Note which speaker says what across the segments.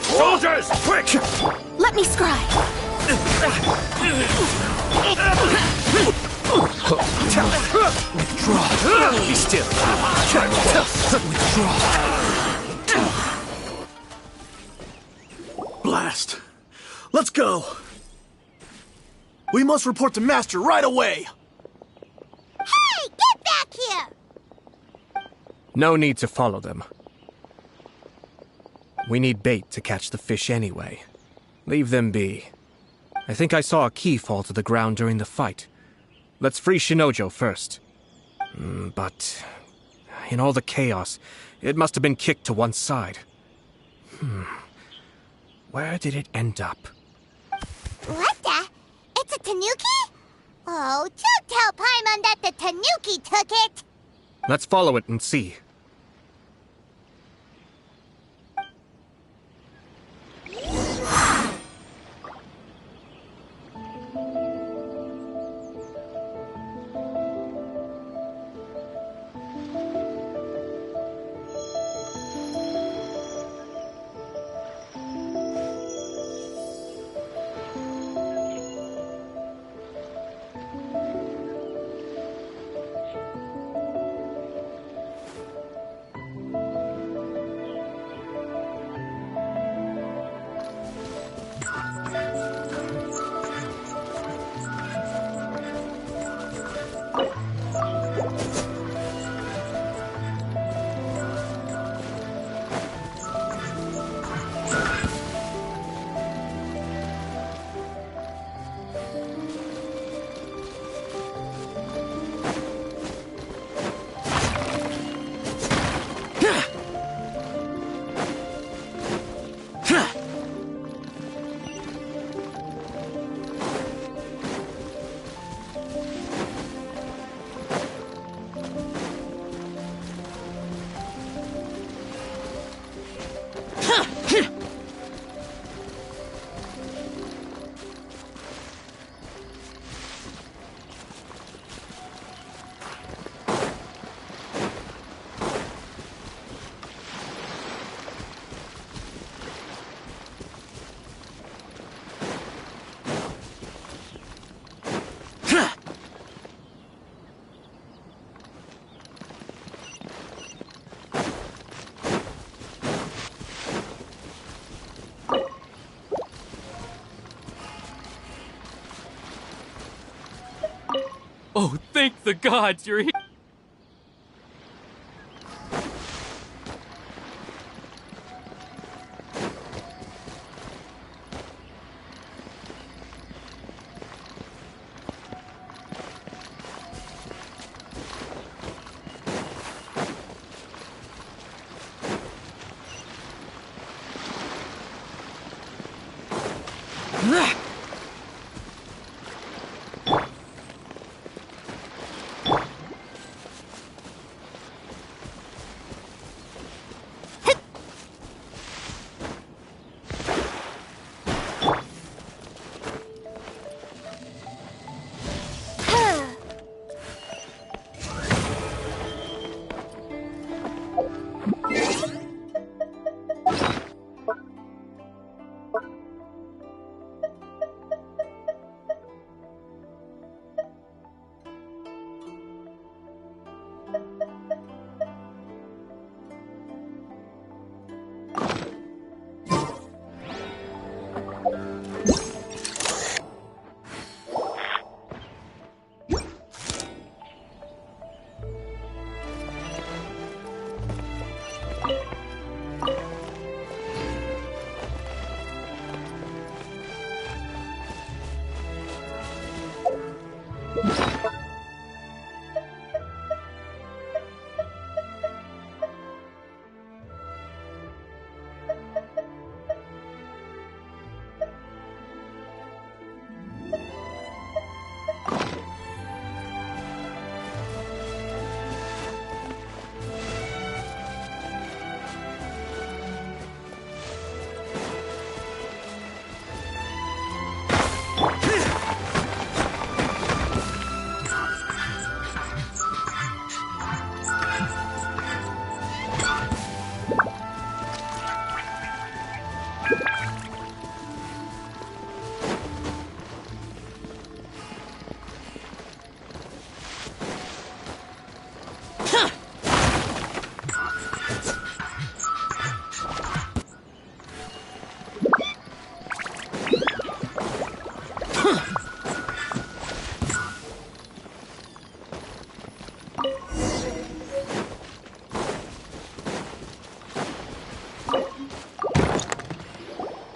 Speaker 1: Soldiers, quick!
Speaker 2: Let me scry.
Speaker 3: Withdraw. Be still. Withdraw.
Speaker 4: Blast. Let's go. We must report to Master right away.
Speaker 5: Hey, get back here!
Speaker 3: No need to follow them. We need bait to catch the fish anyway. Leave them be. I think I saw a key fall to the ground during the fight. Let's free Shinojo first. But in all the chaos, it must have been kicked to one side. Where did it end up?
Speaker 5: What the? It's a tanuki? Oh, don't tell Paimon that the tanuki took it!
Speaker 3: Let's follow it and see.
Speaker 6: Oh, thank the gods you're here!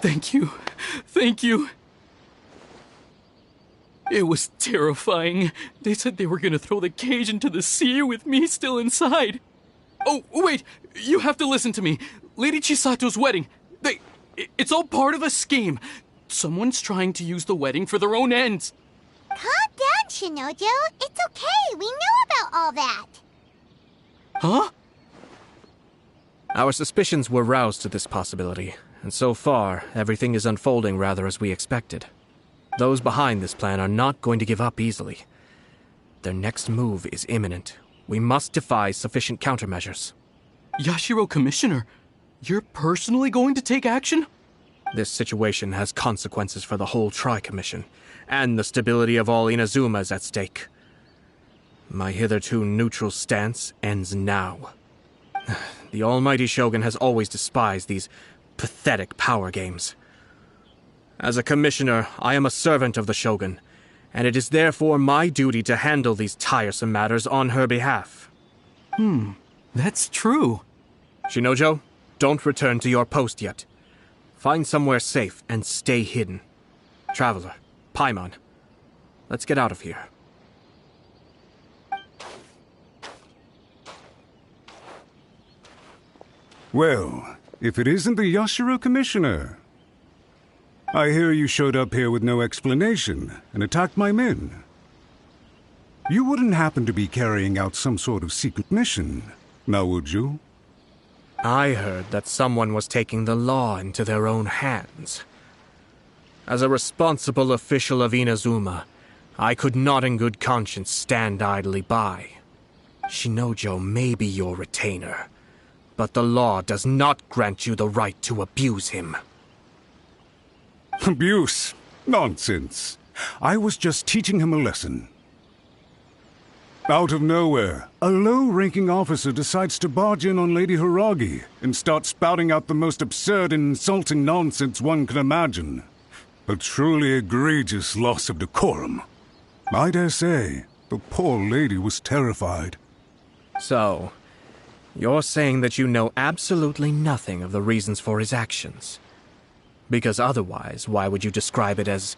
Speaker 6: Thank you. Thank you. It was terrifying. They said they were gonna throw the cage into the sea with me still inside. Oh, wait! You have to listen to me. Lady Chisato's wedding. It's all part of a scheme. Someone's trying to use the wedding for their own ends.
Speaker 5: Calm down, Shinojo. It's okay. We knew about all that.
Speaker 6: Huh?
Speaker 3: Our suspicions were roused to this possibility, and so far, everything is unfolding rather as we expected. Those behind this plan are not going to give up easily. Their next move is imminent. We must devise sufficient countermeasures.
Speaker 6: Yashiro Commissioner, you're personally going to take action?
Speaker 3: This situation has consequences for the whole Tri-Commission, and the stability of all Inazuma is at stake. My hitherto neutral stance ends now. The almighty Shogun has always despised these pathetic power games. As a commissioner, I am a servant of the Shogun, and it is therefore my duty to handle these tiresome matters on her behalf.
Speaker 6: That's true.
Speaker 3: Shinojo, don't return to your post yet. Find somewhere safe and stay hidden. Traveler, Paimon, let's get out of here.
Speaker 2: Well, if it isn't the Yashiro Commissioner. I hear you showed up here with no explanation and attacked my men. You wouldn't happen to be carrying out some sort of secret mission, now would you?
Speaker 3: I heard that someone was taking the law into their own hands. As a responsible official of Inazuma, I could not in good conscience stand idly by. Shinojo may be your retainer, but the law does not grant you the right to abuse him.
Speaker 2: Abuse? Nonsense. I was just teaching him a lesson. Out of nowhere, a low-ranking officer decides to barge in on Lady Hiragi and start spouting out the most absurd and insulting nonsense one can imagine. A truly egregious loss of decorum. I dare say, the poor lady was terrified.
Speaker 3: So, you're saying that you know absolutely nothing of the reasons for his actions? Because otherwise, why would you describe it as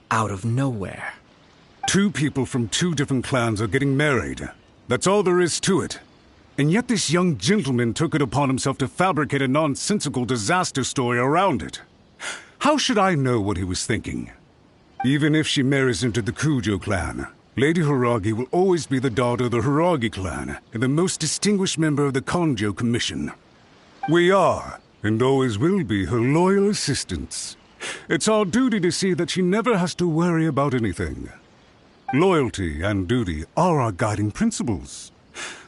Speaker 3: out of nowhere?
Speaker 2: Two people from two different clans are getting married. That's all there is to it. And yet this young gentleman took it upon himself to fabricate a nonsensical disaster story around it. How should I know what he was thinking? Even if she marries into the Kujo clan, Lady Hiragi will always be the daughter of the Hiragi clan and the most distinguished member of the Konjo Commission. We are, and always will be, her loyal assistants. It's our duty to see that she never has to worry about anything. Loyalty and duty are our guiding principles.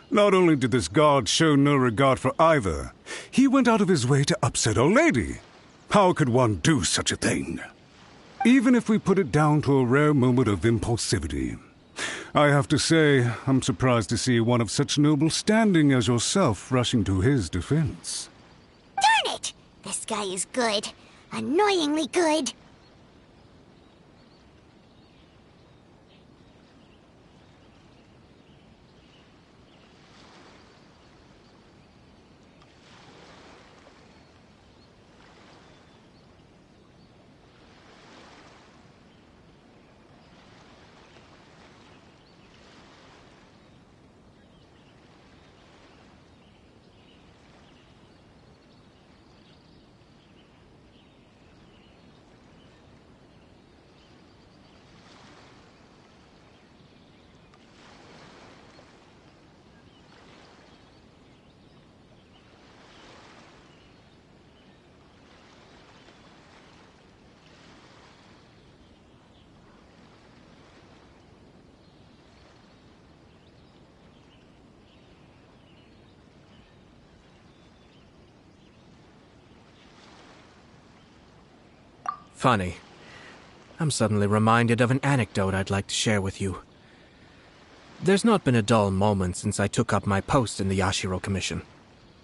Speaker 2: Not only did this guard show no regard for either, he went out of his way to upset our lady. How could one do such a thing? Even if we put it down to a rare moment of impulsivity. I have to say, I'm surprised to see one of such noble standing as yourself rushing to his defense.
Speaker 5: Darn it! This guy is good. Annoyingly good.
Speaker 3: Funny. I'm suddenly reminded of an anecdote I'd like to share with you. There's not been a dull moment since I took up my post in the Yashiro Commission.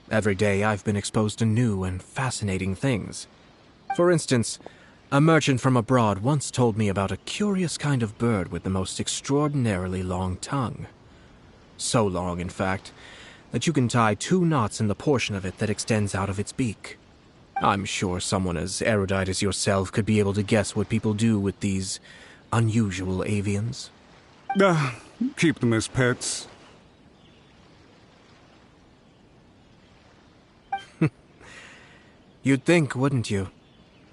Speaker 3: Every day I've been exposed to new and fascinating things. For instance, a merchant from abroad once told me about a curious kind of bird with the most extraordinarily long tongue. So long, in fact, that you can tie 2 knots in the portion of it that extends out of its beak. I'm sure someone as erudite as yourself could be able to guess what people do with these unusual avians.
Speaker 2: Keep them as pets.
Speaker 3: You'd think, wouldn't you?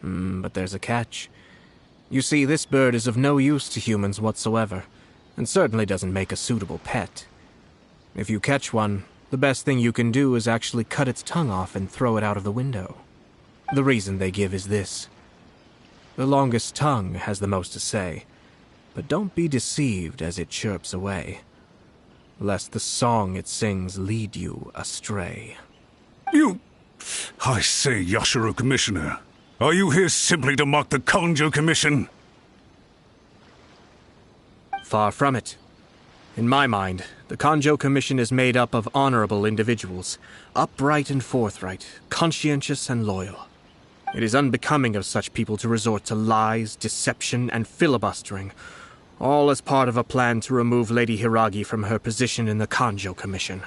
Speaker 3: But there's a catch. You see, this bird is of no use to humans whatsoever, and certainly doesn't make a suitable pet. If you catch one, the best thing you can do is actually cut its tongue off and throw it out of the window. The reason they give is this. The longest tongue has the most to say, but don't be deceived as it chirps away, lest the song it sings lead you astray.
Speaker 2: I say, Yashiro Commissioner, are you here simply to mock the Kanjo Commission?
Speaker 3: Far from it. In my mind, the Kanjo Commission is made up of honorable individuals, upright and forthright, conscientious and loyal. It is unbecoming of such people to resort to lies, deception, and filibustering, all as part of a plan to remove Lady Hiragi from her position in the Kanjo Commission.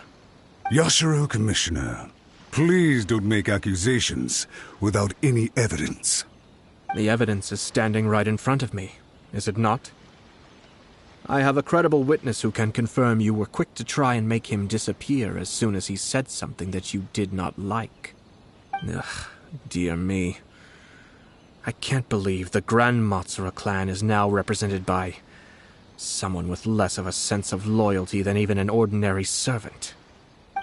Speaker 2: Yashiro Commissioner, please don't make accusations without any evidence.
Speaker 3: The evidence is standing right in front of me, is it not? I have a credible witness who can confirm you were quick to try and make him disappear as soon as he said something that you did not like. Ugh, dear me. I can't believe the Grand Matsura clan is now represented by someone with less of a sense of loyalty than even an ordinary servant.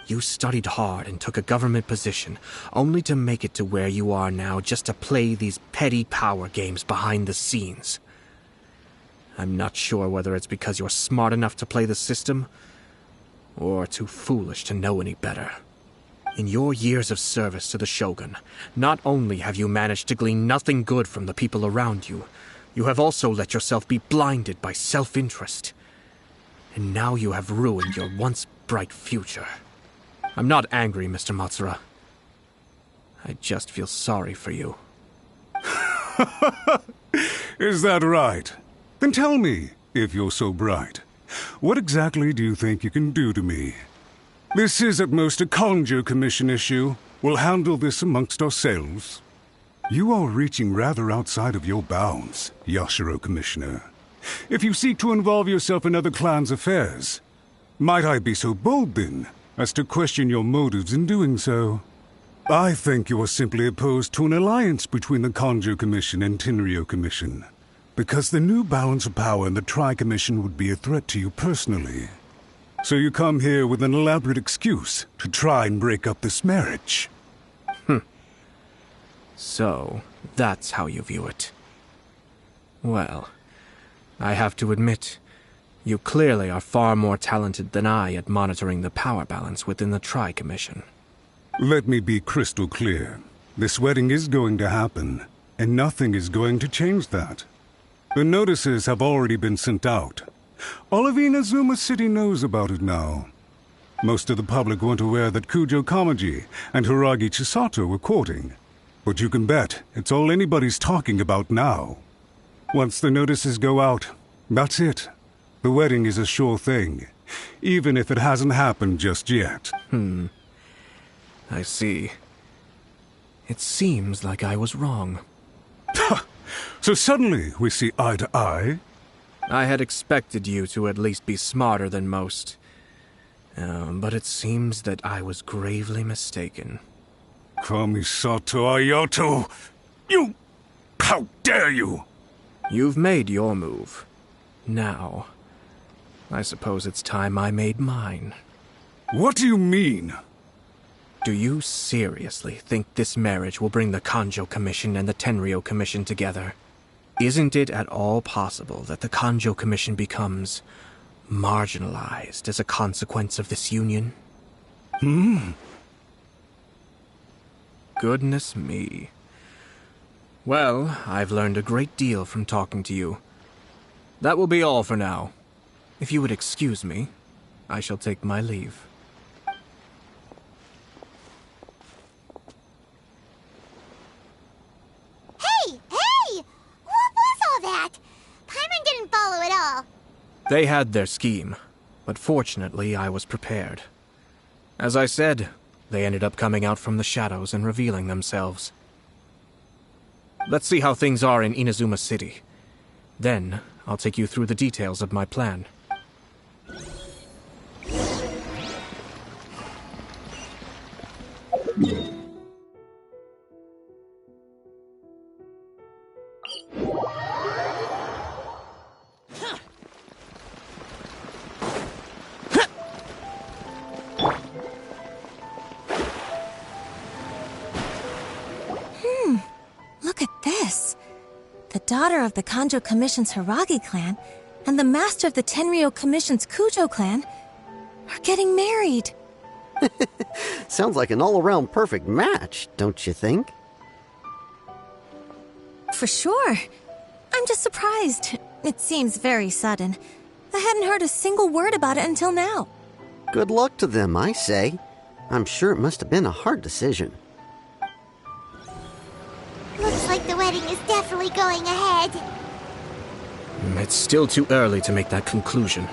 Speaker 3: You studied hard and took a government position, only to make it to where you are now just to play these petty power games behind the scenes. I'm not sure whether it's because you're smart enough to play the system, or too foolish to know any better. In your years of service to the Shogun, not only have you managed to glean nothing good from the people around you, you have also let yourself be blinded by self-interest. And now you have ruined your once bright future. I'm not angry, Mr. Matsura. I just feel sorry for you.
Speaker 2: Is that right? Then tell me, if you're so bright, what exactly do you think you can do to me? This is at most a Kanjo Commission issue. We'll handle this amongst ourselves. You are reaching rather outside of your bounds, Yashiro Commissioner. If you seek to involve yourself in other clans' affairs, might I be so bold, then, as to question your motives in doing so? I think you are simply opposed to an alliance between the Kanjo Commission and Tenryo Commission, because the new balance of power in the Tri-Commission would be a threat to you personally. So you come here with an elaborate excuse to try and break up this marriage.
Speaker 3: So, that's how you view it. Well, I have to admit, you clearly are far more talented than I at monitoring the power balance within the Tri-Commission.
Speaker 2: Let me be crystal clear. This wedding is going to happen, and nothing is going to change that. The notices have already been sent out. All of Inazuma City knows about it now. Most of the public weren't aware that Kujo Kamaji and Hiragi Chisato were courting. But you can bet it's all anybody's talking about now. Once the notices go out, that's it. The wedding is a sure thing, even if it hasn't happened just yet.
Speaker 3: I see. It seems like I was wrong.
Speaker 2: So suddenly we see eye to eye?
Speaker 3: I had expected you to at least be smarter than most. But it seems that I was gravely mistaken.
Speaker 2: Kamisato Ayato! You! How dare you!
Speaker 3: You've made your move. Now, I suppose it's time I made mine.
Speaker 2: What do you mean?
Speaker 3: Do you seriously think this marriage will bring the Kanjo Commission and the Tenryo Commission together? Isn't it at all possible that the Kanjo Commission becomes marginalized as a consequence of this union? Goodness me. Well, I've learned a great deal from talking to you. That will be all for now. If you would excuse me, I shall take my leave.
Speaker 5: Hey! What was all that? Paimon didn't follow at all.
Speaker 3: They had their scheme, but fortunately I was prepared. As I said, they ended up coming out from the shadows and revealing themselves. Let's see how things are in Inazuma City. Then, I'll take you through the details of my plan.
Speaker 7: Look at this. The daughter of the Kanjo Commission's Hiragi clan and the master of the Tenryou Commission's Kujo clan are getting married.
Speaker 8: Sounds like an all-around perfect match, don't you think?
Speaker 7: For sure. I'm just surprised. It seems very sudden. I hadn't heard a single word about it until now.
Speaker 8: Good luck to them, I say. I'm sure it must have been a hard decision.
Speaker 5: Looks like the wedding is definitely going ahead.
Speaker 3: It's still too early to make that conclusion.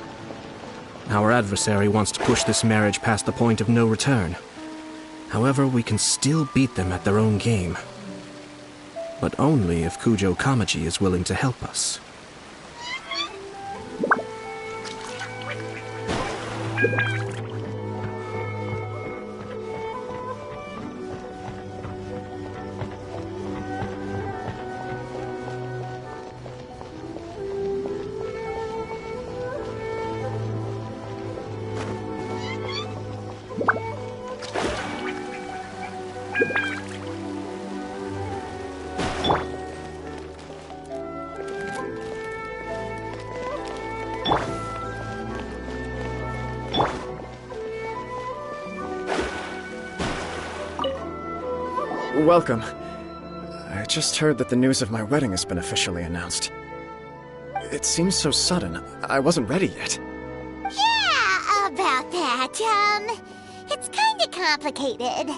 Speaker 3: Our adversary wants to push this marriage past the point of no return. However, we can still beat them at their own game. But only if Kujo Kamaji is willing to help us.
Speaker 9: Welcome. I just heard that the news of my wedding has been officially announced. It seems so sudden. I wasn't ready yet.
Speaker 5: Yeah, about that, it's kinda complicated.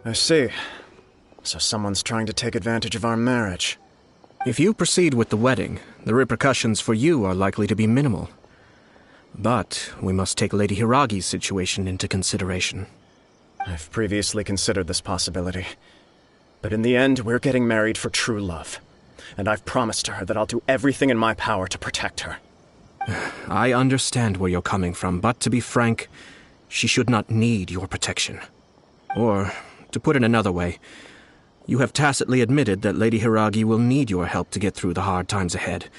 Speaker 9: I see. So someone's trying to take advantage of our marriage.
Speaker 3: If you proceed with the wedding, the repercussions for you are likely to be minimal. But we must take Lady Hiragi's situation into consideration.
Speaker 9: I've previously considered this possibility. But in the end, we're getting married for true love. And I've promised her that I'll do everything in my power to protect her.
Speaker 3: I understand where you're coming from, but to be frank, she should not need your protection. Or, to put it another way, you have tacitly admitted that Lady Hiragi will need your help to get through the hard times ahead,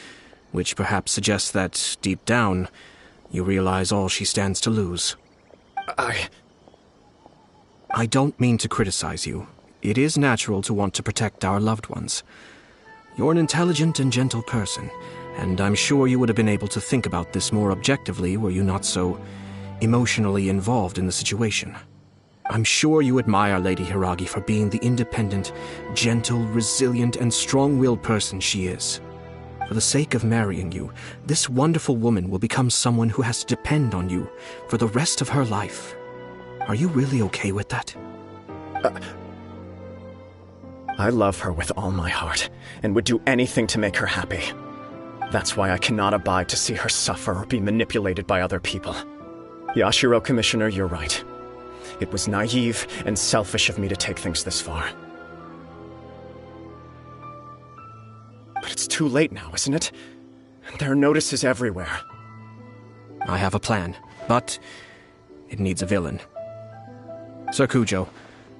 Speaker 3: which perhaps suggests that, deep down, you realize all she stands to lose. I don't mean to criticize you. It is natural to want to protect our loved ones. You're an intelligent and gentle person, and I'm sure you would have been able to think about this more objectively were you not so emotionally involved in the situation. I'm sure you admire Lady Hiragi for being the independent, gentle, resilient, and strong-willed person she is. For the sake of marrying you, this wonderful woman will become someone who has to depend on you for the rest of her life. Are you really okay with that?
Speaker 9: I love her with all my heart, and would do anything to make her happy. That's why I cannot abide to see her suffer or be manipulated by other people. Yashiro Commissioner, you're right. It was naive and selfish of me to take things this far. But it's too late now, isn't it? There are notices everywhere.
Speaker 3: I have a plan, but it needs a villain. Sir Kujo,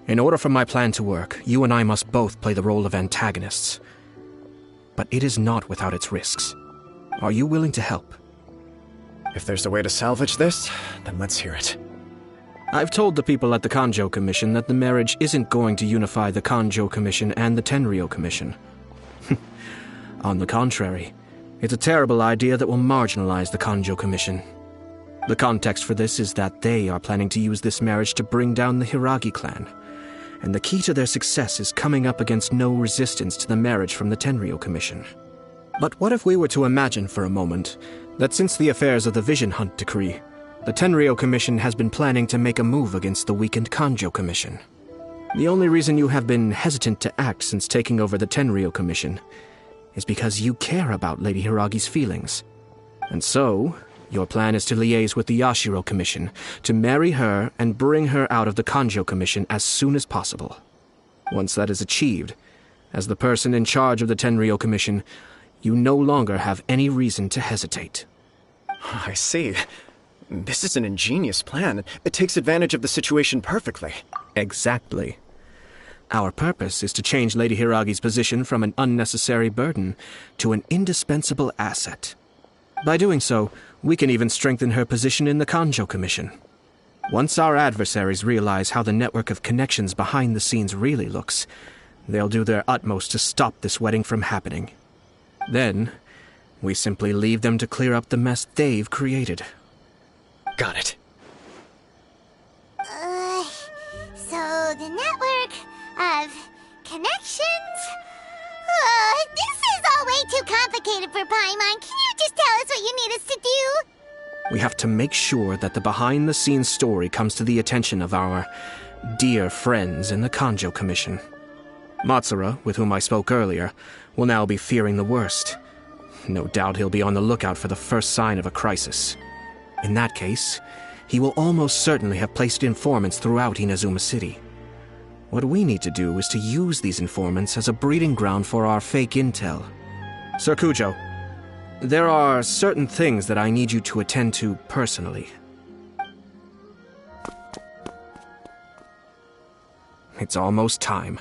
Speaker 3: in order for my plan to work, you and I must both play the role of antagonists. But it is not without its risks. Are you willing to help?
Speaker 9: If there's a way to salvage this, then let's hear it.
Speaker 3: I've told the people at the Kanjo Commission that the marriage isn't going to unify the Kanjo Commission and the Tenryou Commission. On the contrary, it's a terrible idea that will marginalize the Kanjo Commission. The context for this is that they are planning to use this marriage to bring down the Hiragi clan, and the key to their success is coming up against no resistance to the marriage from the Tenryou Commission. But what if we were to imagine for a moment that since the affairs of the Vision Hunt Decree, the Tenryou Commission has been planning to make a move against the weakened Kanjo Commission? The only reason you have been hesitant to act since taking over the Tenryou Commission is because you care about Lady Hiragi's feelings. And so, Your plan is to liaise with the Yashiro Commission, to marry her and bring her out of the Kanjo Commission as soon as possible. Once that is achieved, as the person in charge of the Tenryou Commission, you no longer have any reason to hesitate.
Speaker 9: I see. This is an ingenious plan. It takes advantage of the situation perfectly.
Speaker 3: Exactly. Our purpose is to change Lady Hiragi's position from an unnecessary burden to an indispensable asset. By doing so, we can even strengthen her position in the Kanjo Commission. Once our adversaries realize how the network of connections behind the scenes really looks, they'll do their utmost to stop this wedding from happening. Then, we simply leave them to clear up the mess they've created.
Speaker 9: Got it.
Speaker 5: So the network of connections? This is all way too complicated for Paimon. Can you just tell us what you need us to do?
Speaker 3: We have to make sure that the behind-the-scenes story comes to the attention of our dear friends in the Kanjo Commission. Matsura, with whom I spoke earlier, will now be fearing the worst. No doubt he'll be on the lookout for the first sign of a crisis. In that case, he will almost certainly have placed informants throughout Inazuma City. What we need to do is to use these informants as a breeding ground for our fake intel. Sir Kujo, there are certain things that I need you to attend to personally. It's almost time.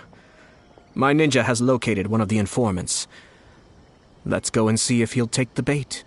Speaker 3: My ninja has located one of the informants. Let's go and see if he'll take the bait.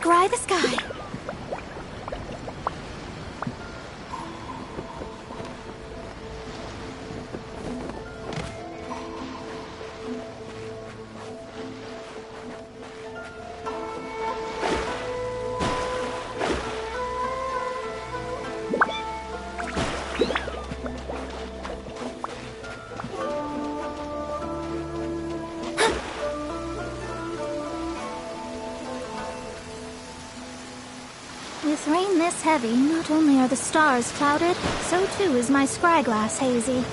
Speaker 7: Scry the sky.
Speaker 10: With rain this heavy, not only are the stars clouded, so too is my scry glass hazy.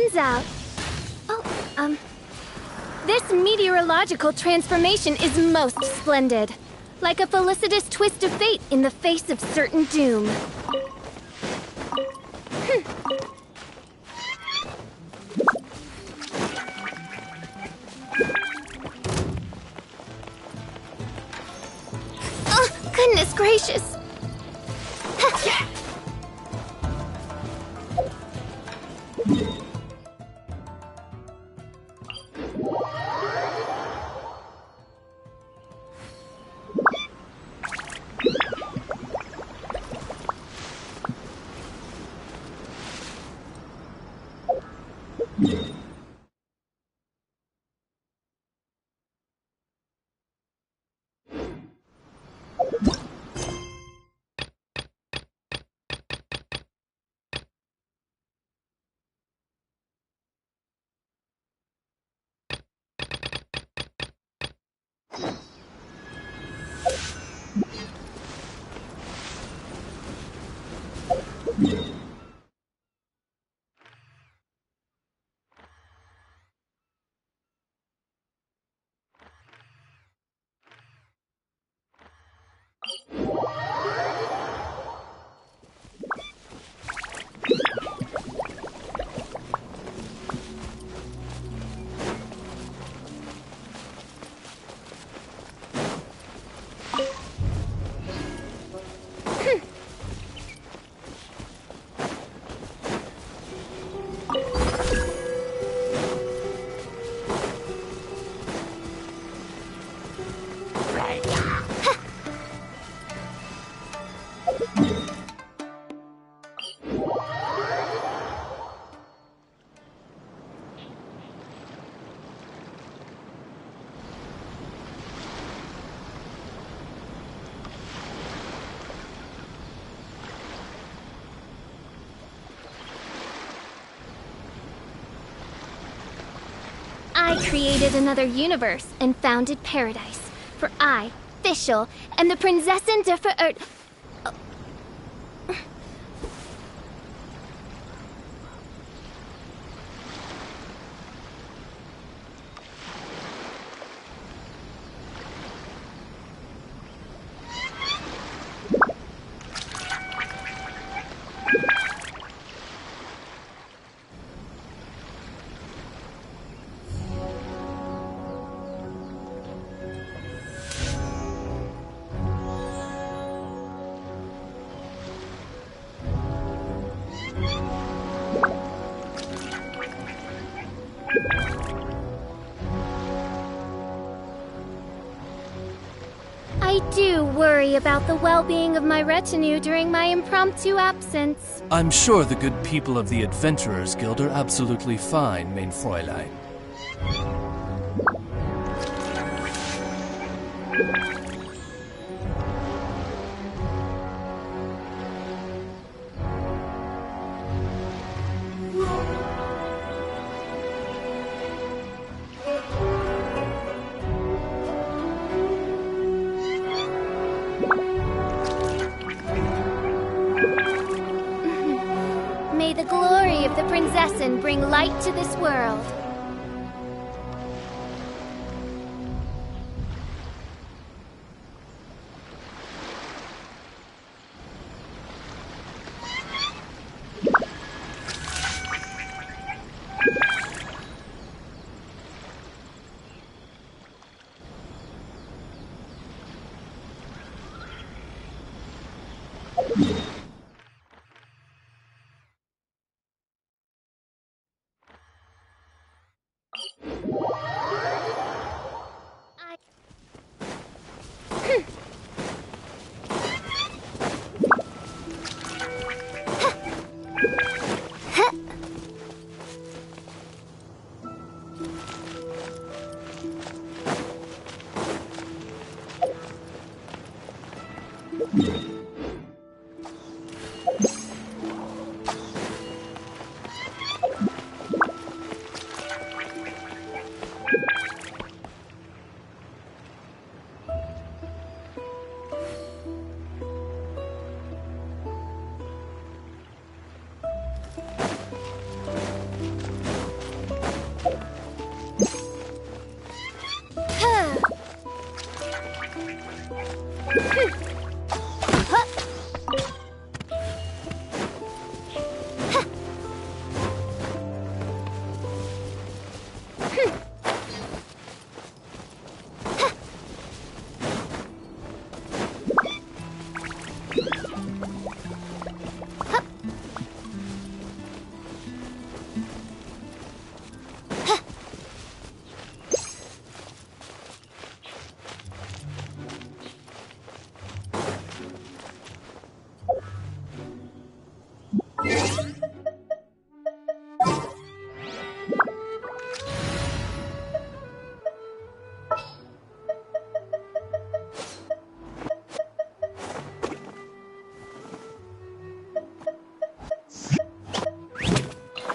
Speaker 10: sun's out. This meteorological transformation is most splendid. Like a felicitous twist of fate in the face of certain doom. Oh, goodness gracious! I created another universe and founded paradise. For I, Fischl, am the Prinzessin der Verirrt... I do worry about the well-being of my retinue during my impromptu absence.
Speaker 11: I'm sure the good people of the Adventurers Guild are absolutely fine, mein Fräulein.
Speaker 10: May the glory of the Prinzessin bring light to this world.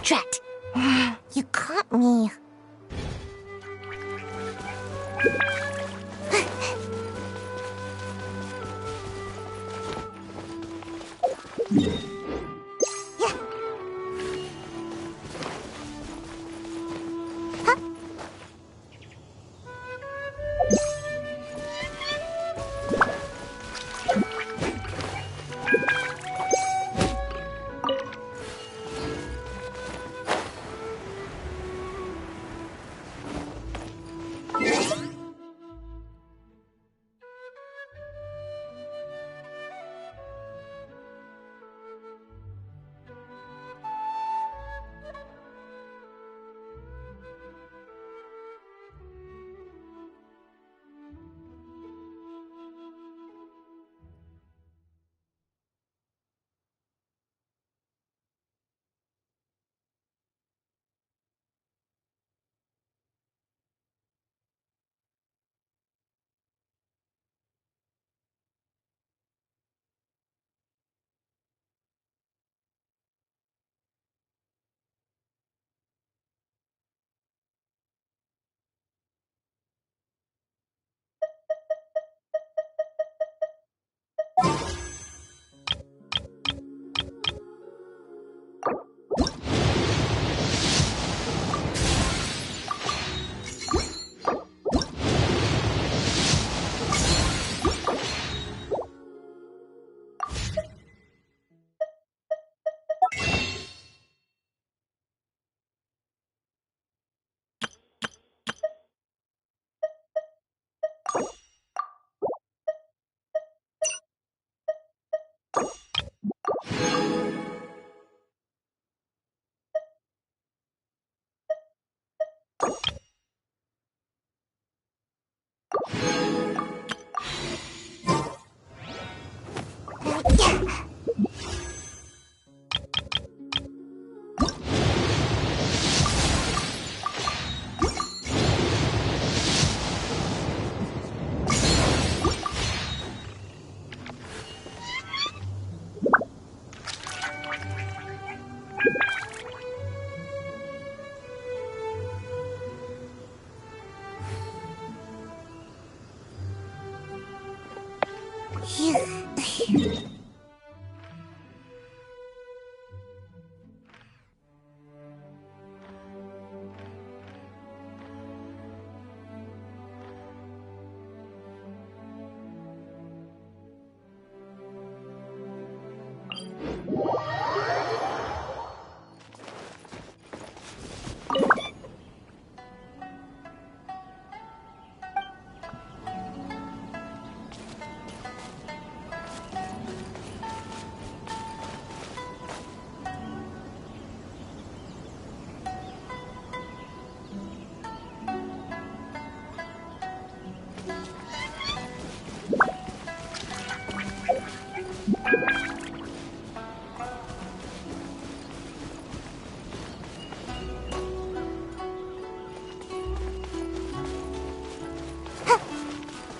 Speaker 5: Drat. You caught me.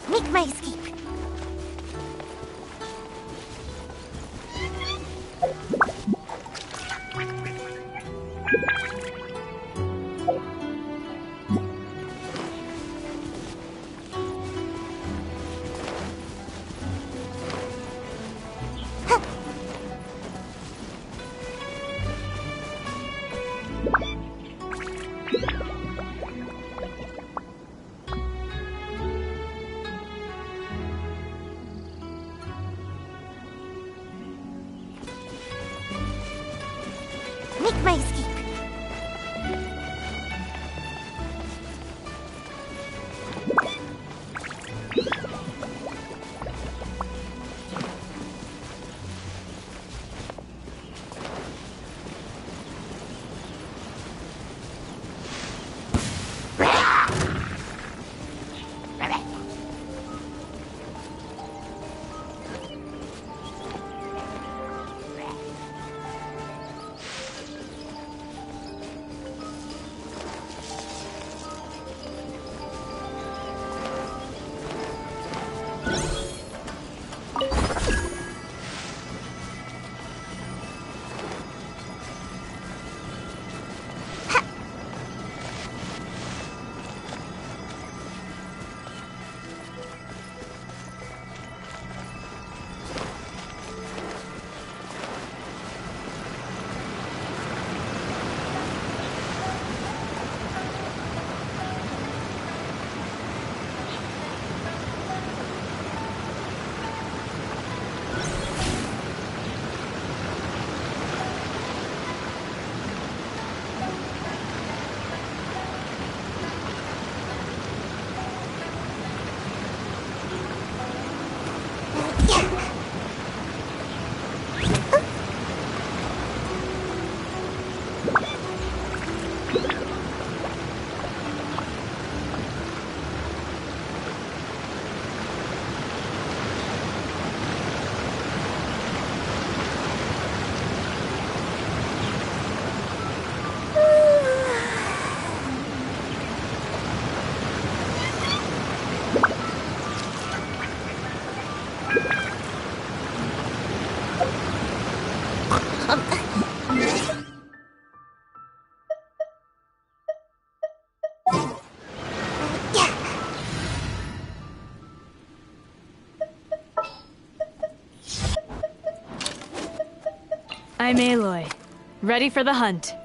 Speaker 5: Make my escape. my escape.
Speaker 12: I'm Aloy. Ready for the hunt.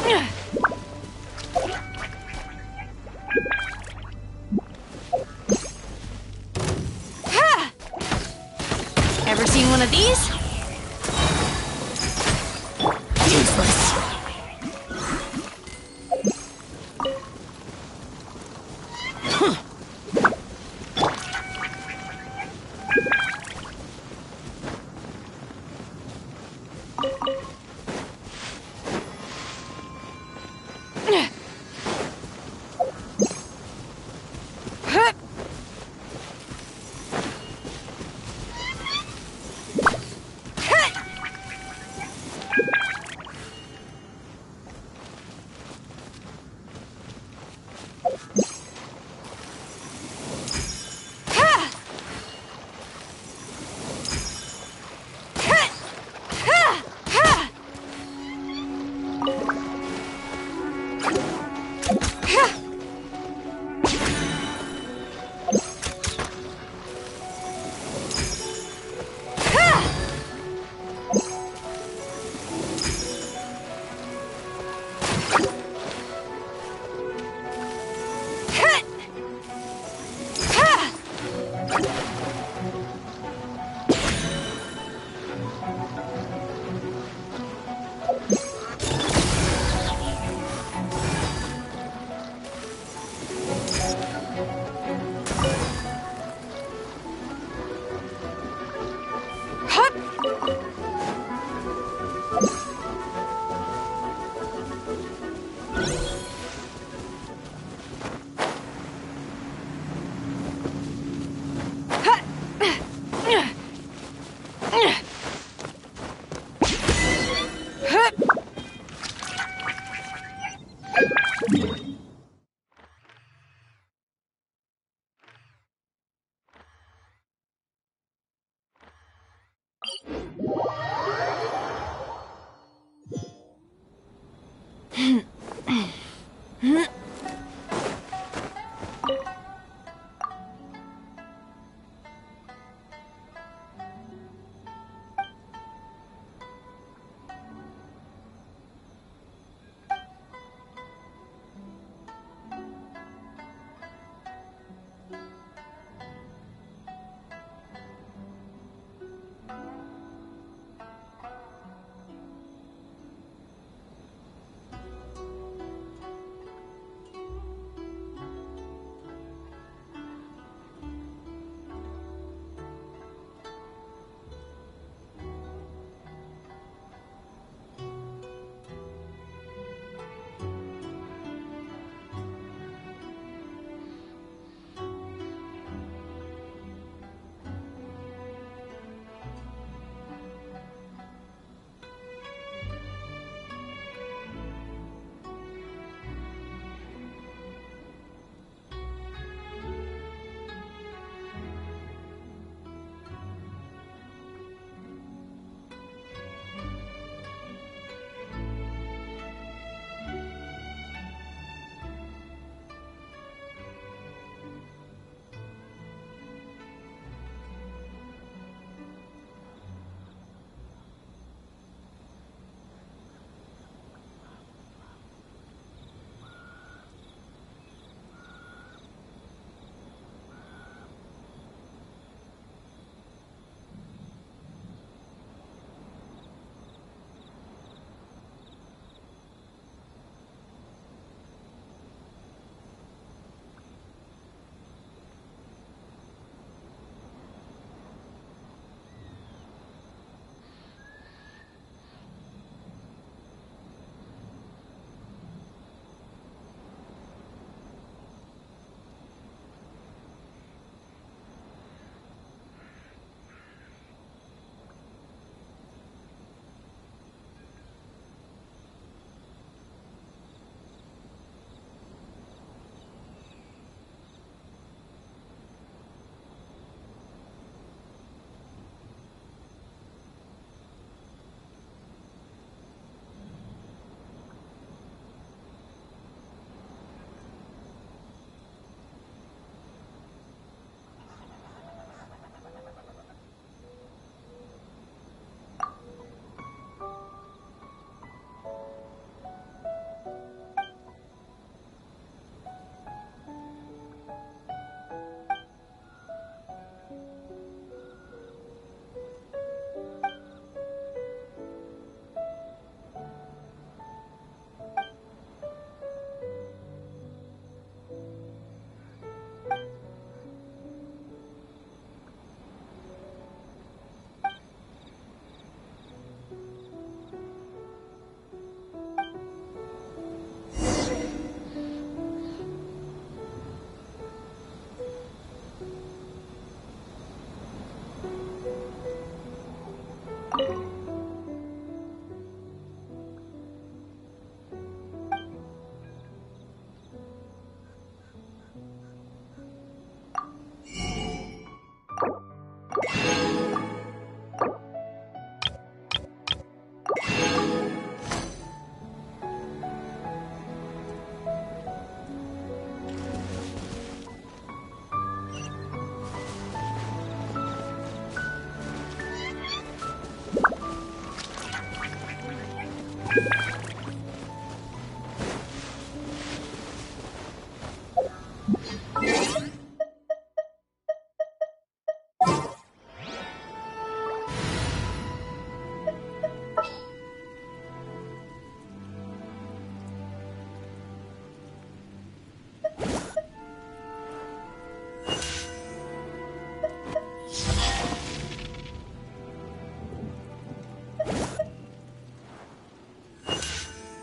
Speaker 12: Ever seen one of these? Useless.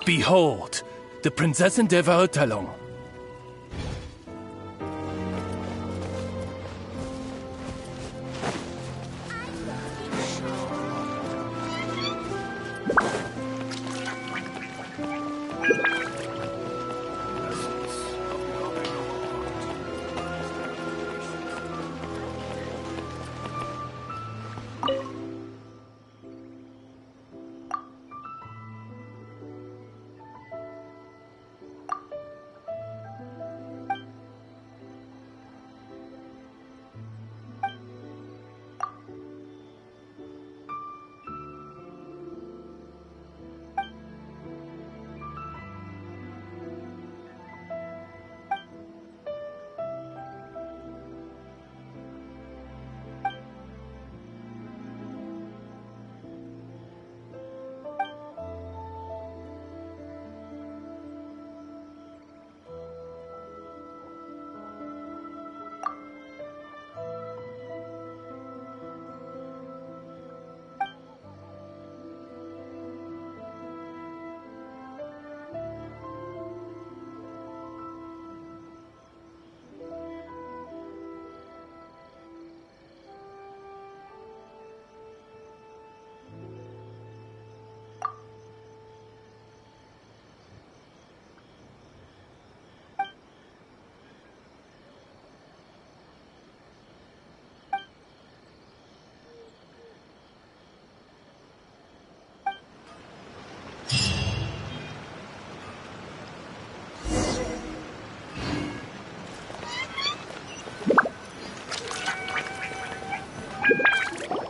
Speaker 11: Behold, the Prinzessin der Verurteilung.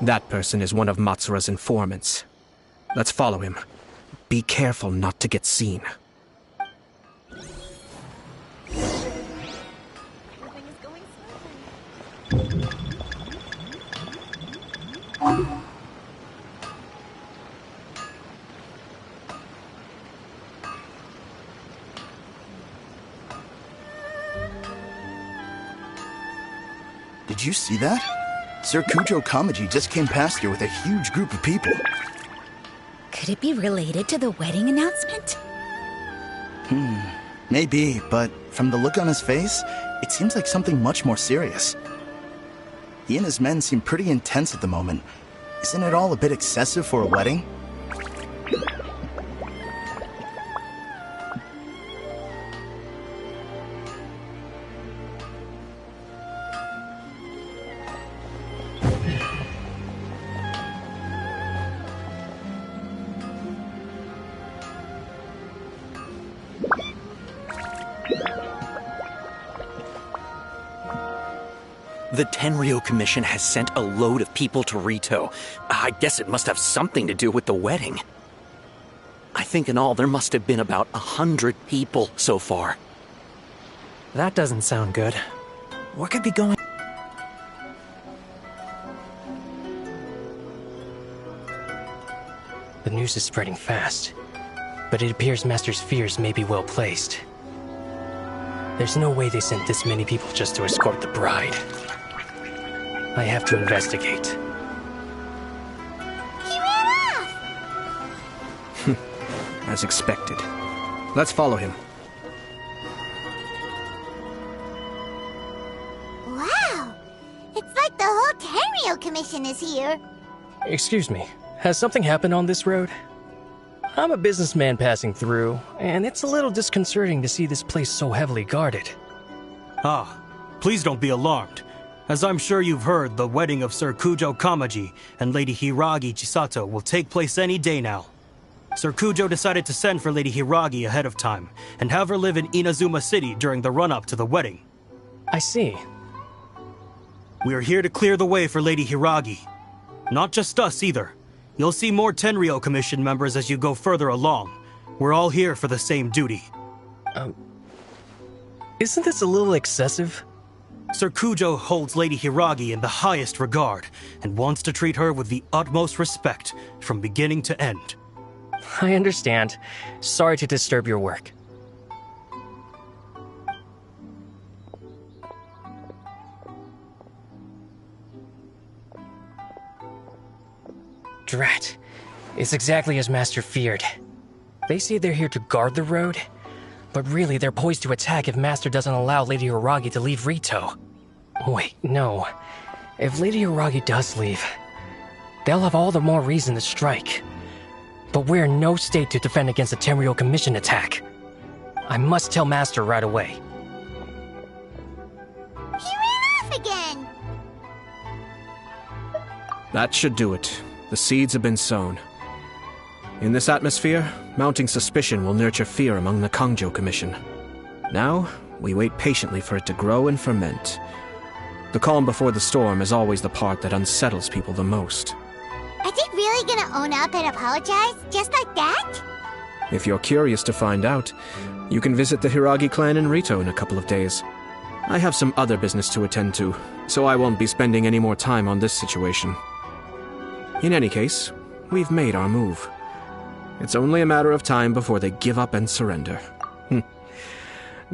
Speaker 3: That person is one of Matsura's informants. Let's follow him. Be careful not to get seen.
Speaker 4: Did you see that? Sir Kujo Kamaji just came past here with a huge group of people.
Speaker 12: Could it be related to the wedding announcement?
Speaker 4: Maybe, but from the look on his face, it seems like something much more serious. He and his men seem pretty intense at the moment. Isn't it all a bit excessive for a wedding?
Speaker 13: The Tenryo Commission has sent a load of people to Rito. I guess it must have something to do with the wedding. I think in all there must have been about 100 people so far.
Speaker 14: That doesn't sound good. What could be going... The news is spreading fast, but it appears Master's fears may be well placed. There's no way they sent this many people just to escort the bride. I have to investigate.
Speaker 5: He ran off!
Speaker 3: As expected. Let's follow him.
Speaker 5: Wow! It's like the whole Tenryo Commission is here.
Speaker 14: Excuse me, has something happened on this road? I'm a businessman passing through, and it's a little disconcerting to see this place so heavily guarded.
Speaker 15: Ah, please don't be alarmed. As I'm sure you've heard, the wedding of Sir Kujo Kamaji and Lady Hiragi Chisato will take place any day now. Sir Kujo decided to send for Lady Hiragi ahead of time, and have her live in Inazuma City during the run-up to the wedding.
Speaker 14: I see.
Speaker 15: We are here to clear the way for Lady Hiragi. Not just us either. You'll see more Tenryo Commission members as you go further along. We're all here for the same duty.
Speaker 14: Isn't this a little excessive?
Speaker 15: Sir Kujo holds Lady Hiragi in the highest regard, and wants to treat her with the utmost respect, from beginning to end.
Speaker 14: I understand. Sorry to disturb your work. Drat. It's exactly as Master feared. They say they're here to guard the road, but really they're poised to attack if Master doesn't allow Lady Hiragi to leave Rito. Wait, no. If Lady Hiragi does leave, they'll have all the more reason to strike. But we're in no state to defend against a Tenryou Commission attack. I must tell Master right away.
Speaker 5: He ran off again!
Speaker 3: That should do it. The seeds have been sown. In this atmosphere, mounting suspicion will nurture fear among the Kangjo Commission. Now, we wait patiently for it to grow and ferment. The calm before the storm is always the part that unsettles people the most.
Speaker 5: Are they really gonna own up and apologize, just like that?
Speaker 3: If you're curious to find out, you can visit the Hiragi clan in Rito in a couple of days. I have some other business to attend to, so I won't be spending any more time on this situation. In any case, we've made our move. It's only a matter of time before they give up and surrender.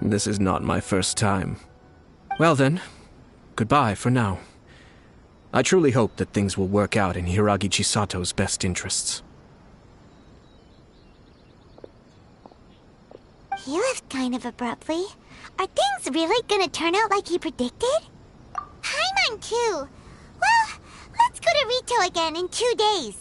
Speaker 3: This is not my first time. Well then, goodbye for now. I truly hope that things will work out in Hiragi Chisato's best interests.
Speaker 5: He left kind of abruptly. Are things really gonna turn out like he predicted? Paimon too. Well, let's go to Rito again in 2 days.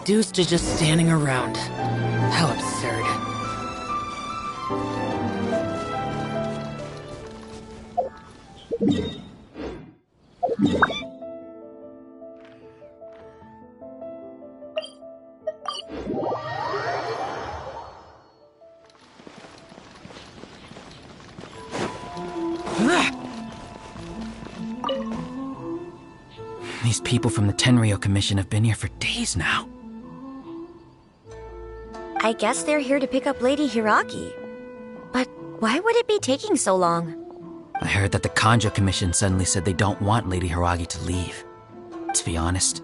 Speaker 16: Reduced to just standing around. How absurd. These people from the Tenryou Commission have been here for days now.
Speaker 17: I guess they're here to pick up Lady Hiragi. But why would it be taking so long?
Speaker 16: I heard that the Kanjo Commission suddenly said they don't want Lady Hiragi to leave. To be honest,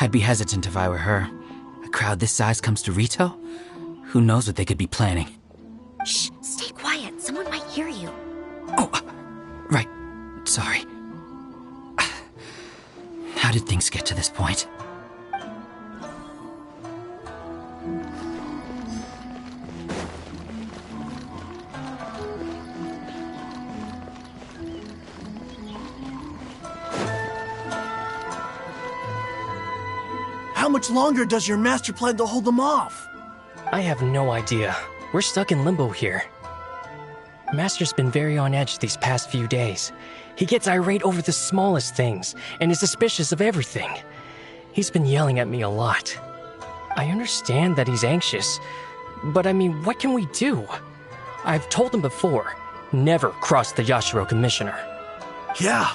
Speaker 16: I'd be hesitant if I were her. A crowd this size comes to Rito? Who knows what they could be planning?
Speaker 17: Shh, stay quiet. Someone might hear you.
Speaker 16: Right. Sorry. How did things get to this point?
Speaker 18: How much longer does your master plan to hold them off?
Speaker 14: I have no idea. We're stuck in limbo here. Master's been very on edge these past few days. He gets irate over the smallest things and is suspicious of everything. He's been yelling at me a lot. I understand that he's anxious, but I mean, what can we do? I've told him before, never cross the Yashiro Commissioner.
Speaker 18: Yeah,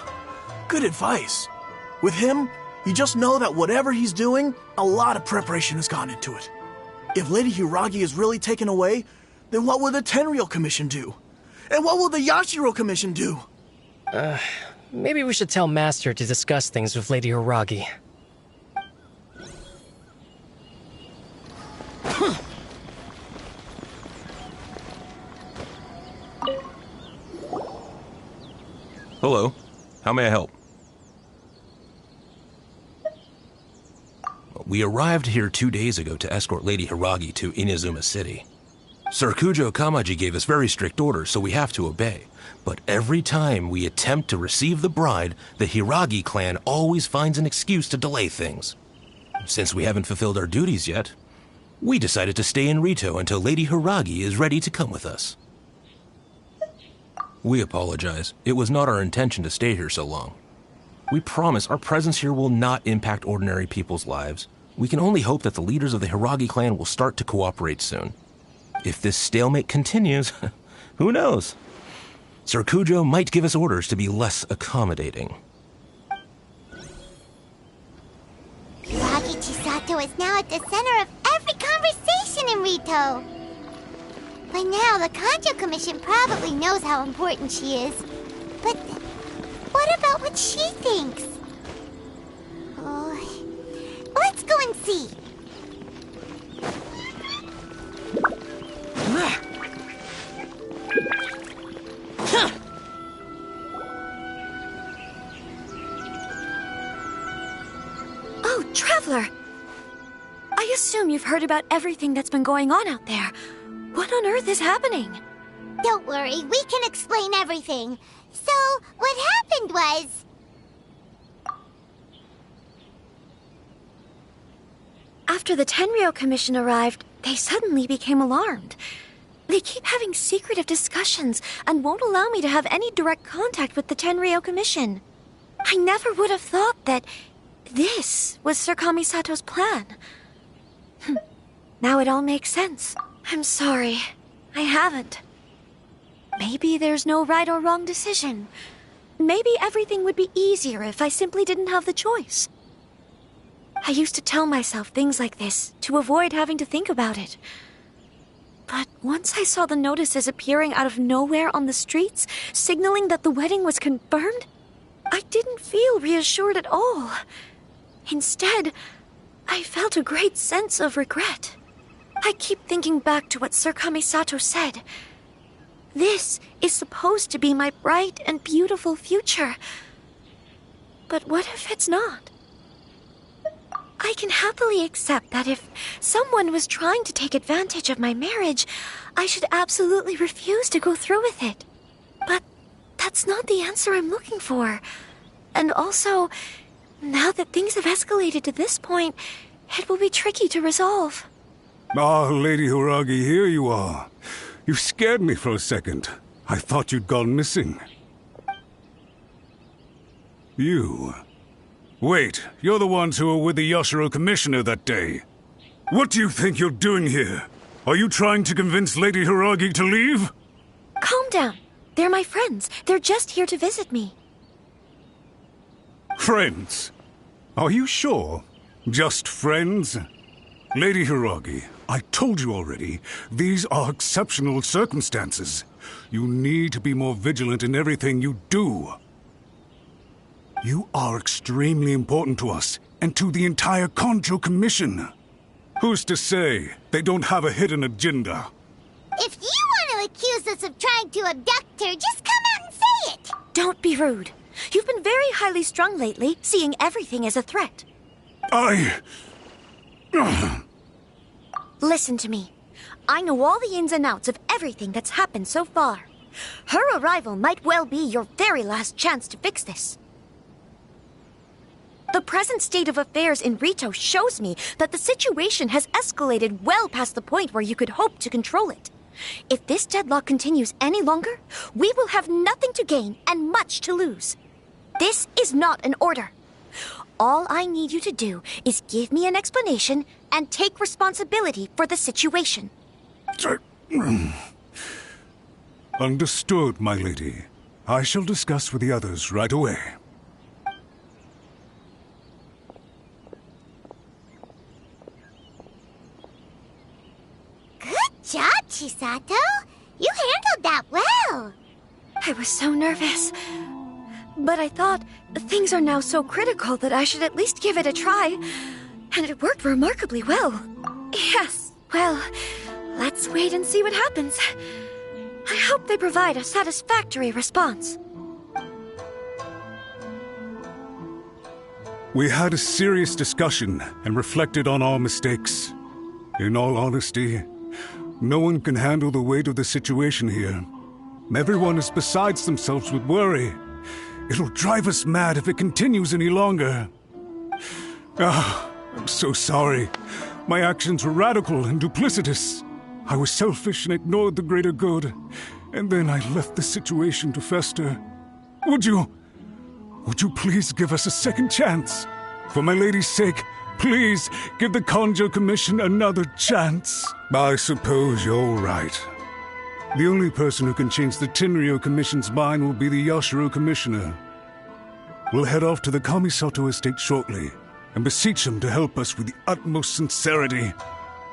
Speaker 18: good advice. With him, you just know that whatever he's doing, a lot of preparation has gone into it. If Lady Hiragi is really taken away, then what will the Tenryou Commission do? And what will the Yashiro Commission do?
Speaker 14: Maybe we should tell Master to discuss things with Lady Hiragi.
Speaker 1: Hello. How may I help? We arrived here 2 days ago to escort Lady Hiragi to Inazuma City. Sir Kujo Kamaji gave us very strict orders, so we have to obey. But every time we attempt to receive the bride, the Hiragi clan always finds an excuse to delay things. Since we haven't fulfilled our duties yet, we decided to stay in Rito until Lady Hiragi is ready to come with us. We apologize. It was not our intention to stay here so long. We promise our presence here will not impact ordinary people's lives. We can only hope that the leaders of the Hiragi clan will start to cooperate soon. if this stalemate continues, who knows? Sir Kujo might give us orders to be less accommodating.
Speaker 5: Hiragi Chisato is now at the center of every conversation in Rito. By now, the Kanjo Commission probably knows how important she is. But what about what she thinks? Oh, let's go and see.
Speaker 17: Oh, Traveler! I assume you've heard about everything that's been going on out there. What on earth is happening?
Speaker 5: Don't worry, we can explain everything. So, what happened was...
Speaker 17: After the Tenryou Commission arrived, they suddenly became alarmed. They keep having secretive discussions and won't allow me to have any direct contact with the Tenryou Commission. I never would have thought that this was Sir Kamisato's plan. Now it all makes sense. I'm sorry. I haven't. Maybe there's no right or wrong decision. Maybe everything would be easier if I simply didn't have the choice. I used to tell myself things like this to avoid having to think about it. But once I saw the notices appearing out of nowhere on the streets, signaling that the wedding was confirmed, I didn't feel reassured at all. Instead, I felt a great sense of regret. I keep thinking back to what Sir Kamisato said. This is supposed to be my bright and beautiful future. But what if it's not? I can happily accept that if someone was trying to take advantage of my marriage, I should absolutely refuse to go through with it. But that's not the answer I'm looking for. And also, now that things have escalated to this point, it will be tricky to resolve.
Speaker 2: Ah, Lady Hiragi, here you are. You scared me for a second. I thought you'd gone missing. You... Wait, you're the ones who were with the Yashiro Commissioner that day. What do you think you're doing here? Are you trying to convince Lady Hiragi to leave?
Speaker 17: Calm down. They're my friends. They're just here to visit me.
Speaker 2: Friends? Are you sure? Just friends? Lady Hiragi, I told you already, these are exceptional circumstances. You need to be more vigilant in everything you do. You are extremely important to us, and to the entire Kanjo Commission. Who's to say they don't have a hidden agenda?
Speaker 5: If you want to accuse us of trying to abduct her, just come out and say it!
Speaker 17: Don't be rude. You've been very highly strung lately, seeing everything as a threat. Listen to me. I know all the ins and outs of everything that's happened so far. Her arrival might well be your very last chance to fix this. The present state of affairs in Rito shows me that the situation has escalated well past the point where you could hope to control it. If this deadlock continues any longer, we will have nothing to gain and much to lose. This is not an order. All I need you to do is give me an explanation and take responsibility for the situation.
Speaker 2: Understood, my lady. I shall discuss with the others right away.
Speaker 5: Good job, Chisato! You handled that well!
Speaker 17: I was so nervous. But I thought things are now so critical that I should at least give it a try. And it worked remarkably well. Yes, well, let's wait and see what happens. I hope they provide a satisfactory response.
Speaker 2: We had a serious discussion and reflected on our mistakes. In all honesty, no one can handle the weight of the situation here. Everyone is besides themselves with worry. It'll drive us mad if it continues any longer. I'm so sorry. My actions were radical and duplicitous. I was selfish and ignored the greater good. And then I left the situation to fester. Would you please give us a second chance? For my lady's sake, Please, give the Kanjo Commission another chance. I suppose you're right. The only person who can change the Tenryo Commission's mind will be the Yashiro Commissioner. We'll head off to the Kamisato estate shortly and beseech him to help us with the utmost sincerity.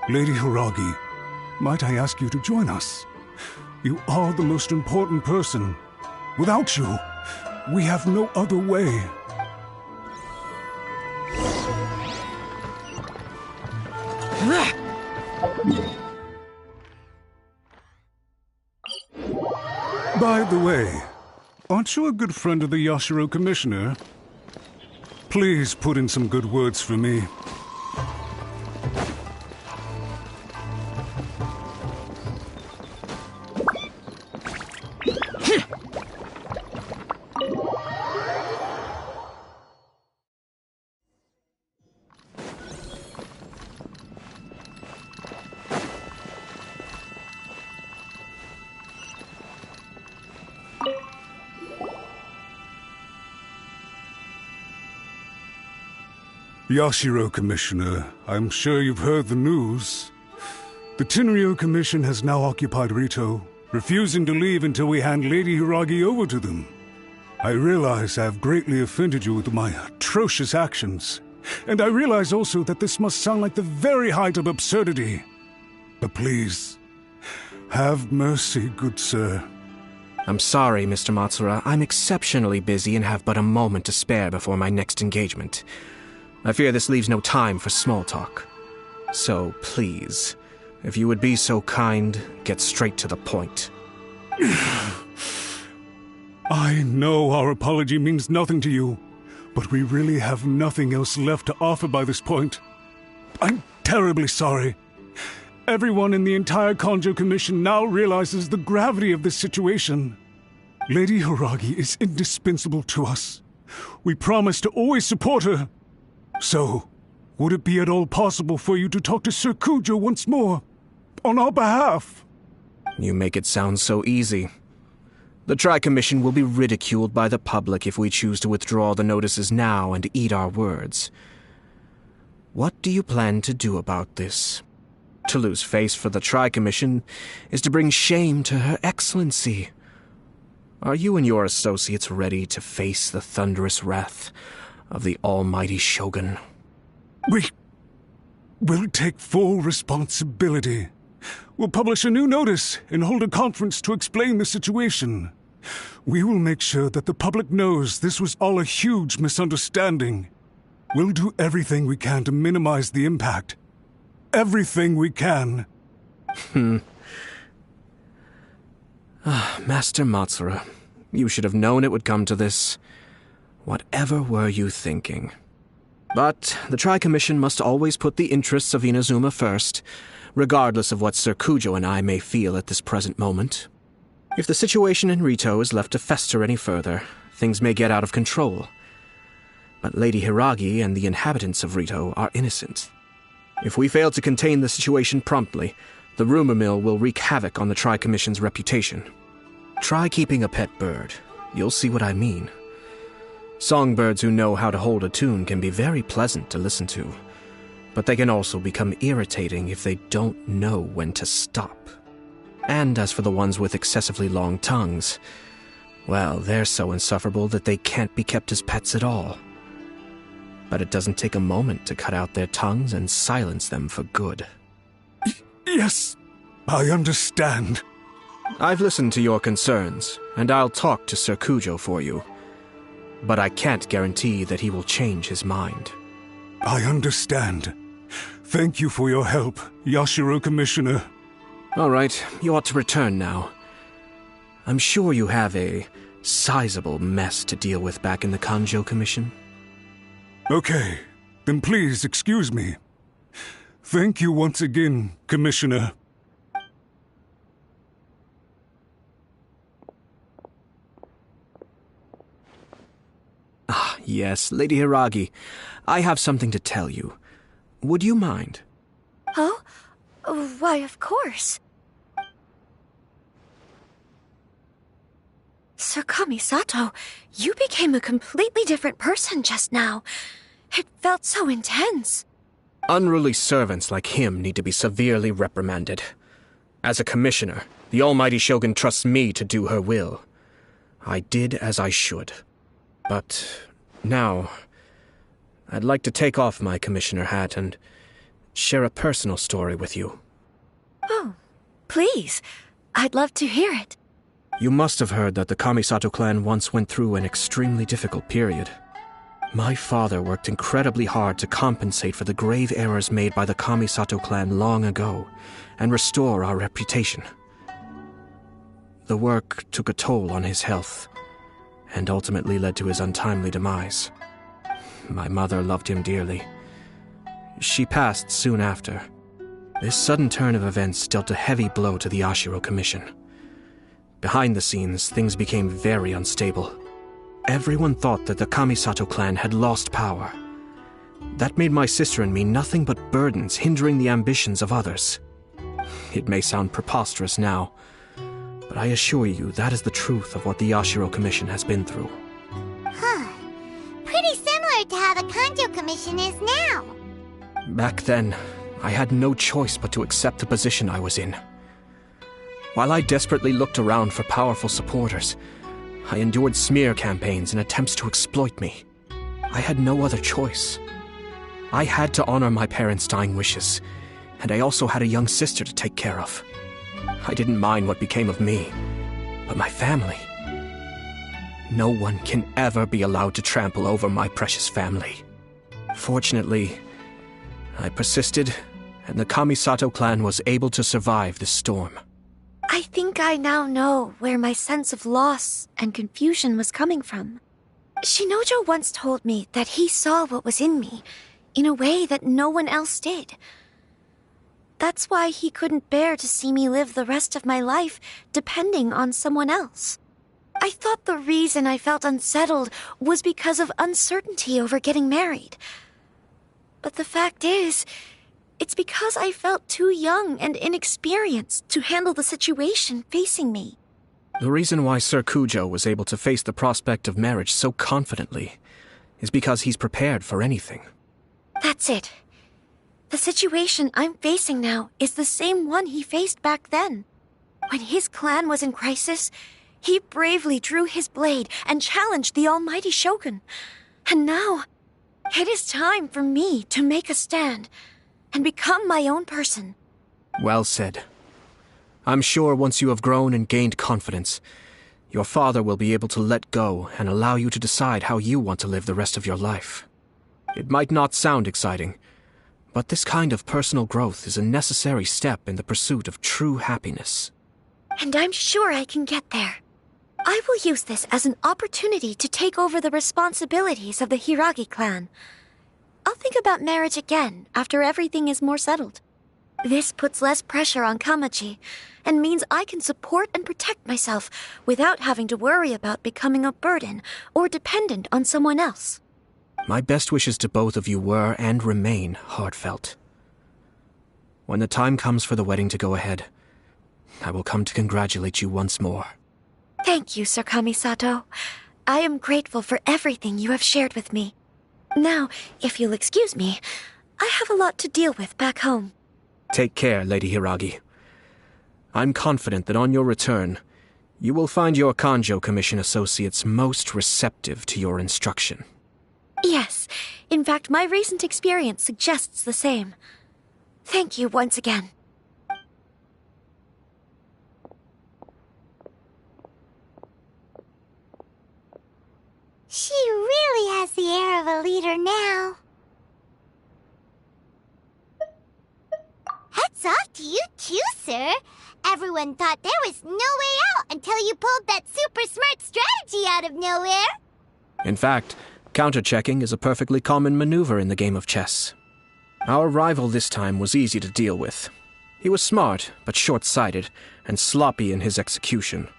Speaker 2: Lady Hiragi, might I ask you to join us? You are the most important person. Without you, we have no other way. By the way, aren't you a good friend of the Yashiro Commissioner? Please put in some good words for me. Yashiro Commissioner, I'm sure you've heard the news. The Tenryo Commission has now occupied Rito, refusing to leave until we hand Lady Hiragi over to them. I realize I have greatly offended you with my atrocious actions, and I realize also that this must sound like the very height of absurdity. But please, have mercy, good sir.
Speaker 3: I'm sorry, Mr. Matsura. I'm exceptionally busy and have but a moment to spare before my next engagement. I fear this leaves no time for small talk. So, please, if you would be so kind, get straight to the point.
Speaker 2: I know our apology means nothing to you, but we really have nothing else left to offer by this point. I'm terribly sorry. Everyone in the entire Kanjo Commission now realizes the gravity of this situation. Lady Hiragi is indispensable to us. We promise to always support her. So, would it be at all possible for you to talk to Sir Kujo once more, on our behalf?
Speaker 3: You make it sound so easy. The Tri-Commission will be ridiculed by the public if we choose to withdraw the notices now and eat our words. What do you plan to do about this? To lose face for the Tri-Commission is to bring shame to Her Excellency. Are you and your associates ready to face the thunderous wrath of the almighty Shogun?
Speaker 2: We'll take full responsibility. We'll publish a new notice and hold a conference to explain the situation. We will make sure that the public knows this was all a huge misunderstanding. We'll do everything we can to minimize the impact. Everything we can.
Speaker 3: Master Matsura, you should have known it would come to this. Whatever were you thinking? But the Tri-Commission must always put the interests of Inazuma first, regardless of what Sir Kujo and I may feel at this present moment. If the situation in Rito is left to fester any further, things may get out of control. But Lady Hiragi and the inhabitants of Rito are innocent. If we fail to contain the situation promptly, the rumor mill will wreak havoc on the Tri-Commission's reputation. Try keeping a pet bird. You'll see what I mean. Songbirds who know how to hold a tune can be very pleasant to listen to, but they can also become irritating if they don't know when to stop. And as for the ones with excessively long tongues, well, they're so insufferable that they can't be kept as pets at all. But it doesn't take a moment to cut out their tongues and silence them for good.
Speaker 2: Yes, I understand.
Speaker 3: I've listened to your concerns, and I'll talk to Sir Kujo for you. But I can't guarantee that he will change his mind.
Speaker 2: I understand. Thank you for your help, Yashiro Commissioner.
Speaker 3: All right, you ought to return now. I'm sure you have a sizable mess to deal with back in the Kanjo Commission.
Speaker 2: Okay, then please excuse me. Thank you once again, Commissioner.
Speaker 3: Ah, yes, Lady Hiragi. I have something to tell you. Would you mind?
Speaker 17: Oh? Why, of course. Sir Kamisato, you became a completely different person just now. It felt so intense.
Speaker 3: Unruly servants like him need to be severely reprimanded. As a commissioner, the almighty Shogun trusts me to do her will. I did as I should. But now, I'd like to take off my commissioner hat and share a personal story with you.
Speaker 17: Oh, please. I'd love to hear it.
Speaker 3: You must have heard that the Kamisato clan once went through an extremely difficult period. My father worked incredibly hard to compensate for the grave errors made by the Kamisato clan long ago and restore our reputation. The work took a toll on his health and ultimately led to his untimely demise. My mother loved him dearly. She passed soon after. This sudden turn of events dealt a heavy blow to the Yashiro Commission. Behind the scenes, things became very unstable. Everyone thought that the Kamisato clan had lost power. That made my sister and me nothing but burdens hindering the ambitions of others. It may sound preposterous now, but I assure you that is the truth of what the Yashiro Commission has been through.
Speaker 5: Huh. Pretty similar to how the Kanjo Commission is now.
Speaker 3: Back then, I had no choice but to accept the position I was in. While I desperately looked around for powerful supporters, I endured smear campaigns and attempts to exploit me. I had no other choice. I had to honor my parents' dying wishes, and I also had a young sister to take care of. I didn't mind what became of me, but my family. No one can ever be allowed to trample over my precious family. Fortunately, I persisted, and the Kamisato clan was able to survive this storm.
Speaker 17: I think I now know where my sense of loss and confusion was coming from. Shinojo once told me that he saw what was in me in a way that no one else did. That's why he couldn't bear to see me live the rest of my life depending on someone else. I thought the reason I felt unsettled was because of uncertainty over getting married. But the fact is, it's because I felt too young and inexperienced to handle the situation facing me.
Speaker 3: The reason why Sir Kujo was able to face the prospect of marriage so confidently is because he's prepared for anything.
Speaker 17: That's it. The situation I'm facing now is the same one he faced back then. When his clan was in crisis, he bravely drew his blade and challenged the almighty Shogun. And now, it is time for me to make a stand and become my own person.
Speaker 3: Well said. I'm sure once you have grown and gained confidence, your father will be able to let go and allow you to decide how you want to live the rest of your life. It might not sound exciting, but this kind of personal growth is a necessary step in the pursuit of true happiness.
Speaker 17: And I'm sure I can get there. I will use this as an opportunity to take over the responsibilities of the Hiragi clan. I'll think about marriage again after everything is more settled. This puts less pressure on Kamaji, and means I can support and protect myself without having to worry about becoming a burden or dependent on someone else.
Speaker 3: My best wishes to both of you were and remain heartfelt. When the time comes for the wedding to go ahead, I will come to congratulate you once more.
Speaker 17: Thank you, Sir Kamisato. I am grateful for everything you have shared with me. Now, if you'll excuse me, I have a lot to deal with back home.
Speaker 3: Take care, Lady Hiragi. I'm confident that on your return, you will find your Kanjo Commission associates most receptive to your instruction.
Speaker 17: Yes, in fact, my recent experience suggests the same. Thank you once again.
Speaker 5: She really has the air of a leader now. Hats off to you too, sir. Everyone thought there was no way out until you pulled that super smart strategy out of nowhere.
Speaker 3: In fact, counter-checking is a perfectly common maneuver in the game of chess. Our rival this time was easy to deal with. He was smart, but short-sighted, and sloppy in his execution.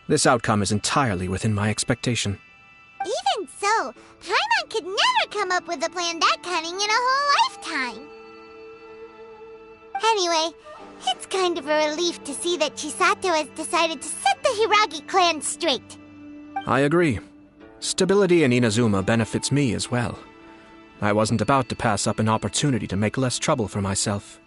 Speaker 3: This outcome is entirely within my expectation.
Speaker 5: Even so, Paimon could never come up with a plan that cunning in a whole lifetime. Anyway, it's kind of a relief to see that Chisato has decided to set the Hiragi clan straight.
Speaker 3: I agree. Stability in Inazuma benefits me as well. I wasn't about to pass up an opportunity to make less trouble for myself.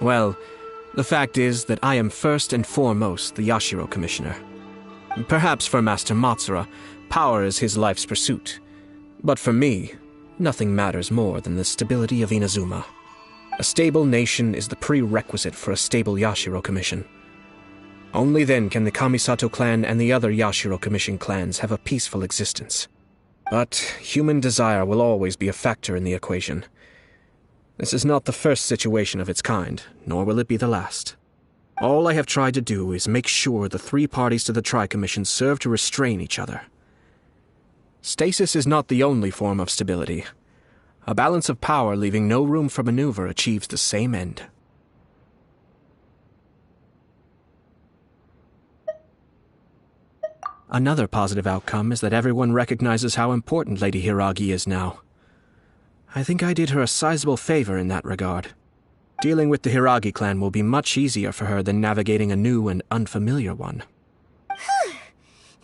Speaker 3: Well, the fact is that I am first and foremost the Yashiro Commissioner. Perhaps for Master Matsura, power is his life's pursuit. But for me, nothing matters more than the stability of Inazuma. A stable nation is the prerequisite for a stable Yashiro Commission. Only then can the Kamisato clan and the other Yashiro Commission clans have a peaceful existence. But human desire will always be a factor in the equation. This is not the first situation of its kind, nor will it be the last. All I have tried to do is make sure the three parties to the Tri-Commission serve to restrain each other. Stasis is not the only form of stability. A balance of power leaving no room for maneuver achieves the same end. Another positive outcome is that everyone recognizes how important Lady Hiragi is now. I think I did her a sizable favor in that regard. Dealing with the Hiragi clan will be much easier for her than navigating a new and unfamiliar one.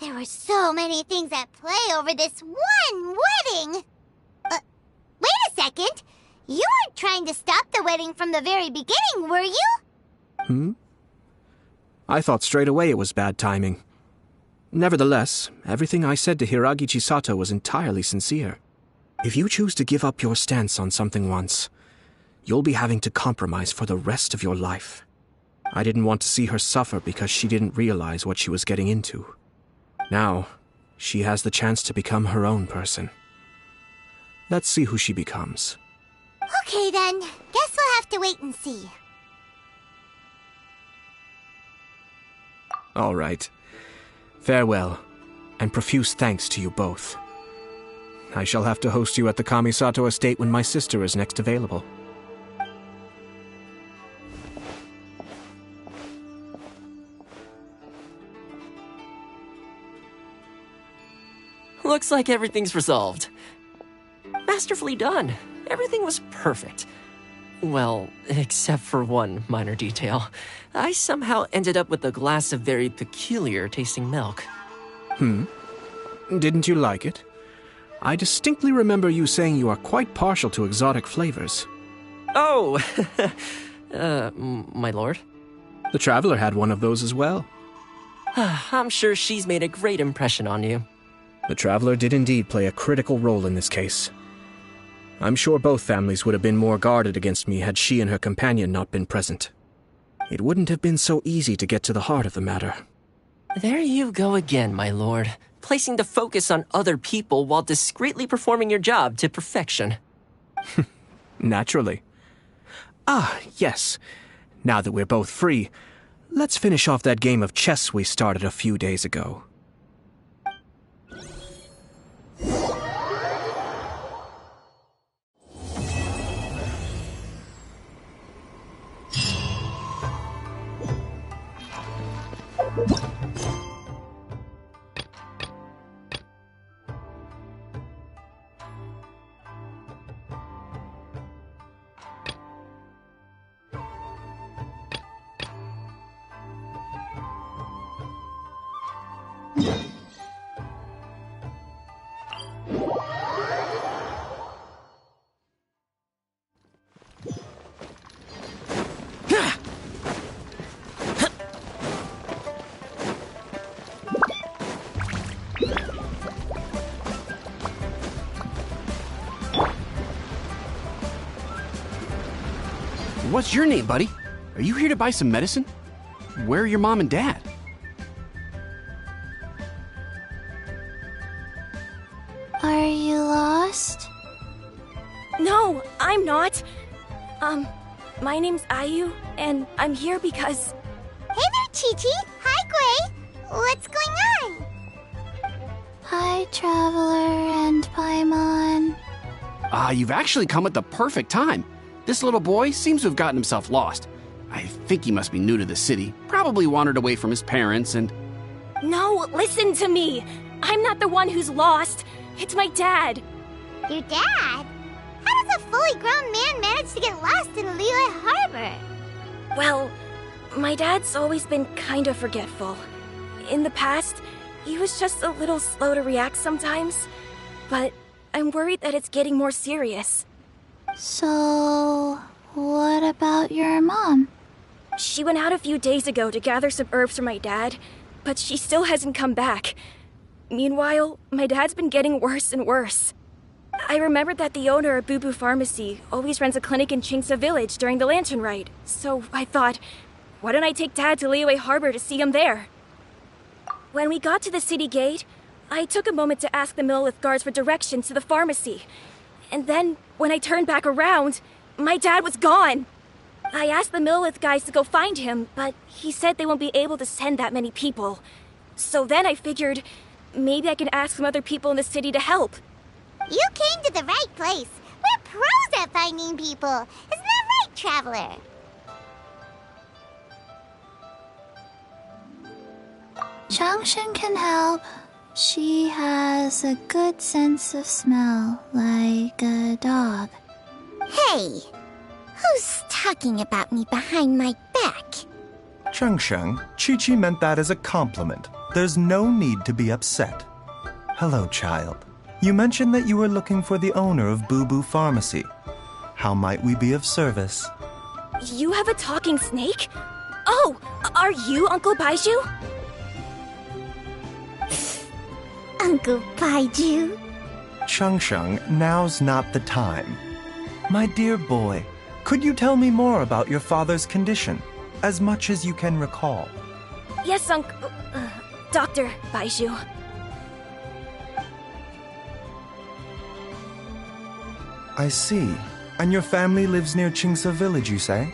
Speaker 5: There were so many things at play over this one wedding! Wait a second! You weren't trying to stop the wedding from the very beginning, were you?
Speaker 3: I thought straight away it was bad timing. Nevertheless, everything I said to Hiragi Chisato was entirely sincere. If you choose to give up your stance on something once, you'll be having to compromise for the rest of your life. I didn't want to see her suffer because she didn't realize what she was getting into. Now, she has the chance to become her own person. Let's see who she becomes.
Speaker 5: Okay then, guess we'll have to wait and see.
Speaker 3: All right. Farewell, and profuse thanks to you both. I shall have to host you at the Kamisato estate when my sister is next available.
Speaker 19: Looks like everything's resolved. Masterfully done. Everything was perfect. Well, except for one minor detail. I somehow ended up with a glass of very peculiar tasting milk.
Speaker 3: Didn't you like it? I distinctly remember you saying you are quite partial to exotic flavors.
Speaker 19: Oh, my lord.
Speaker 3: The Traveler had one of those as well.
Speaker 19: I'm sure she's made a great impression on you.
Speaker 3: The Traveler did indeed play a critical role in this case. I'm sure both families would have been more guarded against me had she and her companion not been present. It wouldn't have been so easy to get to the heart of the matter.
Speaker 19: There you go again, my lord. Placing the focus on other people while discreetly performing your job to perfection.
Speaker 3: Naturally. Ah, yes. Now that we're both free, let's finish off that game of chess we started a few days ago.
Speaker 20: What's your name, buddy? Are you here to buy some medicine? Where are your mom and dad?
Speaker 17: Are you lost? No, I'm not. My name's Ayu, and I'm here because...
Speaker 5: Hey there, Chi-Chi! Hi, Gray! What's going on?
Speaker 17: Hi, Traveler and Paimon.
Speaker 20: You've actually come at the perfect time. This little boy seems to have gotten himself lost. I think he must be new to the city, probably wandered away from his parents and...
Speaker 17: No, listen to me! I'm not the one who's lost. It's my dad.
Speaker 5: Your dad? How does a fully grown man manage to get lost in Liyue Harbor?
Speaker 17: Well, my dad's always been kind of forgetful. In the past, he was just a little slow to react sometimes, but I'm worried that it's getting more serious.
Speaker 5: So, what about your mom?
Speaker 17: She went out a few days ago to gather some herbs for my dad, but she still hasn't come back. Meanwhile, my dad's been getting worse and worse. I remembered that the owner of Boo Boo Pharmacy always runs a clinic in Chingsa Village during the Lantern Ride, so I thought, why don't I take Dad to Liyue Harbor to see him there? When we got to the city gate, I took a moment to ask the Millelith guards for directions to the pharmacy. And then, when I turned back around, my dad was gone. I asked the Millelith guys to go find him, but he said they won't be able to send that many people. So then I figured, maybe I can ask some other people in the city to help.
Speaker 5: You came to the right place. We're pros at finding people. Isn't that right, Traveler? Changshen can help. She has a good sense of smell, like a dog. Hey, who's talking about me behind my back?
Speaker 21: Chengsheng, Chi-Chi meant that as a compliment. There's no need to be upset. Hello, child. You mentioned that you were looking for the owner of Boo Boo Pharmacy. How might we be of service?
Speaker 17: You have a talking snake? Oh, are you Uncle Baiju?
Speaker 5: Uncle Baiju?
Speaker 21: Chengsheng, now's not the time. My dear boy, could you tell me more about your father's condition, as much as you can recall?
Speaker 17: Yes, Uncle... Dr. Baiju.
Speaker 21: I see. And your family lives near Chingsa Village, you say?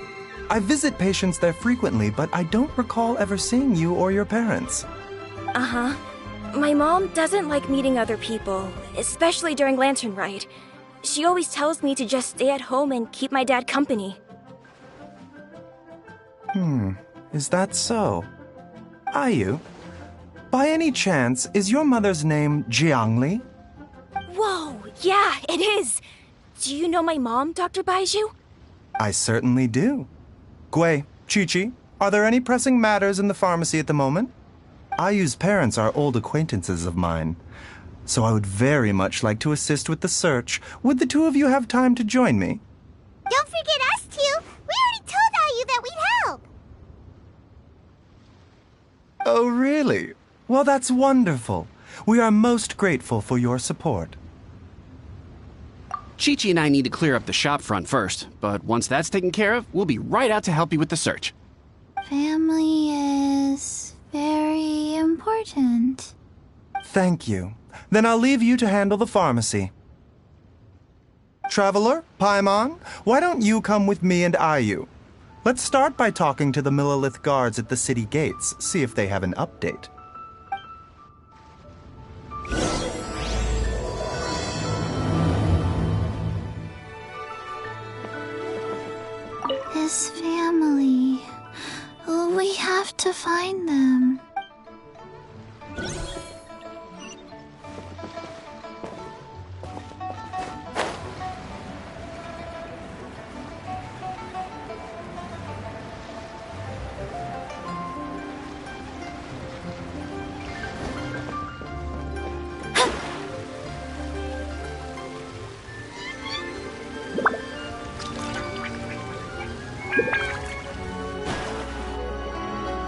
Speaker 21: I visit patients there frequently, but I don't recall ever seeing you or your parents.
Speaker 17: Uh-huh. My mom doesn't like meeting other people, especially during Lantern Ride. She always tells me to just stay at home and keep my dad company.
Speaker 21: Is that so? Ayu, by any chance, is your mother's name Jiangli?
Speaker 17: Whoa, yeah, it is! Do you know my mom, Dr. Baiju?
Speaker 21: I certainly do. Gui, Chi-Chi, are there any pressing matters in the pharmacy at the moment? Ayu's parents are old acquaintances of mine, so I would very much like to assist with the search. Would the two of you have time to join me?
Speaker 5: Don't forget us two! We already told Ayu that we'd help!
Speaker 21: Oh, really? Well, that's wonderful. We are most grateful for your support.
Speaker 20: Chi-Chi and I need to clear up the shop front first, but once that's taken care of, we'll be right out to help you with the search.
Speaker 5: Family is very important.
Speaker 21: Thank you. Then I'll leave you to handle the pharmacy. Traveler, Paimon, why don't you come with me and Ayu? Let's start by talking to the Millelith guards at the city gates, see if they have an update.
Speaker 5: His family. We have to find them.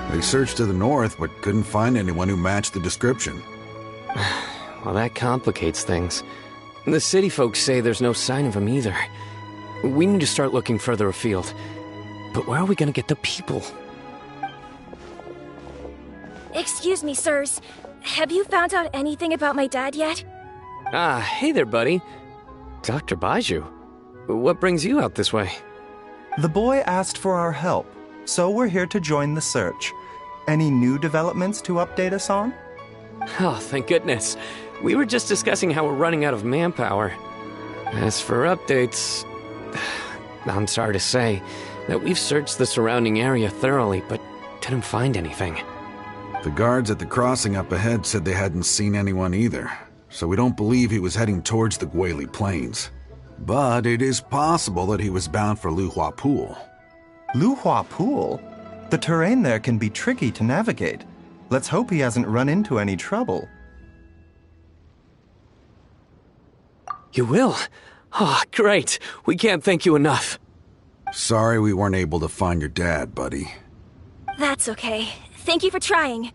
Speaker 2: They searched to the north, but couldn't find anyone who matched the description.
Speaker 22: Well, that complicates things. The city folks say there's no sign of him either. We need to start looking further afield. But where are we gonna get the people?
Speaker 17: Excuse me, sirs. Have you found out anything about my dad yet?
Speaker 22: Ah, hey there, buddy. Dr. Baiju. What brings you out this way?
Speaker 21: The boy asked for our help, so we're here to join the search. Any new developments to update us on?
Speaker 22: Oh, thank goodness. We were just discussing how we're running out of manpower. As for updates, I'm sorry to say that we've searched the surrounding area thoroughly, but didn't find anything.
Speaker 2: The guards at the crossing up ahead said they hadn't seen anyone either, so we don't believe he was heading towards the Guili Plains. But it is possible that he was bound for Luhua Pool.
Speaker 21: Luhua Pool? The terrain there can be tricky to navigate. Let's hope he hasn't run into any trouble.
Speaker 22: You will? Oh, great. We can't thank you enough.
Speaker 6: Sorry we weren't able to find your dad, buddy.
Speaker 17: That's okay. Thank you for trying.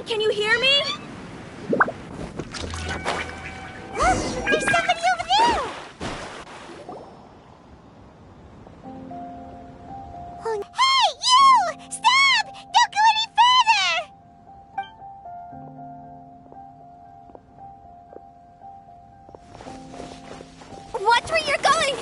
Speaker 17: Can you hear me?
Speaker 5: There's somebody over there! Oh, hey, you! Stop! Don't go any further!
Speaker 17: Watch where you're going!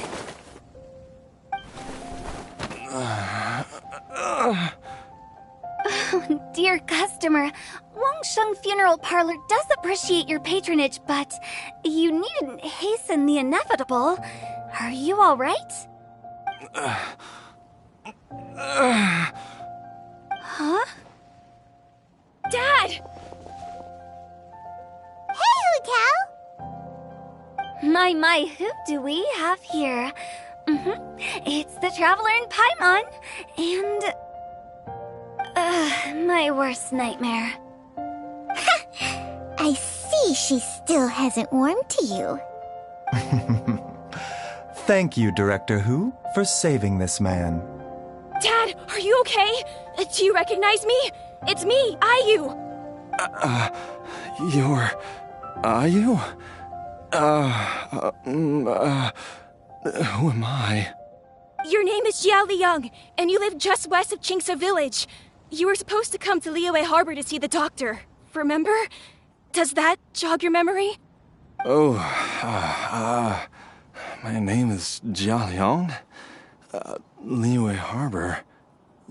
Speaker 17: Oh, dear customer, Wangsheng Funeral Parlor does appreciate your patronage, but you needn't hasten the inevitable. Are you all right? Huh? Dad!
Speaker 5: Hey, Hu-Tao!
Speaker 17: My, who do we have here? It's the Traveler in Paimon, and... my worst nightmare.
Speaker 5: I see she still hasn't warmed to you.
Speaker 21: Thank you, Director Hu, for saving this man.
Speaker 17: Dad, are you okay? Do you recognize me? It's me, Ayu.
Speaker 6: You're... Ayu? Who am I?
Speaker 17: Your name is Jia Liang, and you live just west of Qingse Village. You were supposed to come to Liyue Harbor to see the doctor. Remember? Does that jog your memory?
Speaker 6: Oh, my name is Jia Liang. Liyue Harbor.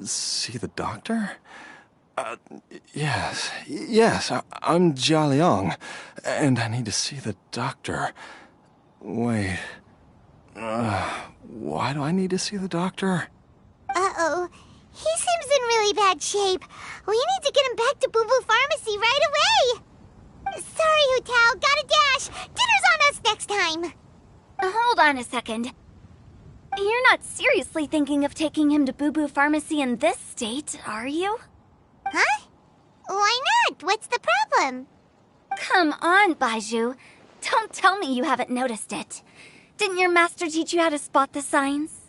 Speaker 6: See the doctor? Yes, I'm Jia Liang, and I need to see the doctor. Wait, why do I need to see the doctor?
Speaker 5: Uh-oh. He seems in really bad shape. We need to get him back to Boo Boo Pharmacy right away. Sorry, Hu-Tao. Gotta dash. Dinner's on us next time.
Speaker 17: Hold on a second. You're not seriously thinking of taking him to Boo Boo Pharmacy in this state, are you?
Speaker 5: Huh? Why not? What's the problem?
Speaker 17: Come on, Baizhu. Don't tell me you haven't noticed it. Didn't your master teach you how to spot the signs?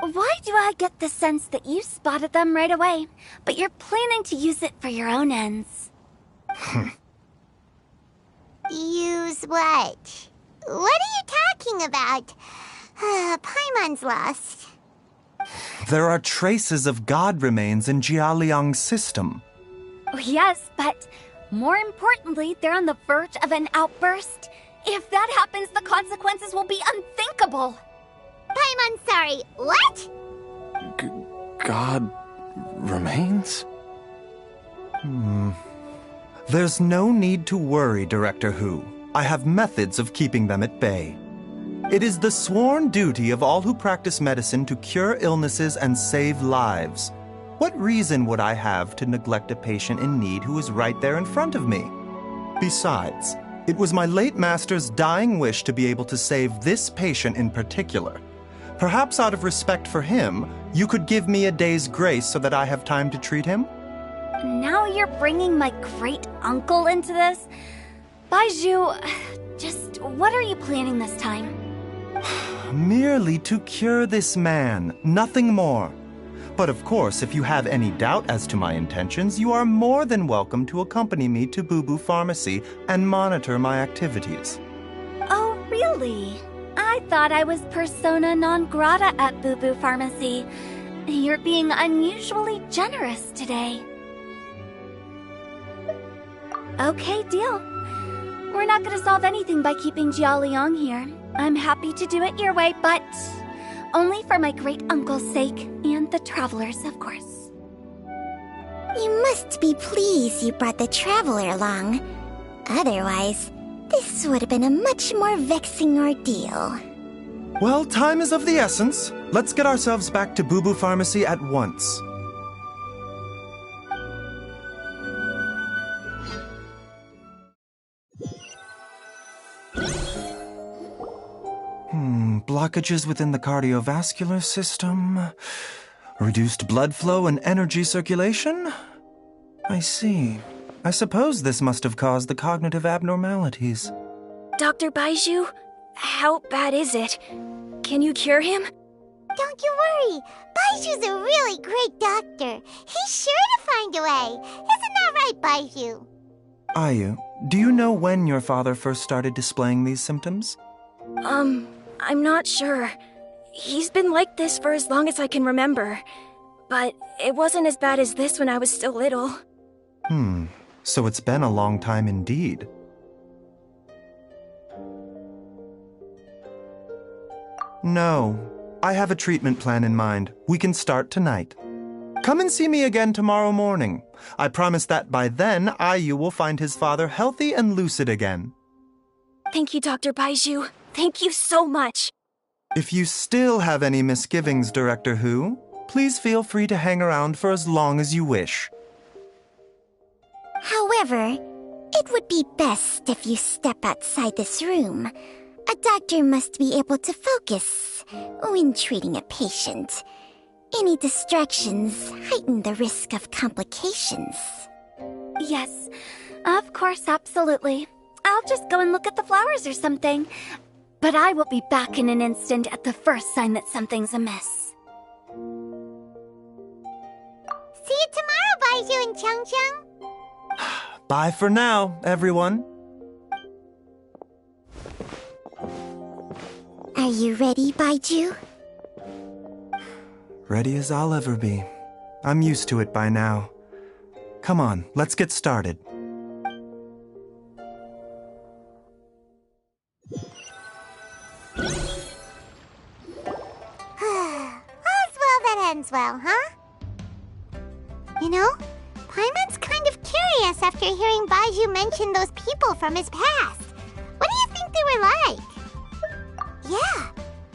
Speaker 17: Why do I get the sense that you spotted them right away, but you're planning to use it for your own ends?
Speaker 5: Use what? What are you talking about? Paimon's lost.
Speaker 21: There are traces of god remains in Jia Liang's system.
Speaker 17: Yes, but more importantly, they're on the verge of an outburst. If that happens, the consequences will be unthinkable.
Speaker 5: Paimon, sorry. What?
Speaker 6: God remains?
Speaker 21: There's no need to worry, Director Hu. I have methods of keeping them at bay. It is the sworn duty of all who practice medicine to cure illnesses and save lives. What reason would I have to neglect a patient in need who is right there in front of me? Besides, it was my late master's dying wish to be able to save this patient in particular. Perhaps out of respect for him, you could give me a day's grace so that I have time to treat him?
Speaker 17: Now you're bringing my great-uncle into this? Baizhu, just what are you planning this time?
Speaker 21: Merely to cure this man, nothing more. But of course, if you have any doubt as to my intentions, you are more than welcome to accompany me to Boo Boo Pharmacy and monitor my activities.
Speaker 17: Oh, really? I thought I was persona non grata at Boo Boo Pharmacy. You're being unusually generous today. Okay, deal. We're not gonna solve anything by keeping Jialiang here. I'm happy to do it your way, but only for my great-uncle's sake and the travelers, of course.
Speaker 5: You must be pleased you brought the traveler along. Otherwise, this would have been a much more vexing ordeal.
Speaker 21: Well, time is of the essence. Let's get ourselves back to Boo Boo Pharmacy at once. Blockages within the cardiovascular system, reduced blood flow and energy circulation? I see. I suppose this must have caused the cognitive abnormalities.
Speaker 17: Dr. Baizhu, how bad is it? Can you cure him?
Speaker 5: Don't you worry. Baizhu's a really great doctor. He's sure to find a way. Isn't that right, Baizhu?
Speaker 21: Ayu, do you know when your father first started displaying these symptoms?
Speaker 17: I'm not sure. He's been like this for as long as I can remember. But it wasn't as bad as this when I was still little.
Speaker 21: So it's been a long time indeed. No, I have a treatment plan in mind. We can start tonight. Come and see me again tomorrow morning. I promise that by then, Ayu will find his father healthy and lucid again.
Speaker 17: Thank you, Dr. Baizhu. Thank you so much.
Speaker 21: If you still have any misgivings, Director Hu, please feel free to hang around for as long as you wish.
Speaker 5: However, it would be best if you step outside this room. A doctor must be able to focus when treating a patient. Any distractions heighten the risk of complications.
Speaker 17: Yes, of course, absolutely. I'll just go and look at the flowers or something. But I will be back in an instant at the first sign that something's amiss.
Speaker 5: See you tomorrow, Baizhu and Changcheng.
Speaker 21: Bye for now, everyone.
Speaker 5: Are you ready, Baizhu?
Speaker 21: Ready as I'll ever be. I'm used to it by now. Come on, let's get started.
Speaker 5: Ends well, huh? You know, Paimon's kind of curious after hearing Baizhu mention those people from his past. What do you think they were like? Yeah,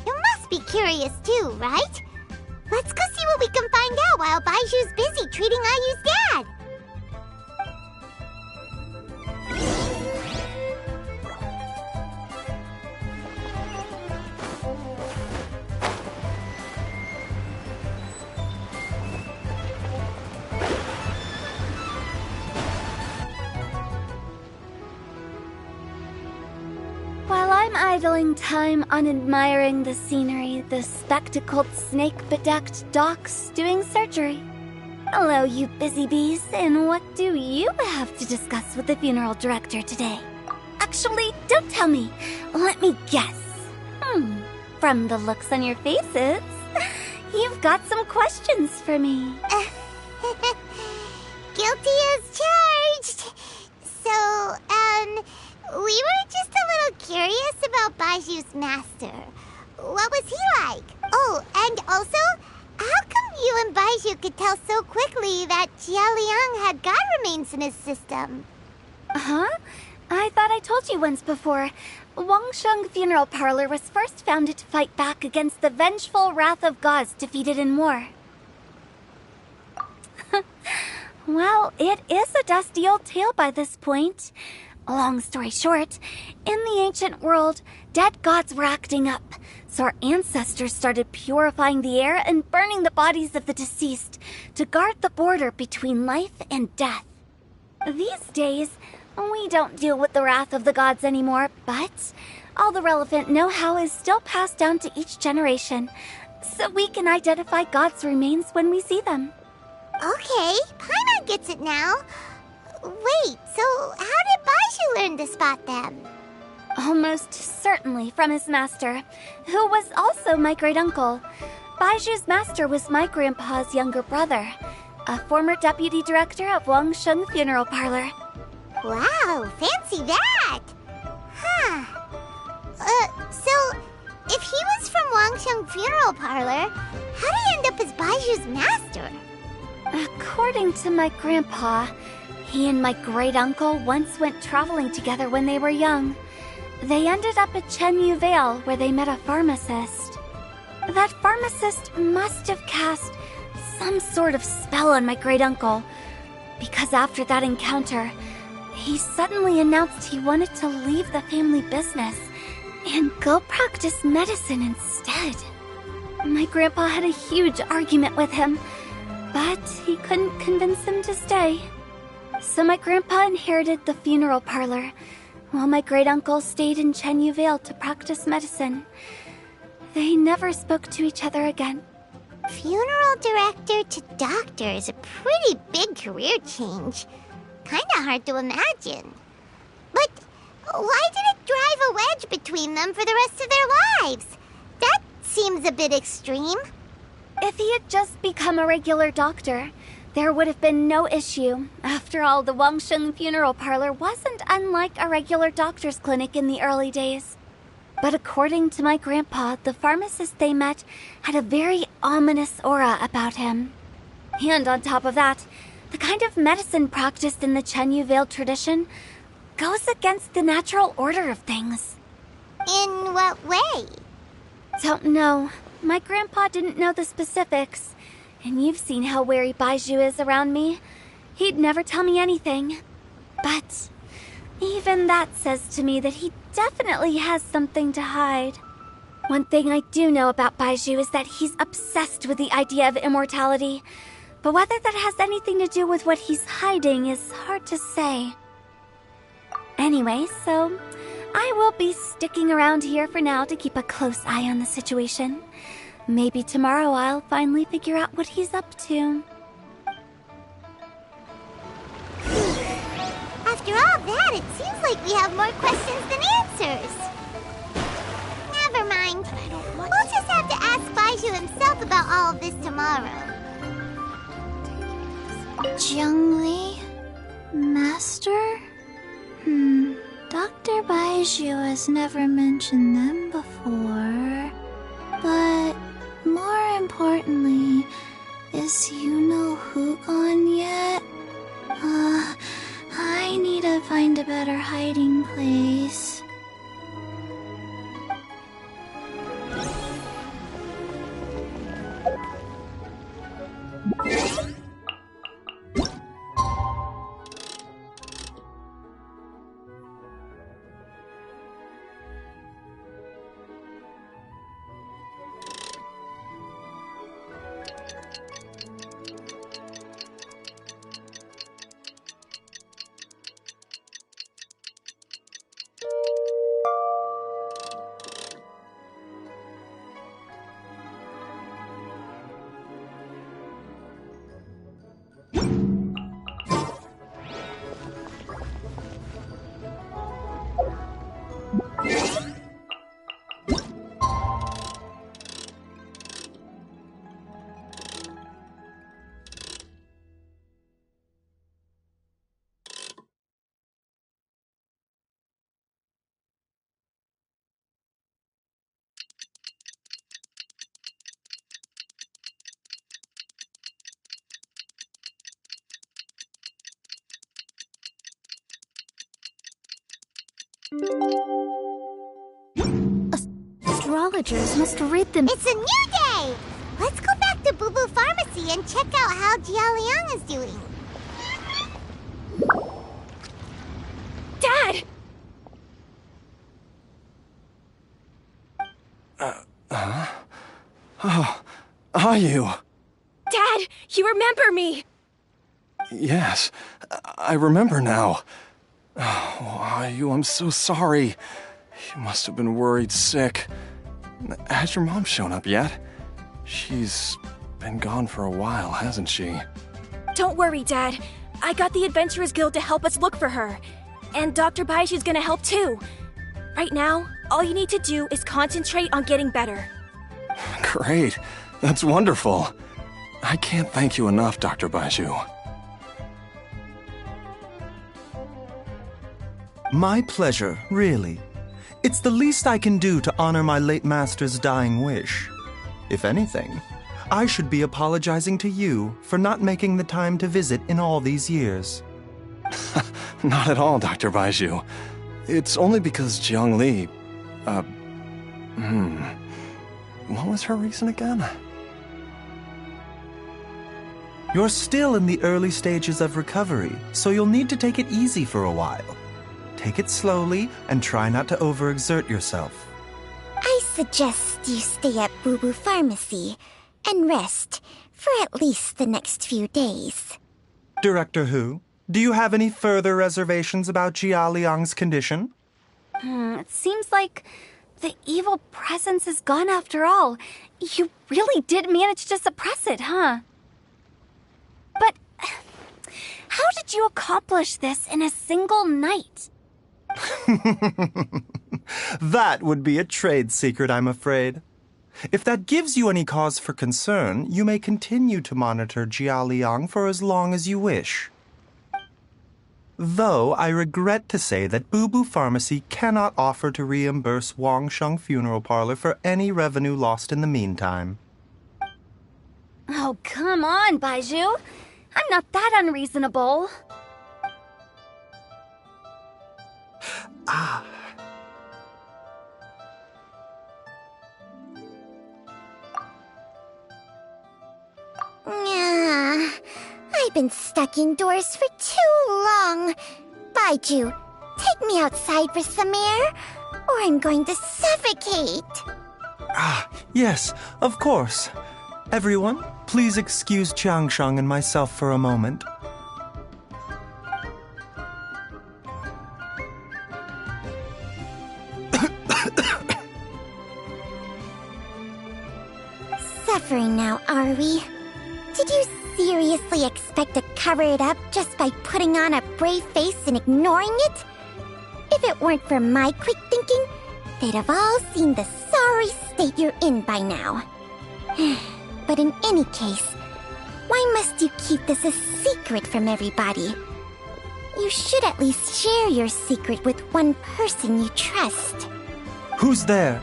Speaker 5: you must be curious too, right? Let's go see what we can find out while Baizhu's busy treating Ayu's dad.
Speaker 17: Idling time on admiring the scenery, the spectacled snake-bedecked docs doing surgery. Hello, you busy bees, and what do you have to discuss with the funeral director today? Actually, don't tell me. Let me guess. From the looks on your faces, you've got some questions for me.
Speaker 5: Guilty as charged. So, we were just a little curious about Baizhu's master. What was he like? Oh, and also, how come you and Baizhu could tell so quickly that Jialiang had god remains in his system?
Speaker 17: Huh? I thought I told you once before. Wangsheng Funeral Parlor was first founded to fight back against the vengeful wrath of gods defeated in war. Well, it is a dusty old tale by this point. Long story short, in the ancient world, dead gods were acting up, so our ancestors started purifying the air and burning the bodies of the deceased to guard the border between life and death. These days, We don't deal with the wrath of the gods anymore, but all the relevant know-how is still passed down to each generation, so we can identify gods' remains when we see them.
Speaker 5: Okay, Paimon gets it now. Wait, so how did Baizhu learn to spot them?
Speaker 17: Almost certainly from his master, who was also my great-uncle. Baizhu's master was my grandpa's younger brother, a former deputy director of Wangsheng Funeral Parlor.
Speaker 5: Wow, fancy that! Huh. So, if he was from Wangsheng Funeral Parlor, how did he end up as Baizhu's master?
Speaker 17: According to my grandpa, he and my great-uncle once went traveling together when they were young. They ended up at Chenyu Vale, where they met a pharmacist. That pharmacist must have cast some sort of spell on my great-uncle, because after that encounter, he suddenly announced he wanted to leave the family business and go practice medicine instead. My grandpa had a huge argument with him, but he couldn't convince him to stay. So my grandpa inherited the funeral parlor, while my great-uncle stayed in Chenyu Vale to practice medicine. They never spoke to each other again.
Speaker 5: Funeral director to doctor is a pretty big career change. Kinda hard to imagine. But why did it drive a wedge between them for the rest of their lives? That seems a bit extreme.
Speaker 17: If he had just become a regular doctor, there would have been no issue. After all, the Wangsheng Funeral Parlor wasn't unlike a regular doctor's clinic in the early days. But according to my grandpa, the pharmacist they met had a very ominous aura about him. And on top of that, the kind of medicine practiced in the Chenyu Vale tradition goes against the natural order of things.
Speaker 5: In what way?
Speaker 17: Don't know. My grandpa didn't know the specifics. And you've seen how wary Baizhu is around me. He'd never tell me anything. But even that says to me that he definitely has something to hide. One thing I do know about Baizhu is that he's obsessed with the idea of immortality. But whether that has anything to do with what he's hiding is hard to say. Anyway, so I will be sticking around here for now to keep a close eye on the situation. Maybe tomorrow I'll finally figure out what he's up to.
Speaker 5: After all that, it seems like we have more questions than answers. Never mind. We'll just have to ask Baizhu himself about all of this tomorrow.
Speaker 8: Zhengli? Master? Dr. Baizhu has never mentioned them before. But more importantly, is Yuno Hu gone yet? I need to find a better hiding place. Astrologers must read them.
Speaker 5: It's a new day! Let's go back to Boo Boo Pharmacy and check out how Jia Liang is doing.
Speaker 17: Dad!
Speaker 6: Oh, are you?
Speaker 17: Dad, you remember me!
Speaker 6: Yes, I remember now. Oh, I'm so sorry. You must have been worried sick. Has your mom shown up yet? She's been gone for a while, hasn't she?
Speaker 7: Don't worry, Dad. I got the Adventurers Guild to help us look for her. And Dr. Baiju's gonna help too. Right now, all you need to do is concentrate on getting better.
Speaker 6: Great. That's wonderful. I can't thank you enough, Dr. Baiju.
Speaker 21: My pleasure, really. It's the least I can do to honor my late master's dying wish. If anything, I should be apologizing to you for not making the time to visit in all these years.
Speaker 6: Not at all, Dr. Baiju. It's only because Jiang Li... What was her reason again?
Speaker 21: You're still in the early stages of recovery, so you'll need to take it easy for a while. Take it slowly and try not to overexert yourself.
Speaker 5: I suggest you stay at Boo Boo Pharmacy and rest for at least the next few days.
Speaker 21: Director Hu, do you have any further reservations about Jia Liang's condition?
Speaker 17: It seems like the evil presence is gone after all. You really did manage to suppress it, huh? But how did you accomplish this in a single night?
Speaker 21: That would be a trade secret, I'm afraid. If that gives you any cause for concern, you may continue to monitor Jia Liang for as long as you wish. Though I regret to say that Boo Boo Pharmacy cannot offer to reimburse Wang Sheng Funeral Parlor for any revenue lost in the meantime.
Speaker 17: Oh, come on, Baiju. I'm not that unreasonable.
Speaker 5: I've been stuck indoors for too long. Baiju, take me outside for some air, or I'm going to suffocate.
Speaker 21: Yes, of course. Everyone, please excuse Qiangsheng and myself for a moment.
Speaker 5: Suffering now, are we? Did you seriously expect to cover it up just by putting on a brave face and ignoring it? If it weren't for my quick thinking, they'd have all seen the sorry state you're in by now. But in any case, why must you keep this a secret from everybody? You should at least share your secret with one person you trust.
Speaker 21: Who's there?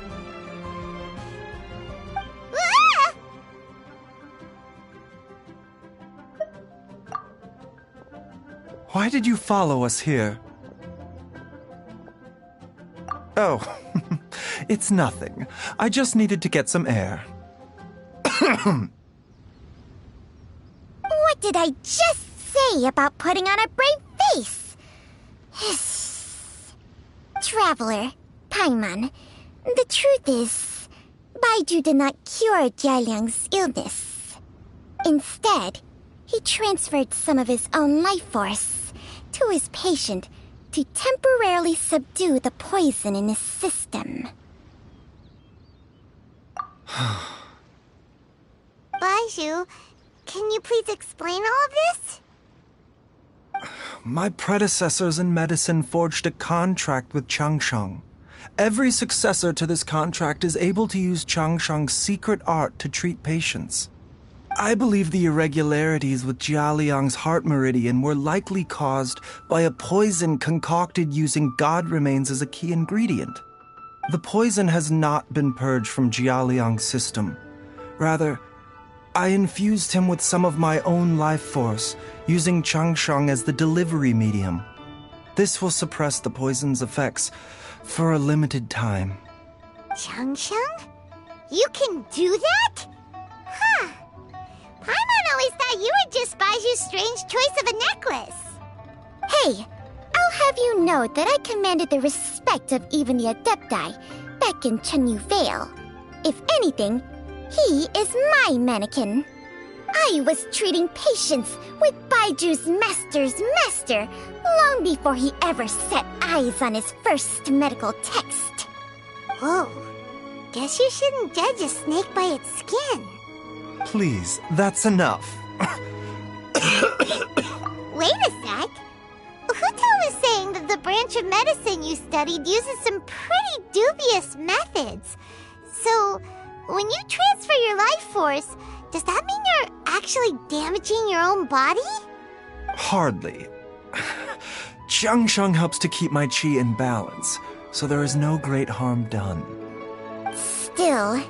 Speaker 21: Why did you follow us here? Oh, it's nothing. I just needed to get some air.
Speaker 5: What did I just say about putting on a brave face? Traveler, Paimon, the truth is, Baiju did not cure Jialiang's illness. Instead, he transferred some of his own life force to his patient to temporarily subdue the poison in his system. Baiju, can you please explain all of this?
Speaker 21: My predecessors in medicine forged a contract with Changsheng. Every successor to this contract is able to use Changsheng's secret art to treat patients. I believe the irregularities with Jia Liang's heart meridian were likely caused by a poison concocted using god remains as a key ingredient. The poison has not been purged from Jia Liang's system. Rather, I infused him with some of my own life force, using Changsheng as the delivery medium. This will suppress the poison's effects for a limited time.
Speaker 5: Changsheng? You can do that? Huh. Paimon always thought you were just Baiju's strange choice of a necklace. Hey, I'll have you know that I commanded the respect of even the Adepti back in Chenyu Vale. If anything, he is my mannequin. I was treating patients with Baiju's master's master long before he ever set eyes on his first medical text. Whoa. Guess you shouldn't judge a snake by its skin.
Speaker 21: Please, that's enough.
Speaker 5: Wait a sec. Huto was saying that the branch of medicine you studied uses some pretty dubious methods. So, when you transfer your life force, does that mean you're actually damaging your own body?
Speaker 21: Hardly. Jiangsheng helps to keep my chi in balance, so there is no great harm done.
Speaker 5: Still,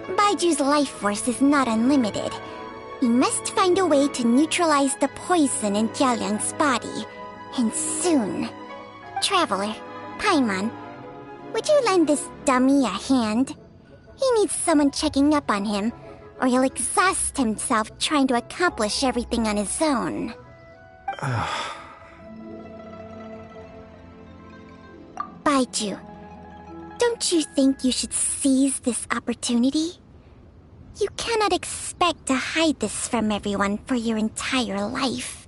Speaker 5: Baiju's life force is not unlimited. We must find a way to neutralize the poison in Jialiang's body. And soon. Traveler, Paimon, would you lend this dummy a hand? He needs someone checking up on him, or he'll exhaust himself trying to accomplish everything on his own. Baiju, don't you think you should seize this opportunity? You cannot expect to hide this from everyone for your entire life.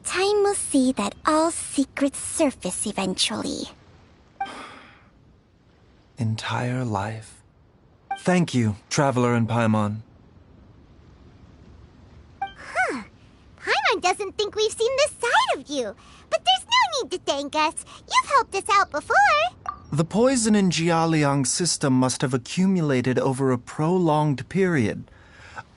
Speaker 5: Time will see that all secrets surface eventually.
Speaker 21: Entire life. Thank you, Traveler and Paimon.
Speaker 5: Huh. Paimon doesn't think we've seen this side of you. But there's no need to thank us. You've helped us out before.
Speaker 21: The poison in Jialiang's system must have accumulated over a prolonged period.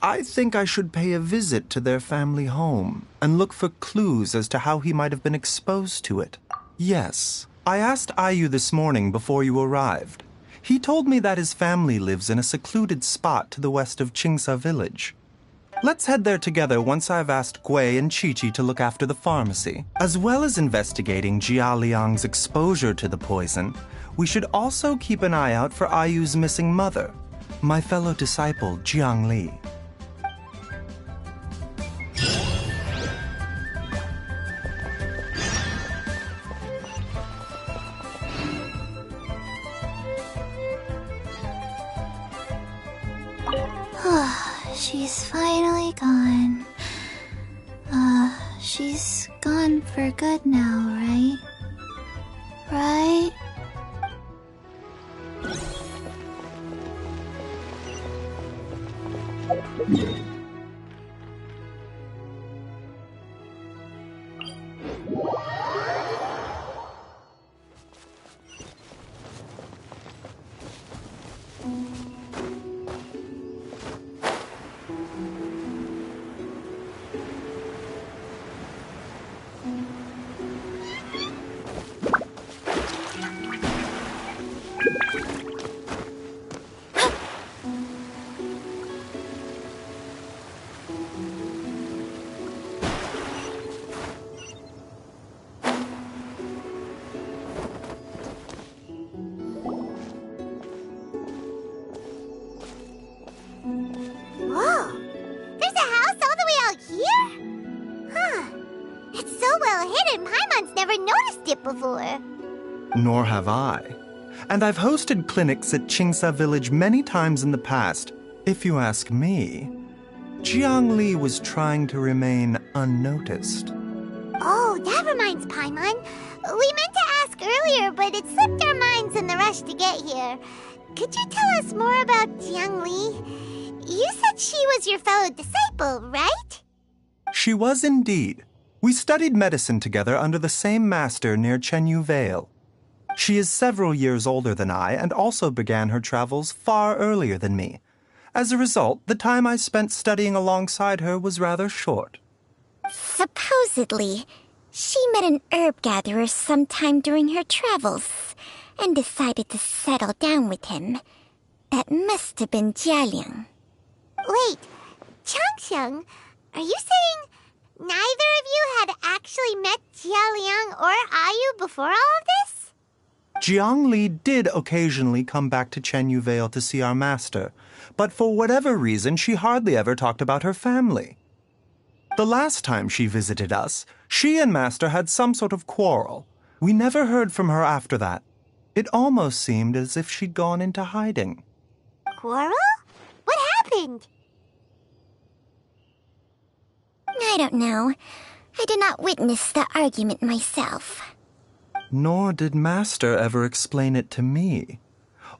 Speaker 21: I think I should pay a visit to their family home and look for clues as to how he might have been exposed to it. Yes, I asked Ayu this morning before you arrived. He told me that his family lives in a secluded spot to the west of Qingsa village. Let's head there together once I've asked Gui and Chi-Chi to look after the pharmacy. As well as investigating Jialiang's exposure to the poison, we should also keep an eye out for Ayu's missing mother, my fellow disciple Jiang Li.
Speaker 8: She's finally gone. She's gone for good now, right? Right? Before.
Speaker 21: Nor have I. And I've hosted clinics at Qingsa village many times in the past. If you ask me, Jiang Li was trying to remain unnoticed.
Speaker 5: Oh, that reminds Paimon. We meant to ask earlier, but it slipped our minds in the rush to get here. Could you tell us more about Jiang Li? You said she was your fellow disciple, right?
Speaker 21: She was indeed. We studied medicine together under the same master near Chenyu Vale. She is several years older than I and also began her travels far earlier than me. As a result, the time I spent studying alongside her was rather short.
Speaker 5: Supposedly, she met an herb gatherer sometime during her travels and decided to settle down with him. That must have been Jialiang. Wait, Changsheng, are you saying neither of you had actually met Jialiang or Ayu before all of this?
Speaker 21: Jiang Li did occasionally come back to Chenyu Vale to see our master, but for whatever reason, she hardly ever talked about her family. The last time she visited us, she and master had some sort of quarrel. We never heard from her after that. It almost seemed as if she'd gone into hiding.
Speaker 5: Quarrel? What happened? I don't know. I did not witness the argument myself.
Speaker 21: Nor did Master ever explain it to me.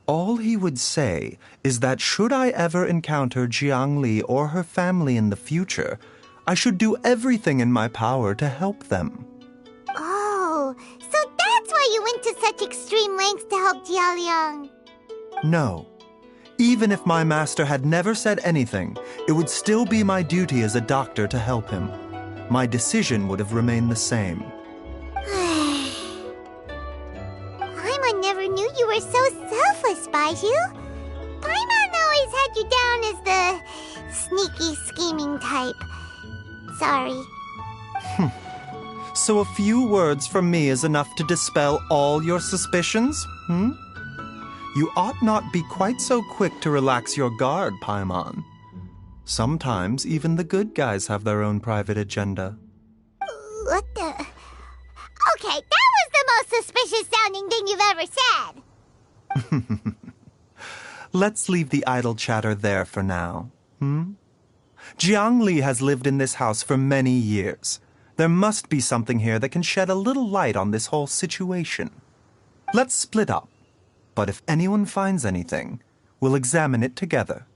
Speaker 21: All he would say is that should I ever encounter Jiangli or her family in the future, I should do everything in my power to help them.
Speaker 5: Oh, so that's why you went to such extreme lengths to help Jialiang.
Speaker 21: No. Even if my master had never said anything, it would still be my duty as a doctor to help him. My decision would have remained the same.
Speaker 5: Paimon never knew you were so selfless, Baiju. Paimon always had you down as the sneaky, scheming type. Sorry.
Speaker 21: So a few words from me is enough to dispel all your suspicions, You ought not be quite so quick to relax your guard, Paimon. Sometimes even the good guys have their own private agenda.
Speaker 5: What the... Okay, that was the most suspicious-sounding thing you've ever said.
Speaker 21: Let's leave the idle chatter there for now, Jiangli has lived in this house for many years. There must be something here that can shed a little light on this whole situation. Let's split up. But if anyone finds anything, we'll examine it together.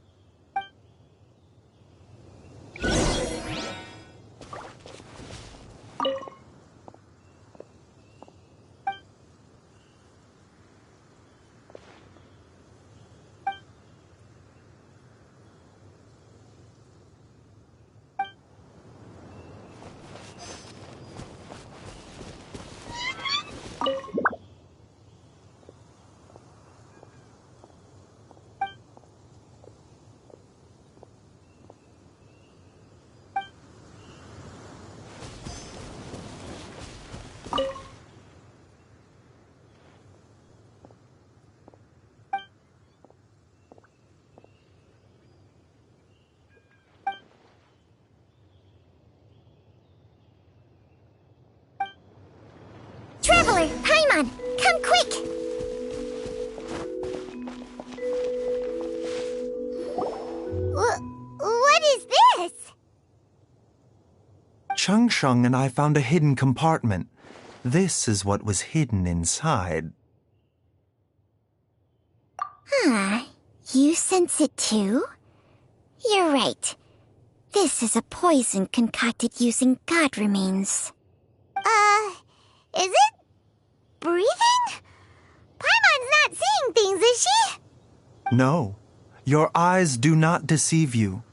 Speaker 5: Traveler, Paimon, come quick! What is this?
Speaker 21: Changsheng and I found a hidden compartment. This is what was hidden inside.
Speaker 5: You sense it too? You're right. This is a poison concocted using god remains. Is it breathing? Paimon's not seeing things, is she?
Speaker 21: No, your eyes do not deceive you.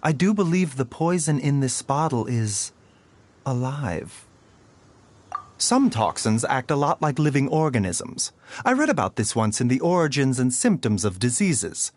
Speaker 21: I do believe the poison in this bottle is alive. Some toxins act a lot like living organisms. I read about this once in the Origins and Symptoms of Diseases.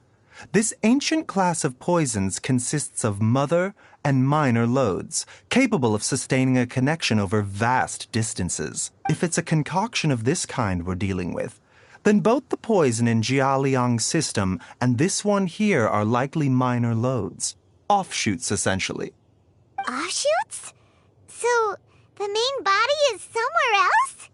Speaker 21: This ancient class of poisons consists of mother and minor loads, capable of sustaining a connection over vast distances. If it's a concoction of this kind we're dealing with, then both the poison in Jialiang's system and this one here are likely minor loads. Offshoots, essentially.
Speaker 5: Offshoots? So, the main body is somewhere else?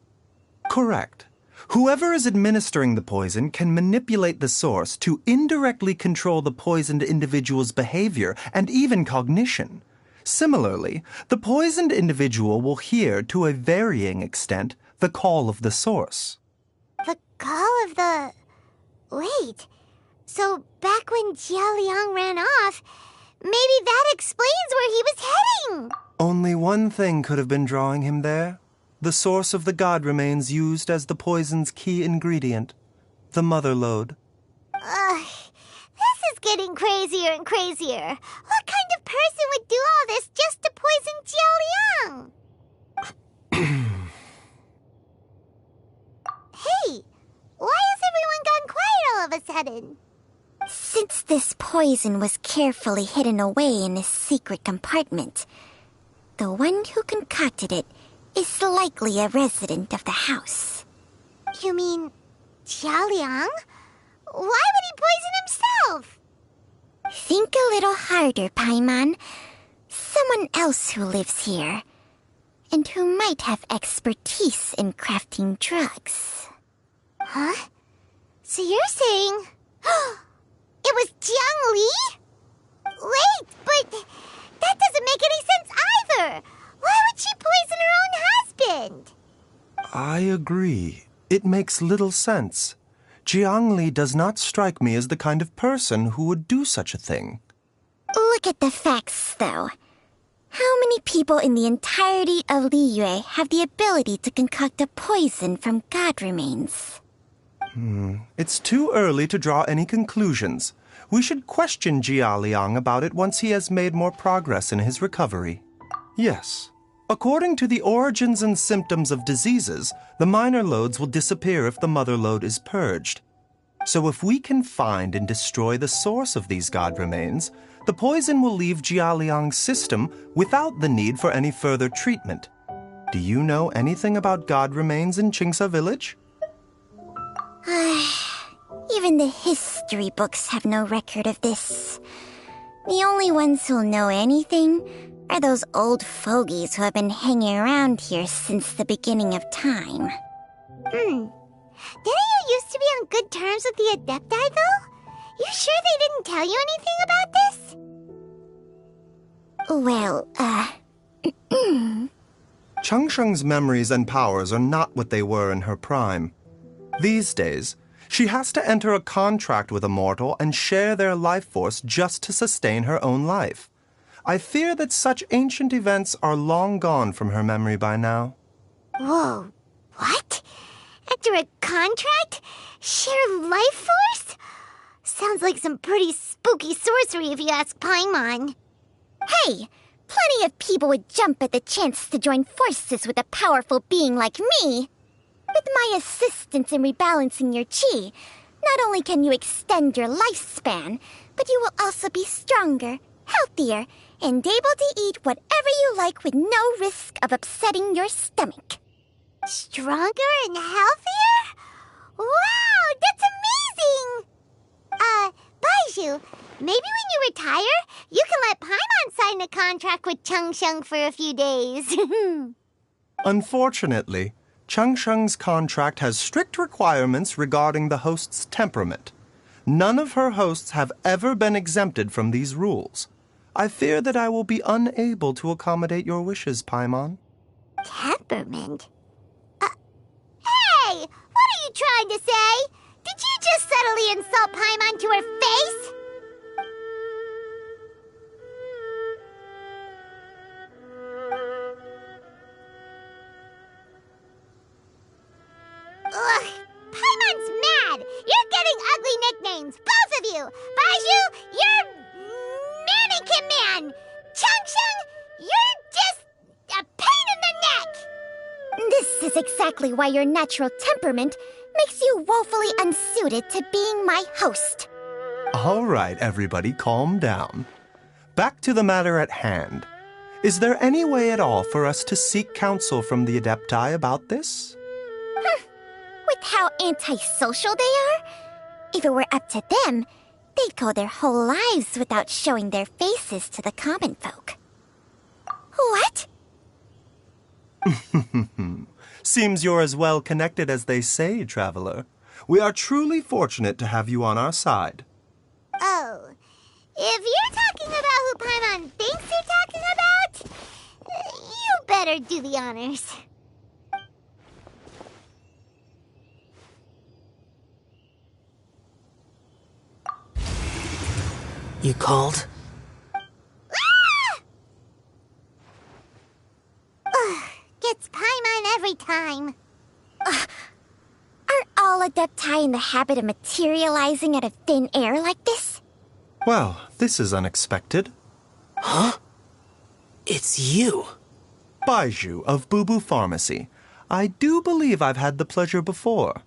Speaker 21: Correct. Whoever is administering the poison can manipulate the source to indirectly control the poisoned individual's behavior and even cognition. Similarly, the poisoned individual will hear, to a varying extent, the call of the source.
Speaker 5: The call of the... Wait. So back when Jialiang ran off, maybe that explains where he was heading!
Speaker 21: Only one thing could have been drawing him there. The source of the god remains used as the poison's key ingredient, the mother lode.
Speaker 5: This is getting crazier and crazier. What kind of person would do all this just to poison Jialiang? Hey, why has everyone gone quiet all of a sudden? Since this poison was carefully hidden away in a secret compartment, the one who concocted it is likely a resident of the house. You mean Jialiang? Why would he poison himself? Think a little harder, Paimon. Someone else who lives here, and who might have expertise in crafting drugs. Huh? So you're saying... it was Jiang Li? Wait, but That doesn't make any sense either. Why would she poison her own husband?
Speaker 21: I agree. It makes little sense. Jiangli does not strike me as the kind of person who would do such a thing.
Speaker 5: Look at the facts, though. How many people in the entirety of Liyue have the ability to concoct a poison from god remains?
Speaker 21: It's too early to draw any conclusions. We should question Jia Liang about it once he has made more progress in his recovery. Yes. According to the origins and symptoms of diseases, the minor loads will disappear if the mother load is purged. So if we can find and destroy the source of these god remains, the poison will leave Jia Liang's system without the need for any further treatment. Do you know anything about god remains in Qingsa village?
Speaker 5: Even the history books have no record of this. The only ones who'll know anything are those old fogies who have been hanging around here since the beginning of time. Didn't you used to be on good terms with the Adepti, though? You sure they didn't tell you anything about this? Well,
Speaker 21: Changsheng's memories and powers are not what they were in her prime. These days, she has to enter a contract with a mortal and share their life force just to sustain her own life. I fear that such ancient events are long gone from her memory by now.
Speaker 5: Whoa, what? Enter a contract? Share life force? Sounds like some pretty spooky sorcery if you ask Paimon. Hey, plenty of people would jump at the chance to join forces with a powerful being like me. With my assistance in rebalancing your chi, not only can you extend your lifespan, but you will also be stronger, healthier, and able to eat whatever you like with no risk of upsetting your stomach. Stronger and healthier? Wow, that's amazing! Baizhu, maybe when you retire, you can let Paimon sign a contract with Changsheng for a few days.
Speaker 21: Unfortunately, Changsheng's contract has strict requirements regarding the host's temperament. None of her hosts have ever been exempted from these rules. I fear that I will be unable to accommodate your wishes, Paimon.
Speaker 5: Temperament? Hey! What are you trying to say? Did you just subtly insult Paimon to her face? Ugh, Paimon's mad! You're getting ugly nicknames, both of you! Baizhu, you're Mannequin Man! Changsheng, you're just a pain in the neck! This is exactly why your natural temperament makes you woefully unsuited to being my host.
Speaker 21: All right, everybody, calm down. Back to the matter at hand. Is there any way at all for us to seek counsel from the Adepti about this?
Speaker 5: With how antisocial they are, if it were up to them, they'd go their whole lives without showing their faces to the common folk. What?
Speaker 21: Seems you're as well connected as they say, traveler. We are truly fortunate to have you on our side.
Speaker 5: Oh, if you're talking about who Paimon thinks you're talking about, you better do the honors.
Speaker 14: You called?
Speaker 5: Gets Paimon every time. Aren't all Adepti in the habit of materializing out of thin air like this?
Speaker 21: Well, this is unexpected.
Speaker 14: Huh? It's you.
Speaker 21: Baizhu of Boo Pharmacy. I do believe I've had the pleasure before.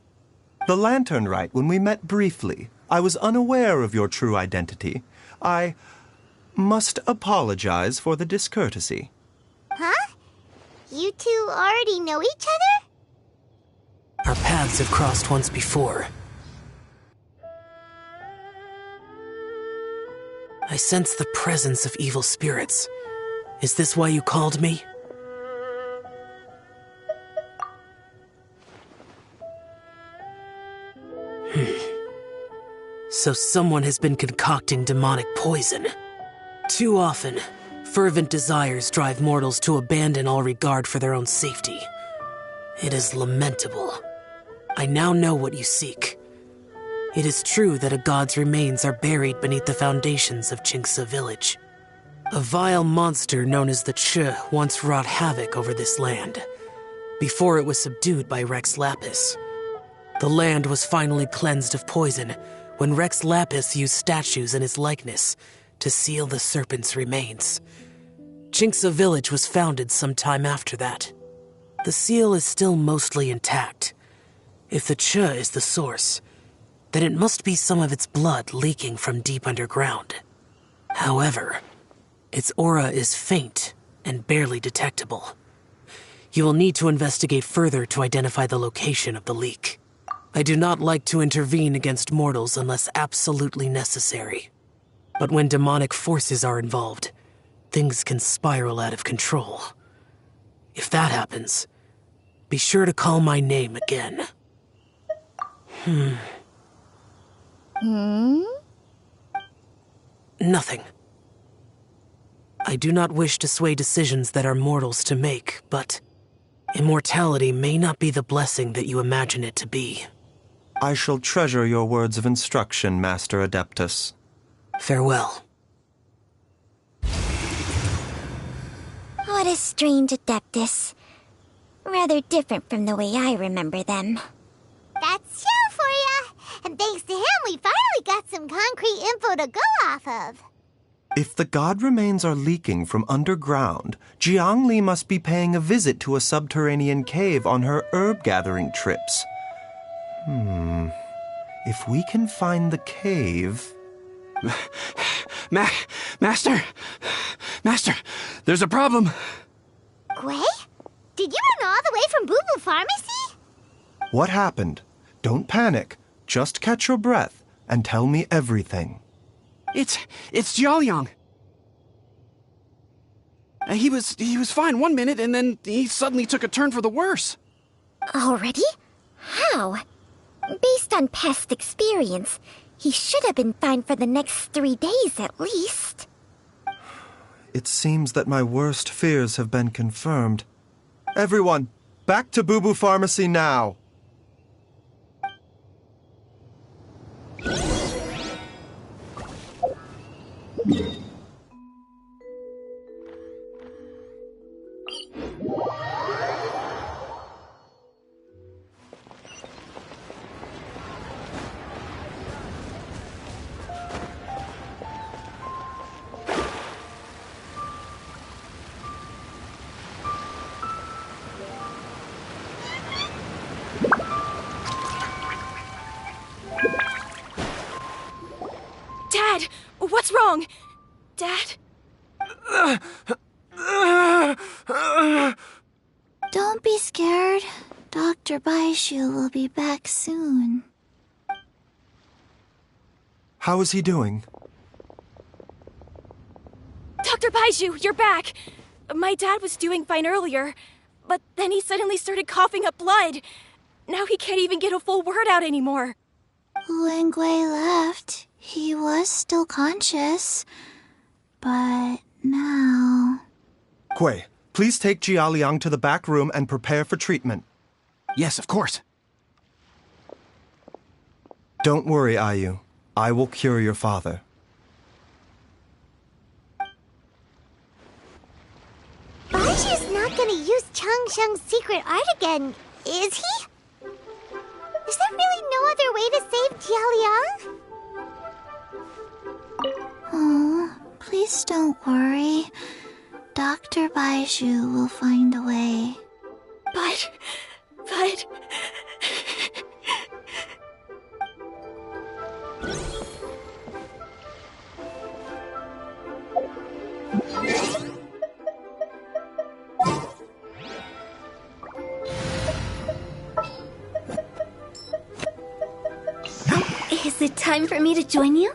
Speaker 21: The Lantern Rite, when we met briefly, I was unaware of your true identity. I must apologize for the discourtesy.
Speaker 5: Huh? You two already know each other?
Speaker 14: Our paths have crossed once before. I sense the presence of evil spirits. Is this why you called me? So someone has been concocting demonic poison. Too often,
Speaker 9: Fervent desires drive mortals to abandon all regard for their own safety. It is lamentable. I now know what you seek. It is true that a god's remains are buried beneath the foundations of Chinksa village. A vile monster known as the Ch once wrought havoc over this land, before it was subdued by Rex Lapis. The land was finally cleansed of poison when Rex Lapis used statues in his likeness to seal the serpent's remains. Chinksa village was founded some time after that. The seal is still mostly intact. If the Ch is the source, then it must be some of its blood leaking from deep underground. However, its aura is faint and barely detectable. You will need to investigate further to identify the location of the leak. I do not like to intervene against mortals unless absolutely necessary. But when demonic forces are involved, things can spiral out of control. If that happens, be sure to call my name again. Nothing. I do not wish to sway decisions that are mortals to make, but immortality may not be the blessing that you imagine it to be.
Speaker 21: I shall treasure your words of instruction, Master Adeptus.
Speaker 9: Farewell.
Speaker 5: What a strange Adeptus. Rather different from the way I remember them. That's Shell for ya! And thanks to him, we finally got some concrete info to go off of.
Speaker 21: If the god remains are leaking from underground, Jiangli must be paying a visit to a subterranean cave on her herb-gathering trips. If we can find the cave...
Speaker 20: Master! Master, there's a problem!
Speaker 5: Gwei? Did you run all the way from Boo Boo Pharmacy?
Speaker 21: What happened? Don't panic. Just catch your breath and tell me everything.
Speaker 20: It's Jiaoliang. He was fine one minute, and then he suddenly took a turn for the worse.
Speaker 5: Already? How? Based on past experience, he should have been fine for the next 3 days at least.
Speaker 21: It seems that my worst fears have been confirmed. Everyone, back to Boo Boo Pharmacy now!
Speaker 7: Dad! What's wrong? Dad?
Speaker 8: Don't be scared. Dr. Baishu will be back soon.
Speaker 21: How is he doing?
Speaker 7: Dr. Baiju, you're back! My dad was doing fine earlier, but then he suddenly started coughing up blood. Now he can't even get a full word out anymore.
Speaker 8: When Gwei left, he was still conscious. But now...
Speaker 21: Gwei, please take Jiaoliang to the back room and prepare for treatment.
Speaker 20: Yes, of course.
Speaker 21: Don't worry, Ayu. I will cure your father.
Speaker 5: Baiju's not gonna use Changsheng's secret art again, is he? Is there really no other way to save Jiaoliang?
Speaker 8: Oh, please don't worry. Dr. Baishu will find a way.
Speaker 7: But...
Speaker 17: Is it time for me to join you?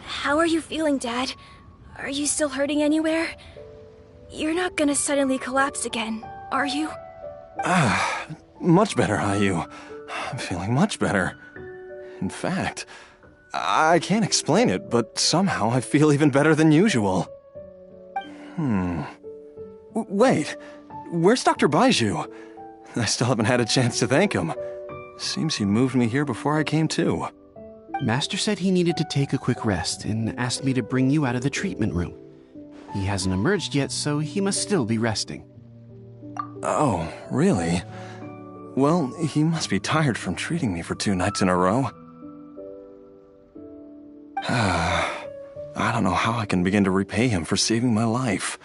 Speaker 7: How are you feeling, Dad? Are you still hurting anywhere? You're not gonna suddenly collapse again, are you?
Speaker 6: Much better, Ayu. I'm feeling much better. In fact, I can't explain it, but somehow I feel even better than usual. Wait, where's Dr. Baiju? I still haven't had a chance to thank him. Seems he moved me here before I came to.
Speaker 20: Master said he needed to take a quick rest and asked me to bring you out of the treatment room. He hasn't emerged yet, so he must still be resting.
Speaker 6: Oh, really? Well, he must be tired from treating me for 2 nights in a row. I don't know how I can begin to repay him for saving my life.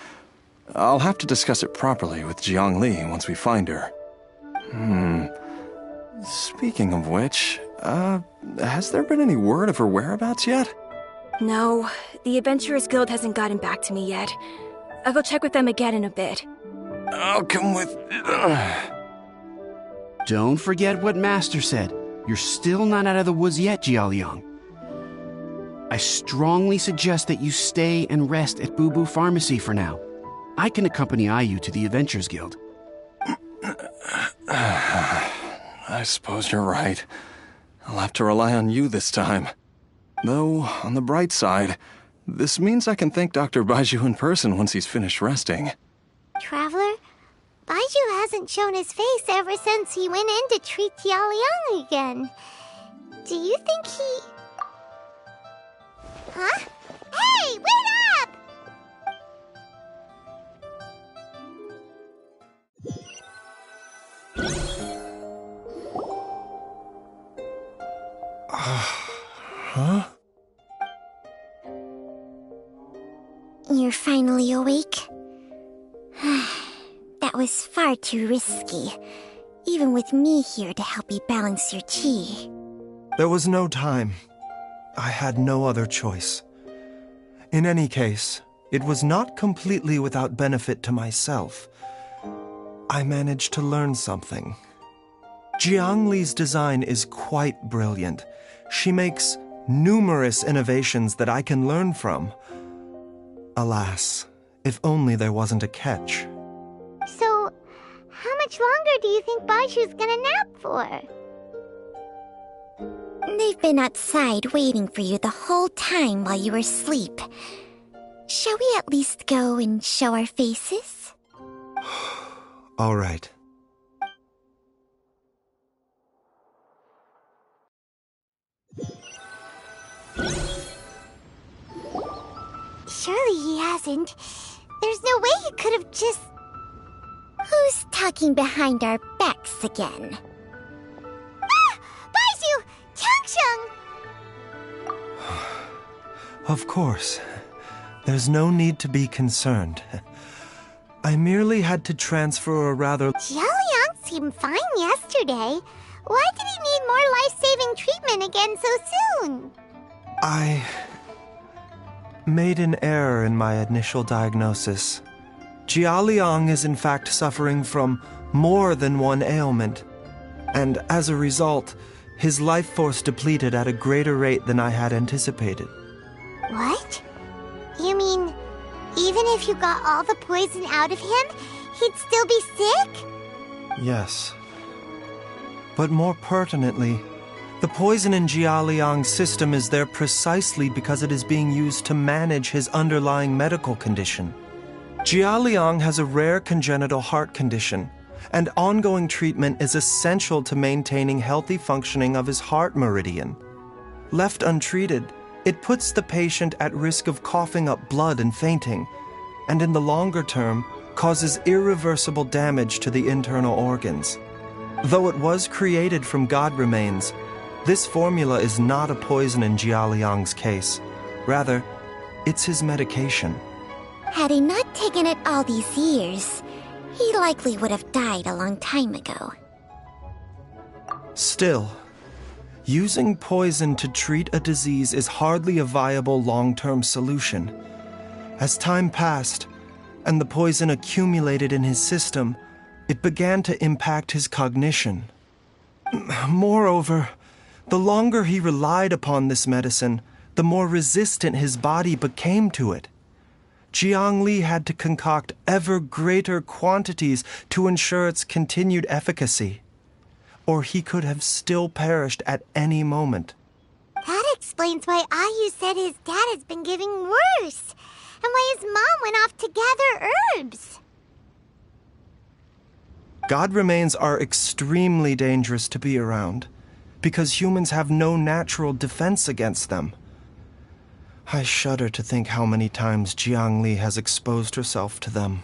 Speaker 6: I'll have to discuss it properly with Jiang Li once we find her. Speaking of which, has there been any word of her whereabouts yet?
Speaker 7: No, the Adventurers Guild hasn't gotten back to me yet. I'll go check with them again in a bit.
Speaker 6: I'll come with...
Speaker 20: Don't forget what Master said. You're still not out of the woods yet, Jialiang. I strongly suggest that you stay and rest at Boo Boo Pharmacy for now. I can accompany Ayu to the Adventurers Guild.
Speaker 6: I suppose you're right. I'll have to rely on you this time. Though, on the bright side, this means I can thank Dr. Baiju in person once he's finished resting.
Speaker 5: Traveler, Baiju hasn't shown his face ever since he went in to treat Jialiang again. Do you think he... Huh? Hey, wait up!
Speaker 6: Huh?
Speaker 5: You're finally awake? That was far too risky, even with me here to help you balance your chi.
Speaker 21: There was no time. I had no other choice. In any case, it was not completely without benefit to myself. I managed to learn something. Jiang Li's design is quite brilliant. She makes numerous innovations that I can learn from. Alas, if only there wasn't a catch.
Speaker 5: So, how much longer do you think Baiju's gonna nap for? They've been outside waiting for you the whole time while you were asleep. Shall we at least go and show our faces?
Speaker 21: All right.
Speaker 5: Surely he hasn't. There's no way he could have just... Who's talking behind our backs again? Ah! Baiju! Changsheng!
Speaker 21: Of course. There's no need to be concerned. I merely had to transfer a rather...
Speaker 5: Jialiang seemed fine yesterday. Why did he need more life-saving treatment again so soon?
Speaker 21: I made an error in my initial diagnosis. Jialiang is in fact suffering from more than one ailment, and as a result, his life force depleted at a greater rate than I had anticipated.
Speaker 5: What? You mean, even if you got all the poison out of him, he'd still be sick?
Speaker 21: Yes. But more pertinently, the poison in Jialiang's system is there precisely because it is being used to manage his underlying medical condition. Jialiang has a rare congenital heart condition, and ongoing treatment is essential to maintaining healthy functioning of his heart meridian. Left untreated, it puts the patient at risk of coughing up blood and fainting, and in the longer term, causes irreversible damage to the internal organs. Though it was created from god remains, this formula is not a poison in Jialiang's case. Rather, it's his medication.
Speaker 5: Had he not taken it all these years, he likely would have died a long time ago.
Speaker 21: Still, using poison to treat a disease is hardly a viable long-term solution. As time passed, and the poison accumulated in his system, It began to impact his cognition. Moreover, the longer he relied upon this medicine, the more resistant his body became to it. Jiang Li had to concoct ever greater quantities to ensure its continued efficacy, or he could have still perished at any moment.
Speaker 5: That explains why Ayu said his dad has been getting worse, and why his mom went off to gather herbs.
Speaker 21: God remains are extremely dangerous to be around, because humans have no natural defense against them. I shudder to think how many times Jiang Li has exposed herself to them.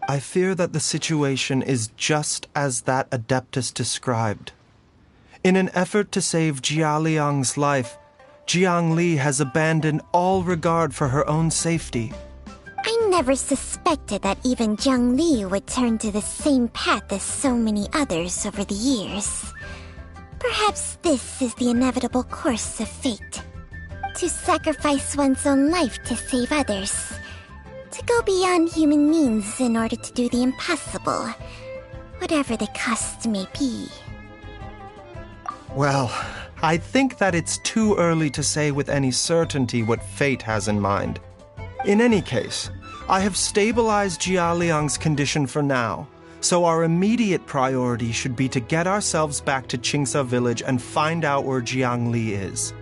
Speaker 21: I fear that the situation is just as that Adeptus described. In an effort to save Jia Liang's life, Jiang Li has abandoned all regard for her own safety.
Speaker 5: I never suspected that even Jiang Li would turn to the same path as so many others over the years. Perhaps this is the inevitable course of fate. To sacrifice one's own life to save others. To go beyond human means in order to do the impossible, whatever the cost may be.
Speaker 21: Well, I think that it's too early to say with any certainty what fate has in mind. In any case, I have stabilized Jia Liang's condition for now, so our immediate priority should be to get ourselves back to Qingsa village and find out where Jiang Li is.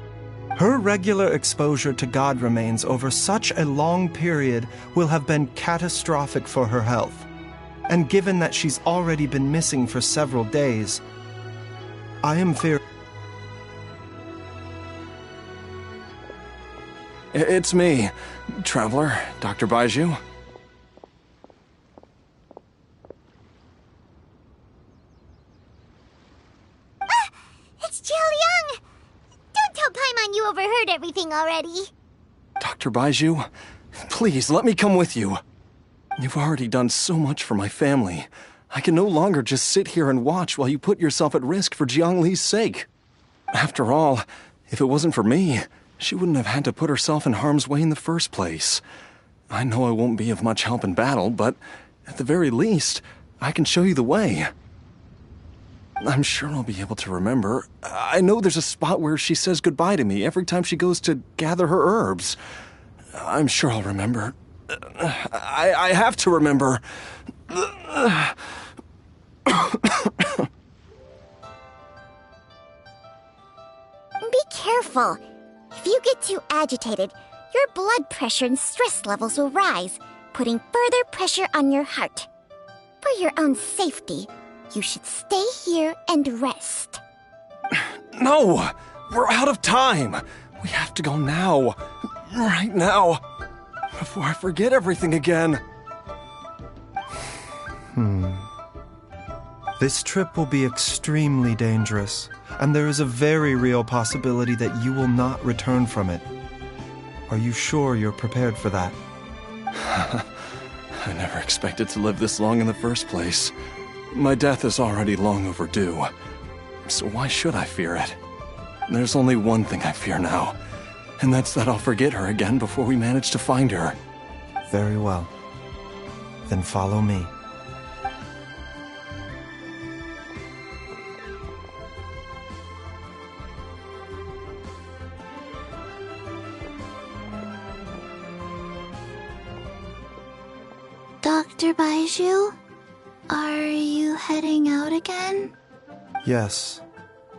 Speaker 21: Her regular exposure to God remains over such a long period will have been catastrophic for her health. And given that she's already been missing for several days, I am fearing...
Speaker 6: It's me, Traveler, Dr. Baiju.
Speaker 5: It's Jialiang! Don't tell Paimon you overheard everything already.
Speaker 6: Dr. Baiju, please let me come with you. You've already done so much for my family. I can no longer just sit here and watch while you put yourself at risk for Jiang Li's sake. After all, if it wasn't for me, she wouldn't have had to put herself in harm's way in the first place. I know I won't be of much help in battle, but at the very least, I can show you the way. I'm sure I'll be able to remember. I know there's a spot where she says goodbye to me every time she goes to gather her herbs. I'm sure I'll remember. I have to remember.
Speaker 5: Be careful. If you get too agitated, your blood pressure and stress levels will rise, putting further pressure on your heart. For your own safety, you should stay here and rest.
Speaker 6: No! We're out of time! We have to go now. Right now. Before I forget everything again.
Speaker 21: This trip will be extremely dangerous, and there is a very real possibility that you will not return from it. Are you sure you're prepared for that?
Speaker 6: I never expected to live this long in the first place. My death is already long overdue. So why should I fear it? There's only one thing I fear now, and that's that I'll forget her again before we manage to find her.
Speaker 21: Very well. Then follow me.
Speaker 8: Dr. Baiju, are you heading out again?
Speaker 21: Yes.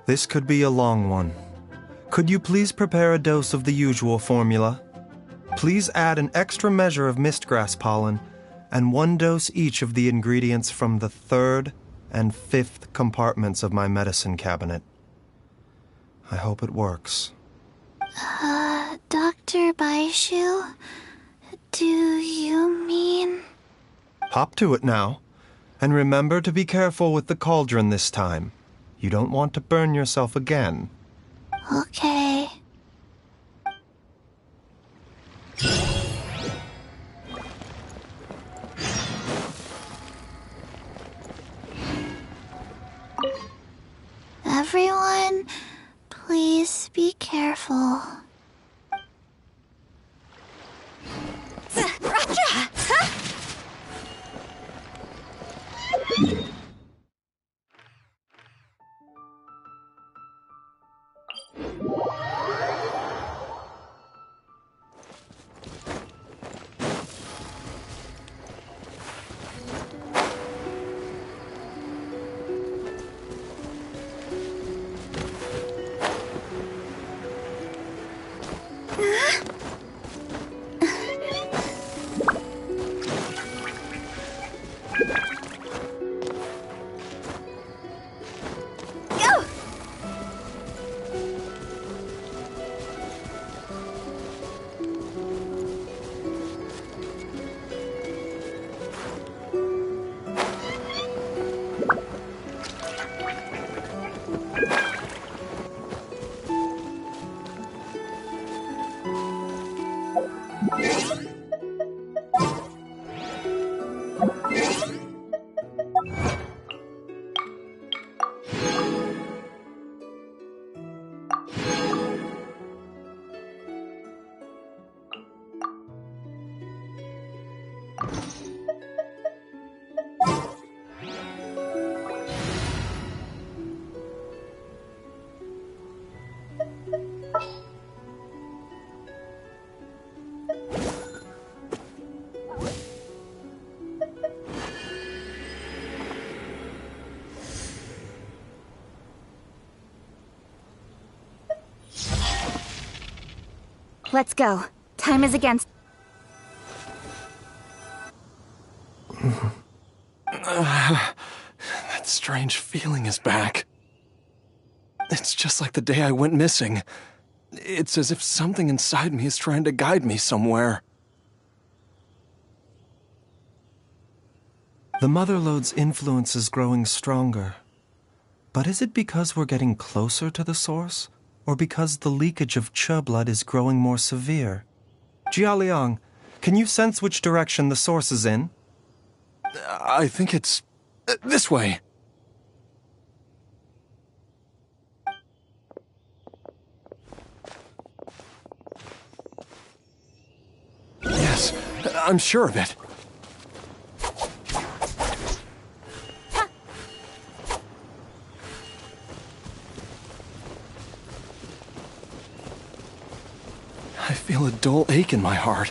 Speaker 21: This could be a long one. Could you please prepare a dose of the usual formula? Please add an extra measure of mistgrass pollen and 1 dose each of the ingredients from the 3rd and 5th compartments of my medicine cabinet. I hope it works.
Speaker 8: Dr. Baiju, do you mean...
Speaker 21: Hop to it now, and remember to be careful with the cauldron this time. You don't want to burn yourself again.
Speaker 8: Okay. Everyone, please be careful.
Speaker 17: Raja! Huh?
Speaker 7: Let's go. Time is against...
Speaker 6: That strange feeling is back. It's just like the day I went missing. It's as if something inside me is trying to guide me somewhere. The Motherlode's influence is growing stronger. But is it because we're getting closer to the source? Or because the leakage of Che blood is growing more severe? Jialiang, can you sense which direction the source is in? I think it's... this way. Yes, I'm sure of it. I feel a dull ache in my heart.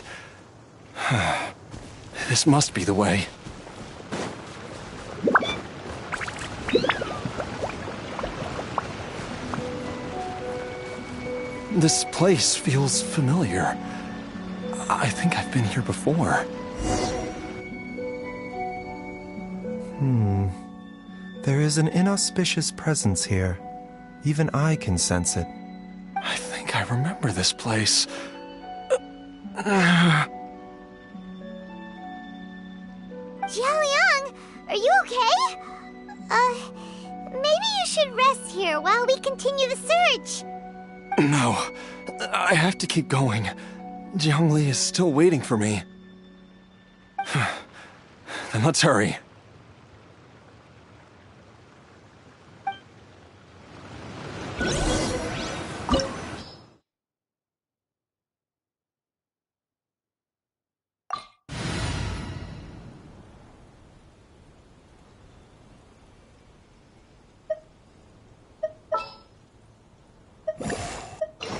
Speaker 6: This must be the way. This place feels familiar. I think I've been here before. There is an inauspicious presence here. Even I can sense it. I think I remember this place.
Speaker 5: Jialiang, are you okay? Maybe you should rest here while we continue the search.
Speaker 6: No, I have to keep going. Jiangli is still waiting for me. Then let's hurry.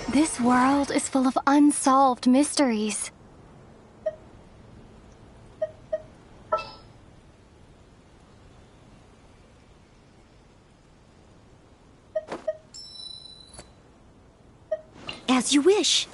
Speaker 10: This world is full of unsolved mysteries.
Speaker 17: As you wish.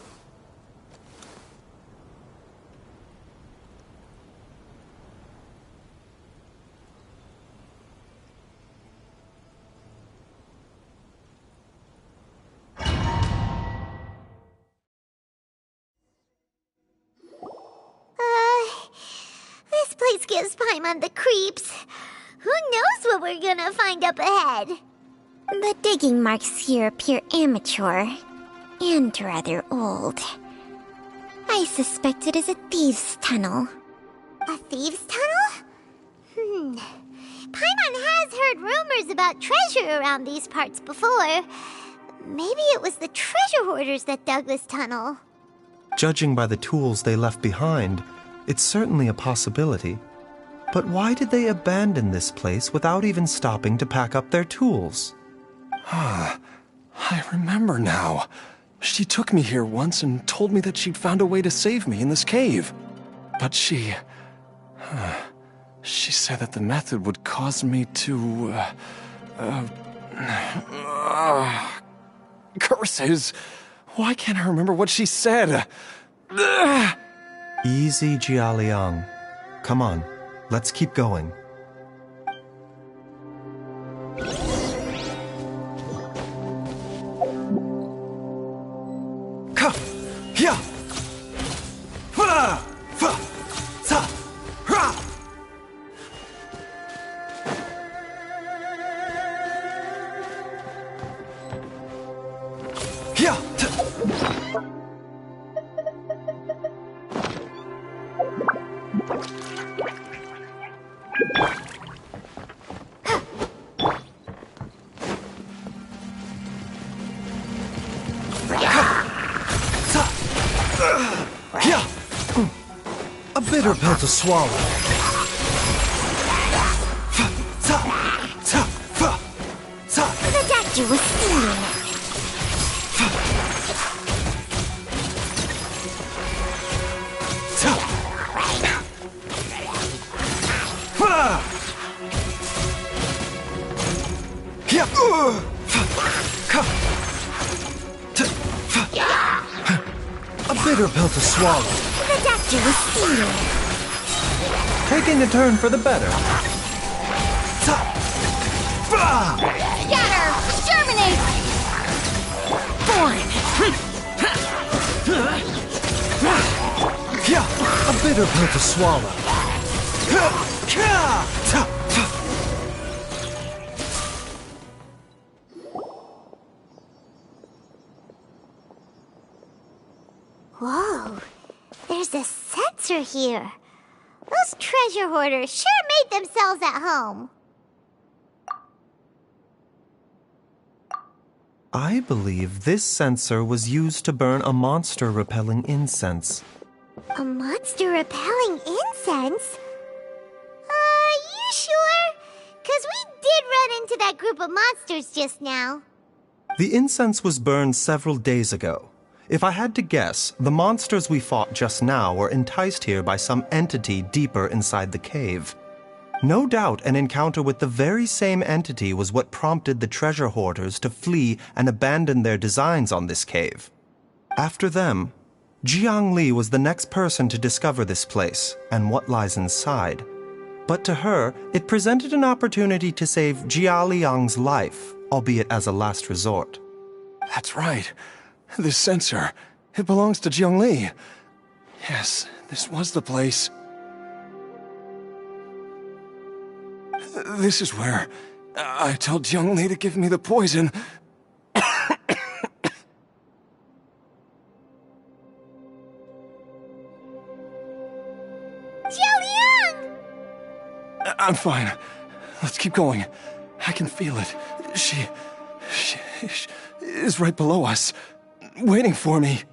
Speaker 5: This place gives Paimon the creeps. Who knows what we're gonna find up ahead?
Speaker 11: The digging marks here appear amateur and rather old. I suspect it is a thieves' tunnel.
Speaker 5: A thieves' tunnel? Paimon has heard rumors about treasure around these parts before. Maybe it was the treasure hoarders that dug this tunnel.
Speaker 6: Judging by the tools they left behind, it's certainly a possibility. But why did they abandon this place without even stopping to pack up their tools? I remember now. She took me here once and told me that she'd found a way to save me in this cave. But she said that the method would cause me to... curses! Why can't I remember what she said? Easy, Jialiang. Come on, let's keep going. A bitter pill to swallow.
Speaker 11: The doctor was stealing it.
Speaker 6: A
Speaker 21: bitter pill to swallow.
Speaker 11: The doctor was stealing.
Speaker 21: Taking a turn for the better.
Speaker 5: Scatter! Exterminate!
Speaker 21: A bitter pill to swallow.
Speaker 5: Whoa, there's a sensor here. Those treasure hoarders sure made themselves at home.
Speaker 21: I believe this sensor was used to burn a monster-repelling incense.
Speaker 5: A monster repelling incense? You sure? 'Cause we did run into that group of monsters just now.
Speaker 21: The incense was burned several days ago. If I had to guess, the monsters we fought just now were enticed here by some entity deeper inside the cave. No doubt an encounter with the very same entity was what prompted the treasure hoarders to flee and abandon their designs on this cave. After them, Jiang Li was the next person to discover this place and what lies inside. But to her, it presented an opportunity to save Jia Liang's life, albeit as a last resort.
Speaker 6: That's right. This sensor, it belongs to Jiang Li. Yes, this was the place. This is where I told Jiang Li to give me the poison.
Speaker 5: Jialiang!
Speaker 6: I'm fine. Let's keep going. I can feel it. She is right below us, waiting for me.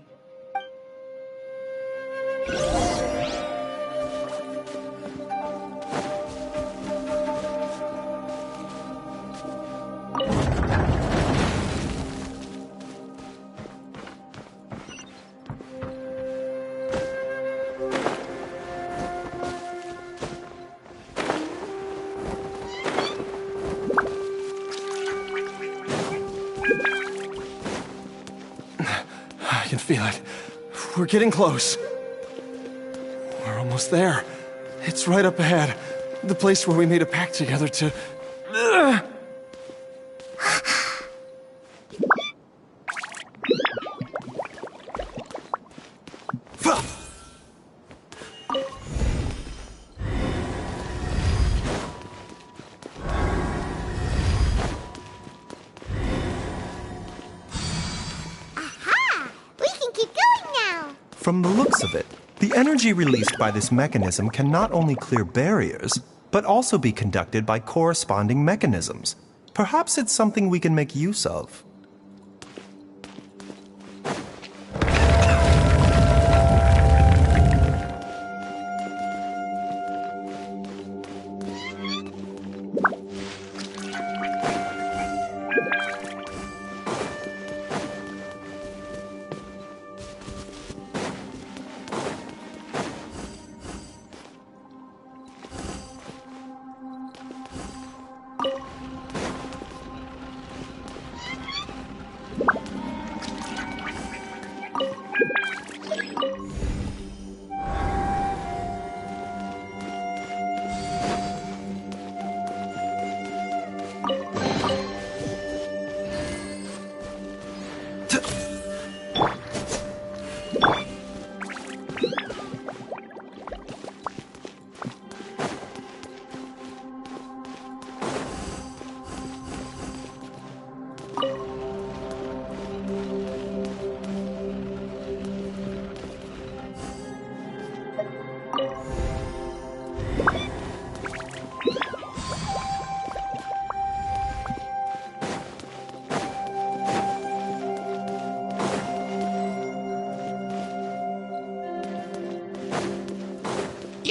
Speaker 6: I can feel it. We're getting close. We're almost there. It's right up ahead. The place where we made a pact together to... From the looks of it, the energy released by this mechanism can not only clear barriers, but also be conducted by corresponding mechanisms. Perhaps it's something we can make use of.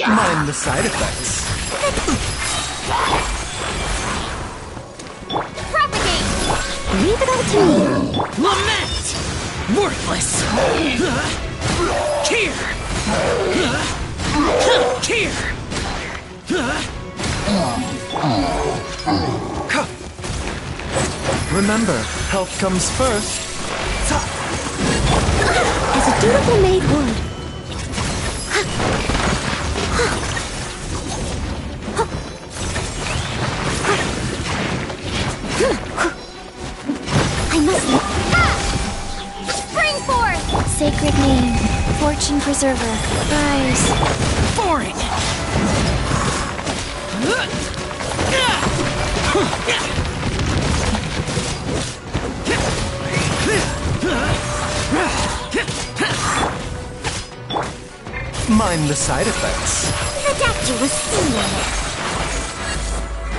Speaker 6: Mind the side effects.
Speaker 5: Propagate!
Speaker 17: Leave it all to me.
Speaker 9: Lament! Worthless! Here!
Speaker 21: Remember, health comes first.
Speaker 17: As a Dutiful maid would. I must...
Speaker 5: Spring forth!
Speaker 10: Sacred name, fortune preserver, rise.
Speaker 13: Boring!
Speaker 21: Mind the side effects.
Speaker 11: The doctor was seeing.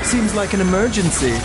Speaker 21: Seems like an emergency.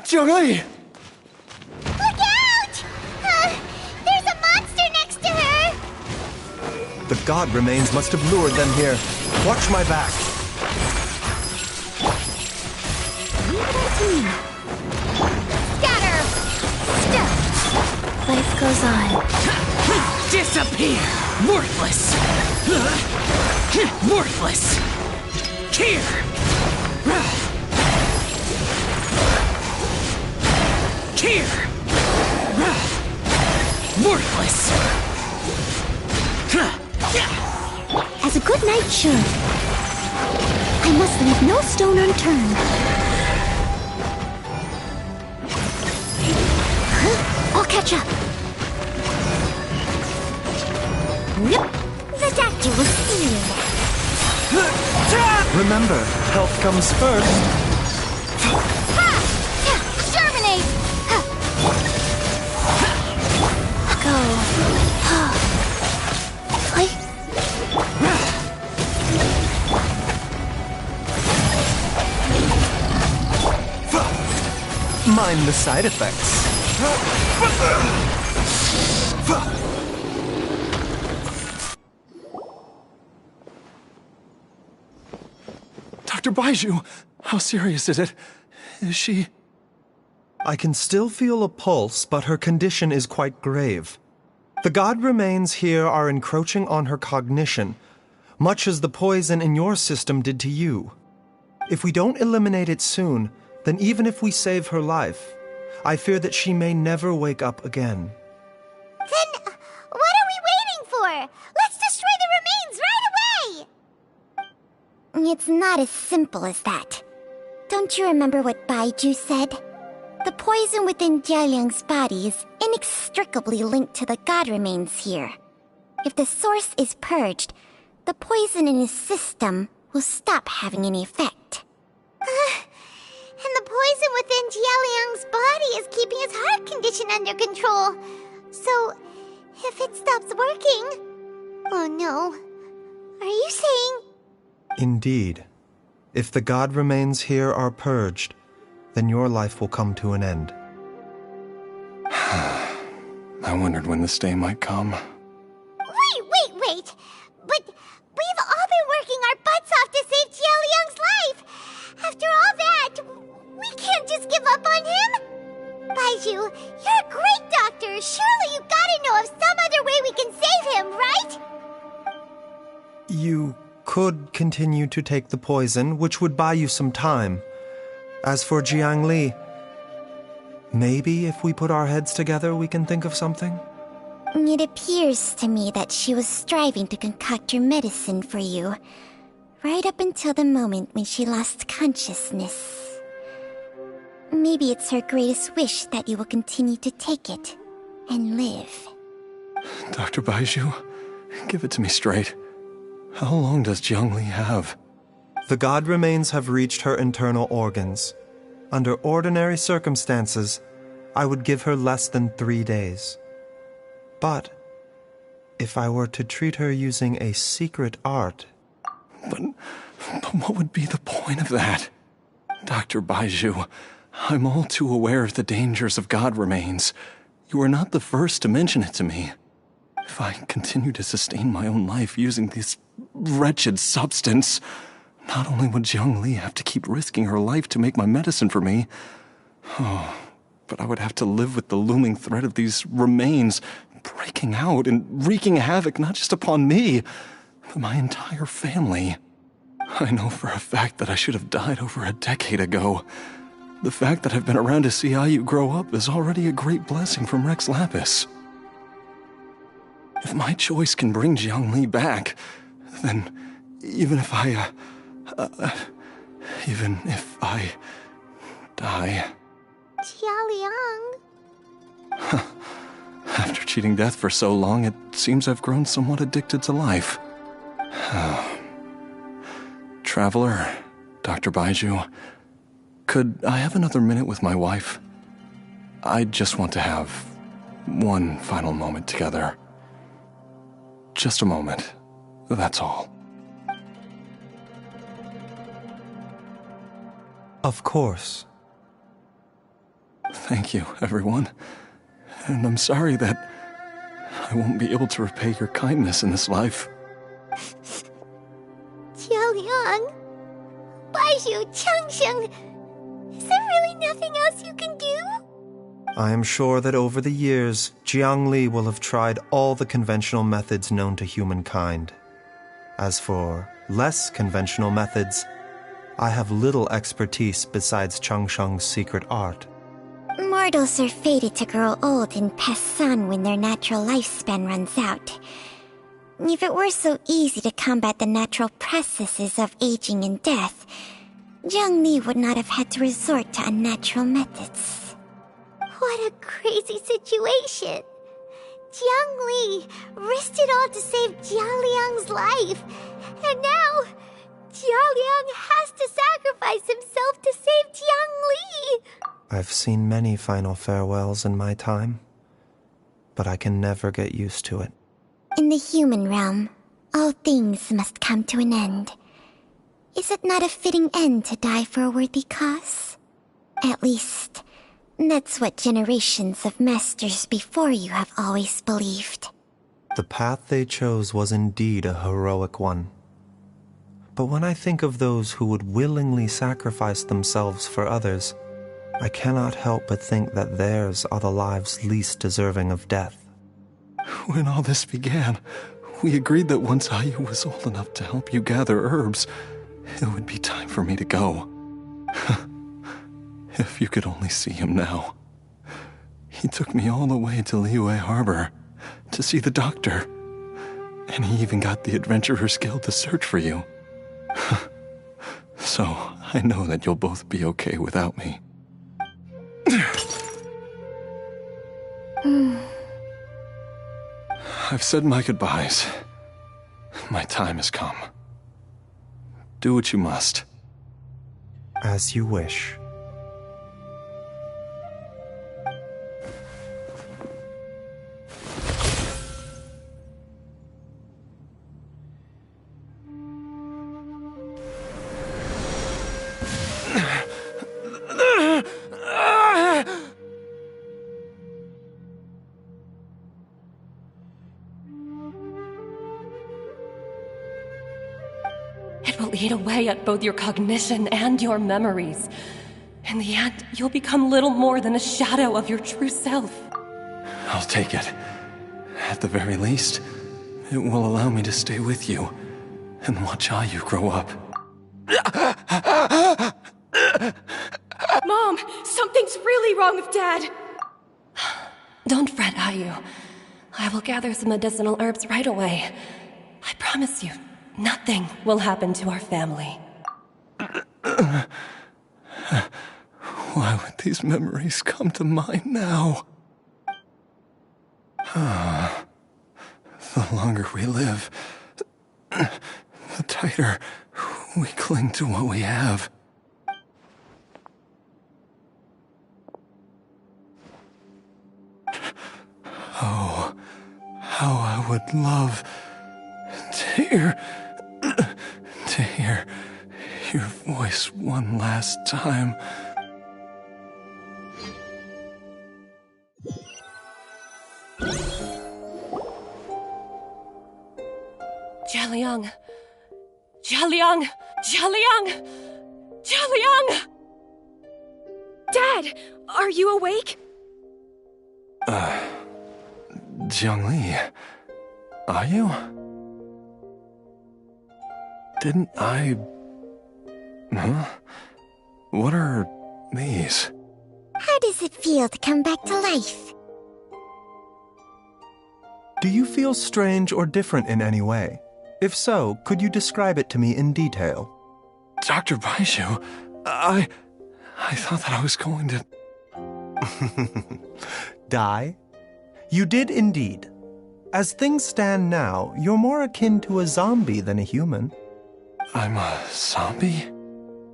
Speaker 21: Zhongli!
Speaker 5: Look out! There's a monster next to her!
Speaker 21: The god remains must have lured them here. Watch my back.
Speaker 5: Scatter!
Speaker 10: Life goes on.
Speaker 13: Disappear! Worthless! Worthless! Here! Here! Worthless!
Speaker 17: As a good knight should. I must leave no stone unturned. I'll catch up. Yep.
Speaker 11: The doctor was seeing.
Speaker 21: Remember, health comes first.
Speaker 5: Germinate!
Speaker 21: Mind the side effects.
Speaker 6: Dr. Baiju, how serious is it? Is she...
Speaker 21: I can still feel a pulse, but her condition is quite grave. The god remains here are encroaching on her cognition, much as the poison in your system did to you. If we don't eliminate it soon, then even if we save her life, I fear that she may never wake up again.
Speaker 5: Then, what are we waiting for? Let's destroy the remains right away!
Speaker 11: It's not as simple as that. Don't you remember what Baiju said? The poison within Jialiang's body is inextricably linked to the god remains here. If the source is purged, the poison in his system will stop having any effect.
Speaker 5: And the poison within Jialiang's body is keeping his heart condition under control. So, if it stops working... Oh no. Are you saying...
Speaker 21: Indeed. If the god remains here are purged, then your life will come to an end.
Speaker 6: I wondered when this day might come.
Speaker 5: Wait! But we've all been working our butts off to save Jialiang's life! After all that, we can't just give up on him! Baizhu, you're a great doctor! Surely you gotta know of some other way we can save him, right?
Speaker 21: You could continue to take the poison, which would buy you some time. As for Jiang Li, maybe if we put our heads together we can think of something?
Speaker 11: It appears to me that she was striving to concoct your medicine for you, right up until the moment when she lost consciousness. Maybe it's her greatest wish that you will continue to take it and live.
Speaker 6: Dr. Baizhu, give it to me straight. How long does Jiang Li have?
Speaker 21: The god remains have reached her internal organs. Under ordinary circumstances, I would give her less than 3 days. But if I were to treat her using a secret art...
Speaker 6: But what would be the point of that? Dr. Baizhu, I'm all too aware of the dangers of god remains. You are not the first to mention it to me. If I continue to sustain my own life using this wretched substance, not only would Jiang Li have to keep risking her life to make my medicine for me, but I would have to live with the looming threat of these remains breaking out and wreaking havoc not just upon me, but my entire family. I know for a fact that I should have died over a decade ago. The fact that I've been around to see how you grow up is already a great blessing from Rex Lapis. If my choice can bring Jiang Li back, then even if I die...
Speaker 5: Jialiang...
Speaker 6: After cheating death for so long, it seems I've grown somewhat addicted to life. Traveler, Dr. Baizhu, could I have another minute with my wife? I just want to have one final moment together. Just a moment, that's all.
Speaker 21: Of course.
Speaker 6: Thank you, everyone. And I'm sorry that I won't be able to repay your kindness in this life.
Speaker 5: Jialiang... Baizhu, Changsheng... Is there really nothing else you can do?
Speaker 21: I am sure that over the years, Jiang Li will have tried all the conventional methods known to humankind. As for less conventional methods, I have little expertise besides Changsheng's secret art.
Speaker 11: Mortals are fated to grow old and pass on when their natural lifespan runs out. If it were so easy to combat the natural processes of aging and death, Jiang Li would not have had to resort to unnatural methods.
Speaker 5: What a crazy situation! Jiang Li risked it all to save Jialiang's life, and now Jialiang has to sacrifice himself to save Jiang Li!
Speaker 21: I've seen many final farewells in my time, but I can never get used to it.
Speaker 11: In the human realm, all things must come to an end. Is it not a fitting end to die for a worthy cause? At least, that's what generations of masters before you have always believed.
Speaker 21: The path they chose was indeed a heroic one. But when I think of those who would willingly sacrifice themselves for others, I cannot help but think that theirs are the lives least deserving of death.
Speaker 6: When all this began, we agreed that once Ayu was old enough to help you gather herbs, it would be time for me to go. If you could only see him now. He took me all the way to Liyue Harbor to see the doctor. And he even got the Adventurers Guild to search for you. So, I know that you'll both be okay without me. I've said my goodbyes. My time has come. Do what you must.
Speaker 21: As you wish.
Speaker 4: It will eat away at both your cognition and your memories. In the end, you'll become little more than a shadow of your true self.
Speaker 6: I'll take it. At the very least, it will allow me to stay with you and watch how you grow up.
Speaker 4: Mom, something's really wrong with Dad. Don't fret, Ayu. I will gather some medicinal herbs right away. I promise you, nothing will happen to our family.
Speaker 6: Why would these memories come to mind now? The longer we live, the tighter we cling to what we have. Oh, how I would love to hear your voice one last time.
Speaker 4: Jialiang! Jialiang! Jialiang! Jialiang!
Speaker 7: Dad, are you awake?
Speaker 6: Jiangli, are you? Didn't I... Huh? What are these?
Speaker 11: How does it feel to come back to life?
Speaker 21: Do you feel strange or different in any way? If so, could you describe it to me in detail?
Speaker 6: Dr. Baizhu, I thought that I was going to...
Speaker 21: Die? You did indeed. As things stand now, you're more akin to a zombie than a human.
Speaker 6: I'm a zombie?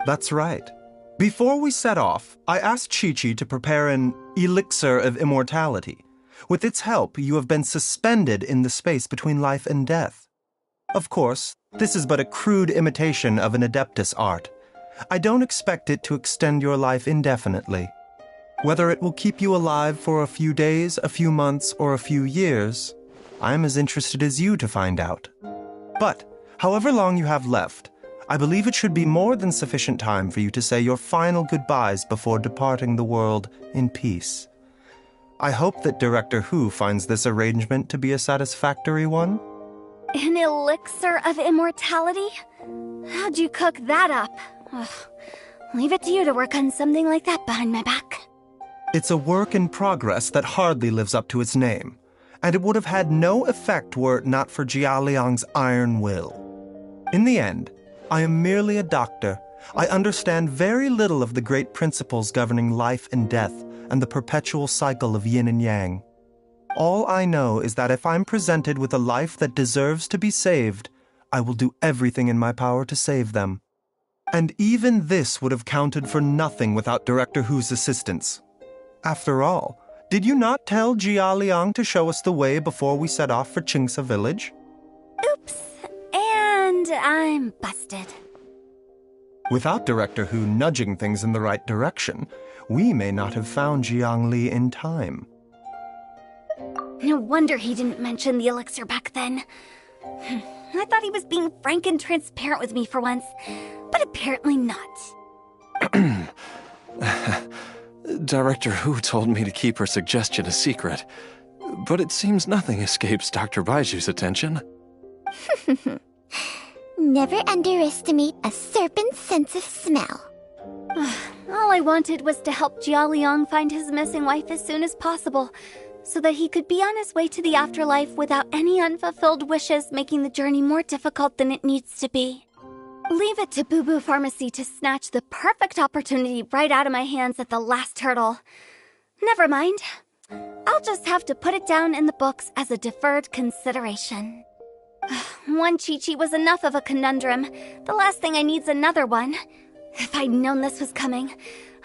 Speaker 21: That's right. Before we set off, I asked Chi-Chi to prepare an elixir of immortality. With its help, you have been suspended in the space between life and death. Of course, this is but a crude imitation of an Adeptus art. I don't expect it to extend your life indefinitely. Whether it will keep you alive for a few days, a few months, or a few years, I'm as interested as you to find out. But, however long you have left, I believe it should be more than sufficient time for you to say your final goodbyes before departing the world in peace. I hope that Director Hu finds this arrangement to be a satisfactory one.
Speaker 7: An elixir of immortality? How'd you cook that up? Ugh. Leave it to you to work on something like that behind my back.
Speaker 21: It's a work in progress that hardly lives up to its name, and it would have had no effect were it not for Jialiang's iron will. In the end, I am merely a doctor. I understand very little of the great principles governing life and death and the perpetual cycle of yin and yang. All I know is that if I'm presented with a life that deserves to be saved, I will do everything in my power to save them. And even this would have counted for nothing without Director Hu's assistance. After all, did you not tell Jialiang to show us the way before we set off for Qingce village?
Speaker 7: Oops, and I'm busted.
Speaker 21: Without Director Hu nudging things in the right direction, we may not have found Jiangli in time.
Speaker 7: No wonder he didn't mention the elixir back then. I thought he was being frank and transparent with me for once, but apparently not.
Speaker 6: Director Hu told me to keep her suggestion a secret, but it seems nothing escapes Dr. Baiju's attention.
Speaker 11: Never underestimate a serpent's sense of smell.
Speaker 7: All I wanted was to help Jialiang find his missing wife as soon as possible, so that he could be on his way to the afterlife without any unfulfilled wishes making the journey more difficult than it needs to be. Leave it to Boo Boo Pharmacy to snatch the perfect opportunity right out of my hands at the last hurdle. Never mind. I'll I'll just have to put it down in the books as a deferred consideration. One Chi-Chi was enough of a conundrum. The last thing I need's another one. If I'd known this was coming,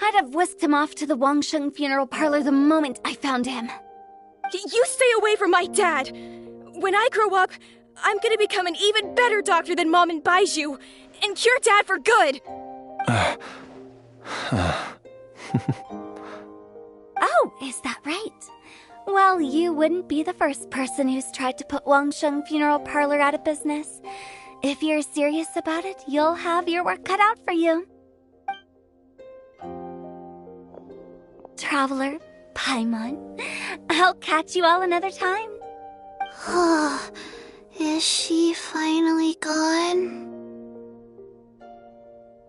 Speaker 7: I'd have whisked him off to the Wangsheng funeral parlor the moment I found him.
Speaker 12: You stay away from my dad! When I grow up, I'm gonna become an even better doctor than Mom and Baizhu, and cure Dad for good!
Speaker 7: Oh, is that right? Well, you wouldn't be the first person who's tried to put Wangsheng funeral parlor out of business. If you're serious about it, you'll have your work cut out for you. Traveler, Paimon, I'll catch you all another time.
Speaker 8: Is she finally gone?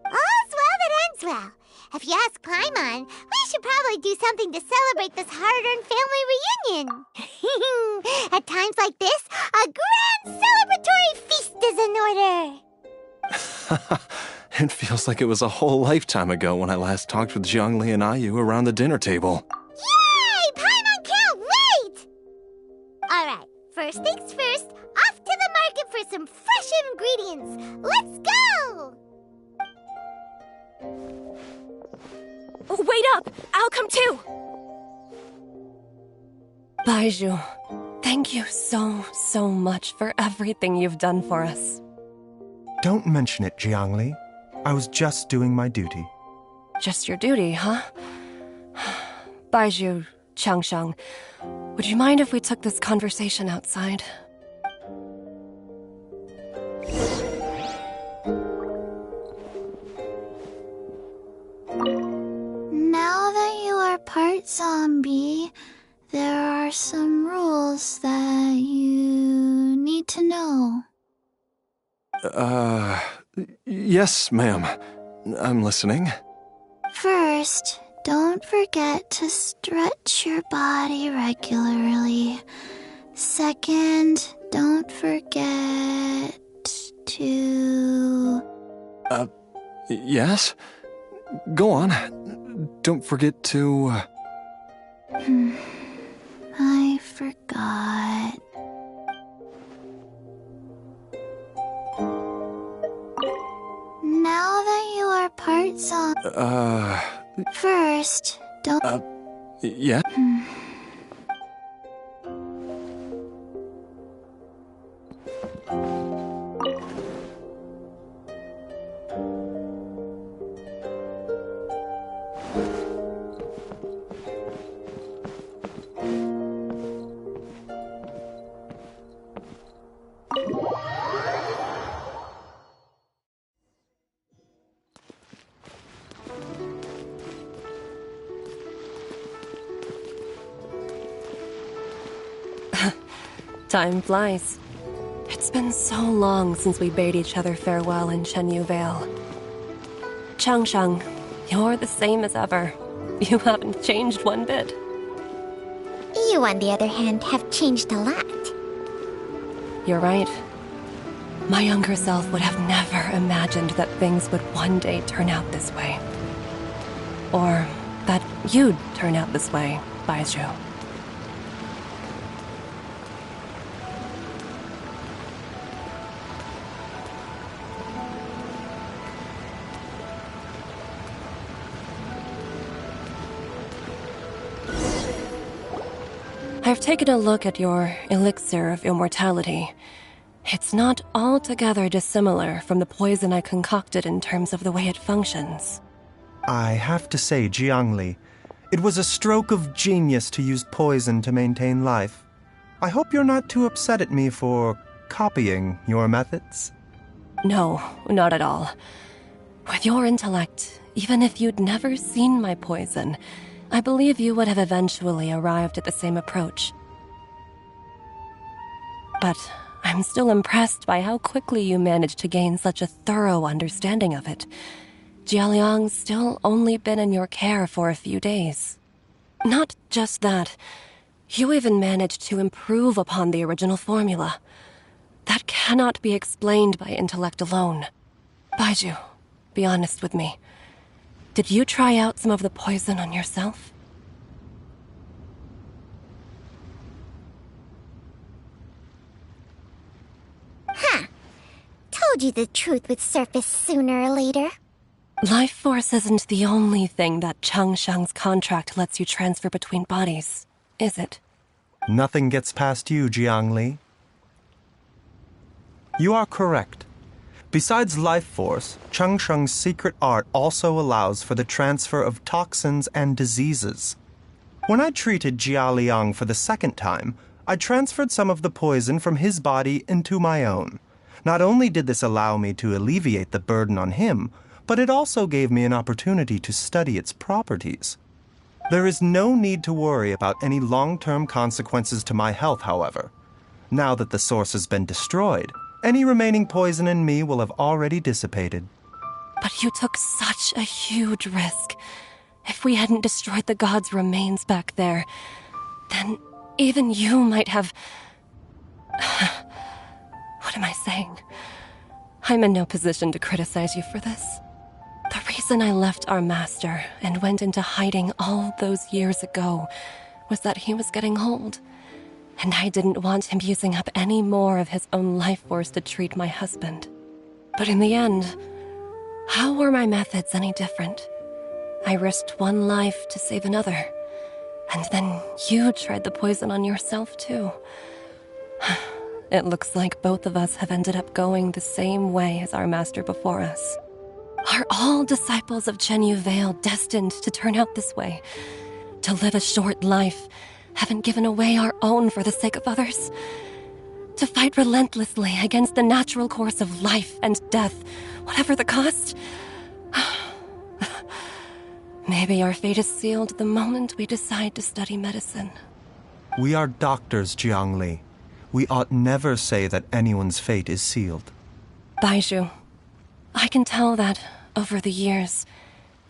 Speaker 5: All's well that ends well. If you ask Paimon, we should probably do something to celebrate this hard-earned family reunion. At times like this, a grand celebratory feast is in order.
Speaker 6: It feels like it was a whole lifetime ago when I last talked with Zhongli and Ayu around the dinner table.
Speaker 5: Yay! Paimon can't wait! Alright, first things first, off to the market for some fresh ingredients. Let's go!
Speaker 12: Wait up! I'll come too!
Speaker 4: Baizhu, thank you so much for everything you've done for us.
Speaker 21: Don't mention it, Jiangli. I was just doing my duty.
Speaker 4: Just your duty, huh? Baizhu, Changsheng, would you mind if we took this conversation outside?
Speaker 8: Now that you are part zombie, there are some rules that you need to know.
Speaker 6: Yes, ma'am. I'm listening.
Speaker 8: First, don't forget to stretch your body regularly. Second, don't forget to...
Speaker 6: Yes? Go on. Don't forget to...
Speaker 8: I forgot. Now that you are part zombie... First, don't...
Speaker 6: Yeah?
Speaker 4: Time flies. It's been so long since we bade each other farewell in Chenyu Vale. Changsheng, you're the same as ever. You haven't changed one bit.
Speaker 11: You, on the other hand, have changed a lot.
Speaker 4: You're right. My younger self would have never imagined that things would one day turn out this way. Or that you'd turn out this way, Baizhu. I've taken a look at your elixir of immortality. It's not altogether dissimilar from the poison I concocted in terms of the way it functions.
Speaker 21: I have to say, Jiangli, it was a stroke of genius to use poison to maintain life. I hope you're not too upset at me for copying your methods.
Speaker 4: No, not at all. With your intellect, even if you'd never seen my poison, I believe you would have eventually arrived at the same approach. But I'm still impressed by how quickly you managed to gain such a thorough understanding of it. Jialiang's still only been in your care for a few days. Not just that, you even managed to improve upon the original formula. That cannot be explained by intellect alone. Baizhu, be honest with me. Did you try out some of the poison on yourself?
Speaker 11: told you the truth would surface sooner or later.
Speaker 4: Life force isn't the only thing that Changshang's contract lets you transfer between bodies, is it?
Speaker 21: Nothing gets past you, Jiangli. You are correct. Besides life force, Changsheng's secret art also allows for the transfer of toxins and diseases. When I treated Jia Liang for the second time, I transferred some of the poison from his body into my own. Not only did this allow me to alleviate the burden on him, but it also gave me an opportunity to study its properties. There is no need to worry about any long-term consequences to my health, however. Now that the source has been destroyed, any remaining poison in me will have already dissipated.
Speaker 4: But you took such a huge risk. If we hadn't destroyed the god's remains back there, then even you might have... What am I saying? I'm in no position to criticize you for this. The reason I left our master and went into hiding all those years ago was that he was getting old, and I didn't want him using up any more of his own life force to treat my husband. But in the end, how were my methods any different? I risked one life to save another, and then you tried the poison on yourself too. It looks like both of us have ended up going the same way as our master before us. Are all disciples of Chenyu Vale destined to turn out this way? To live a short life, having given away our own for the sake of others? To fight relentlessly against the natural course of life and death, whatever the cost? Maybe our fate is sealed the moment we decide to study medicine.
Speaker 21: We are doctors, Jiangli. We ought never say that anyone's fate is sealed.
Speaker 4: Baizhu, I can tell that, over the years,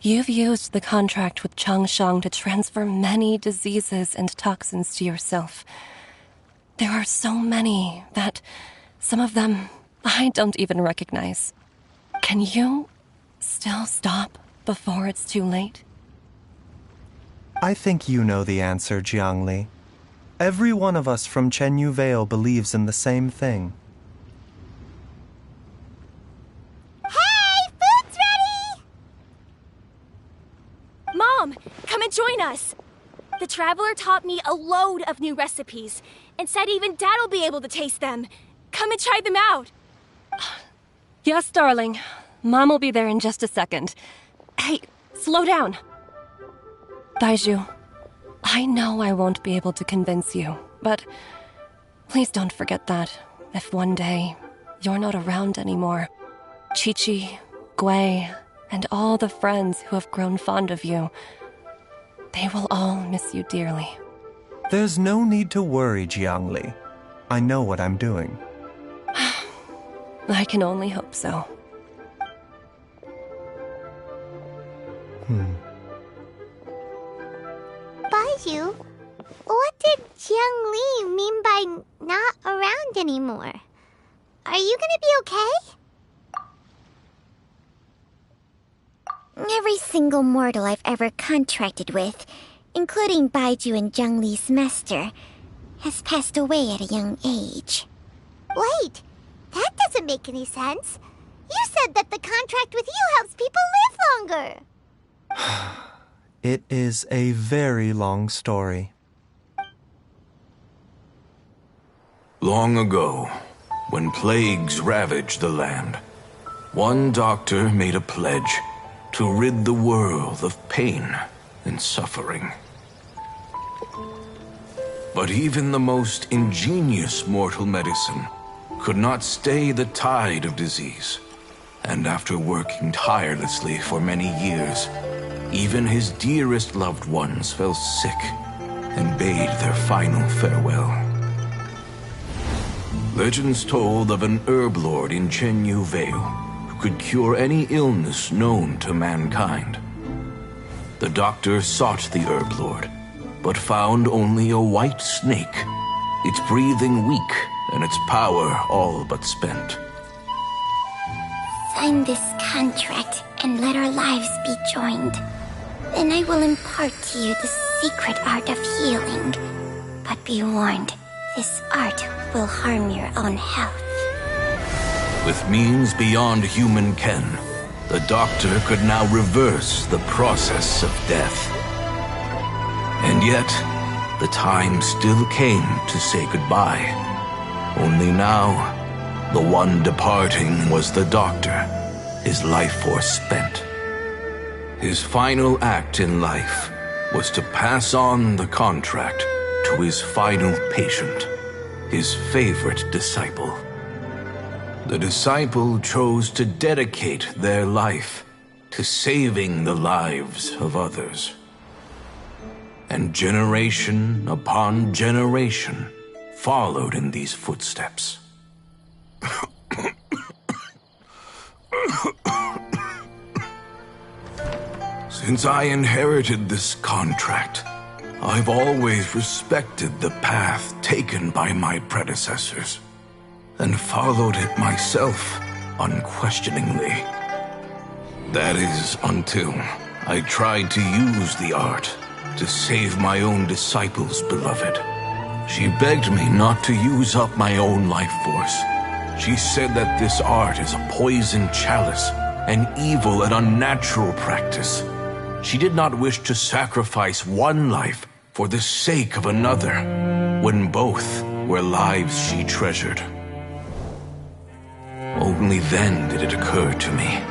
Speaker 4: you've used the contract with Changshang to transfer many diseases and toxins to yourself. There are so many that some of them I don't even recognize. Can you still stop before it's too late?
Speaker 21: I think you know the answer, Jiangli. Every one of us from Chenyu Vale believes in the same thing.
Speaker 5: Hey, food's ready!
Speaker 12: Mom, come and join us. The Traveler taught me a load of new recipes and said even Dad will be able to taste them. Come and try them out.
Speaker 4: Yes, darling. Mom will be there in just a second. Hey, slow down. Baizhu, I know I won't be able to convince you, but please don't forget that if one day you're not around anymore, Chi-Chi, Gui, and all the friends who have grown fond of you, they will all miss you dearly.
Speaker 21: There's no need to worry, Jiangli. I know what I'm doing.
Speaker 4: I can only hope so.
Speaker 5: Baizhu, what did Jiang Li mean by not around anymore? Are you gonna be okay?
Speaker 11: Every single mortal I've ever contracted with, including Baizhu and Zhang Li's master, has passed away at a young age.
Speaker 5: Wait, that doesn't make any sense. You said that the contract with you helps people live longer.
Speaker 21: It is a very long story.
Speaker 15: Long ago, when plagues ravaged the land, one doctor made a pledge to rid the world of pain and suffering. But even the most ingenious mortal medicine could not stay the tide of disease. And after working tirelessly for many years, even his dearest loved ones fell sick and bade their final farewell. Legends told of an herb lord in Chenyu Vale who could cure any illness known to mankind. The doctor sought the herb lord, but found only a white snake, its breathing weak and its power all but spent.
Speaker 11: Sign this contract and let our lives be joined. Then I will impart to you the secret art of healing. But be warned, this art will harm your own health.
Speaker 15: With means beyond human ken, the doctor could now reverse the process of death. And yet, the time still came to say goodbye. Only now, the one departing was the doctor, his life force spent. His final act in life was to pass on the contract to his final patient, his favorite disciple. The disciple chose to dedicate their life to saving the lives of others. And generation upon generation followed in these footsteps. Since I inherited this contract, I've always respected the path taken by my predecessors, and followed it myself unquestioningly. That is until I tried to use the art to save my own disciple's beloved. She begged me not to use up my own life force. She said that this art is a poison chalice, an evil and unnatural practice. She did not wish to sacrifice one life for the sake of another, when both were lives she treasured. Only then did it occur to me.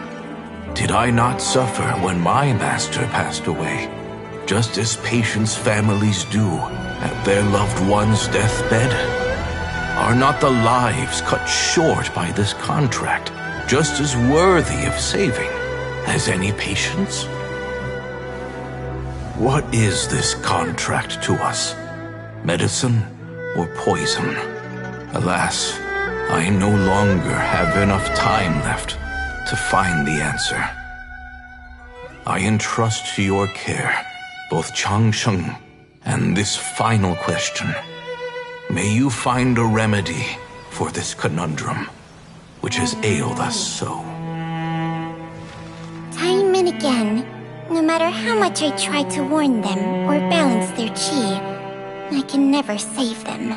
Speaker 15: Did I not suffer when my master passed away, just as patients' families do at their loved one's deathbed? Are not the lives cut short by this contract just as worthy of saving as any patients? What is this contract to us? Medicine or poison? Alas, I no longer have enough time left to find the answer. I entrust to your care both Changsheng and this final question. May you find a remedy for this conundrum, which has ailed us so.
Speaker 11: Time and again, no matter how much I try to warn them or balance their chi, I can never save them.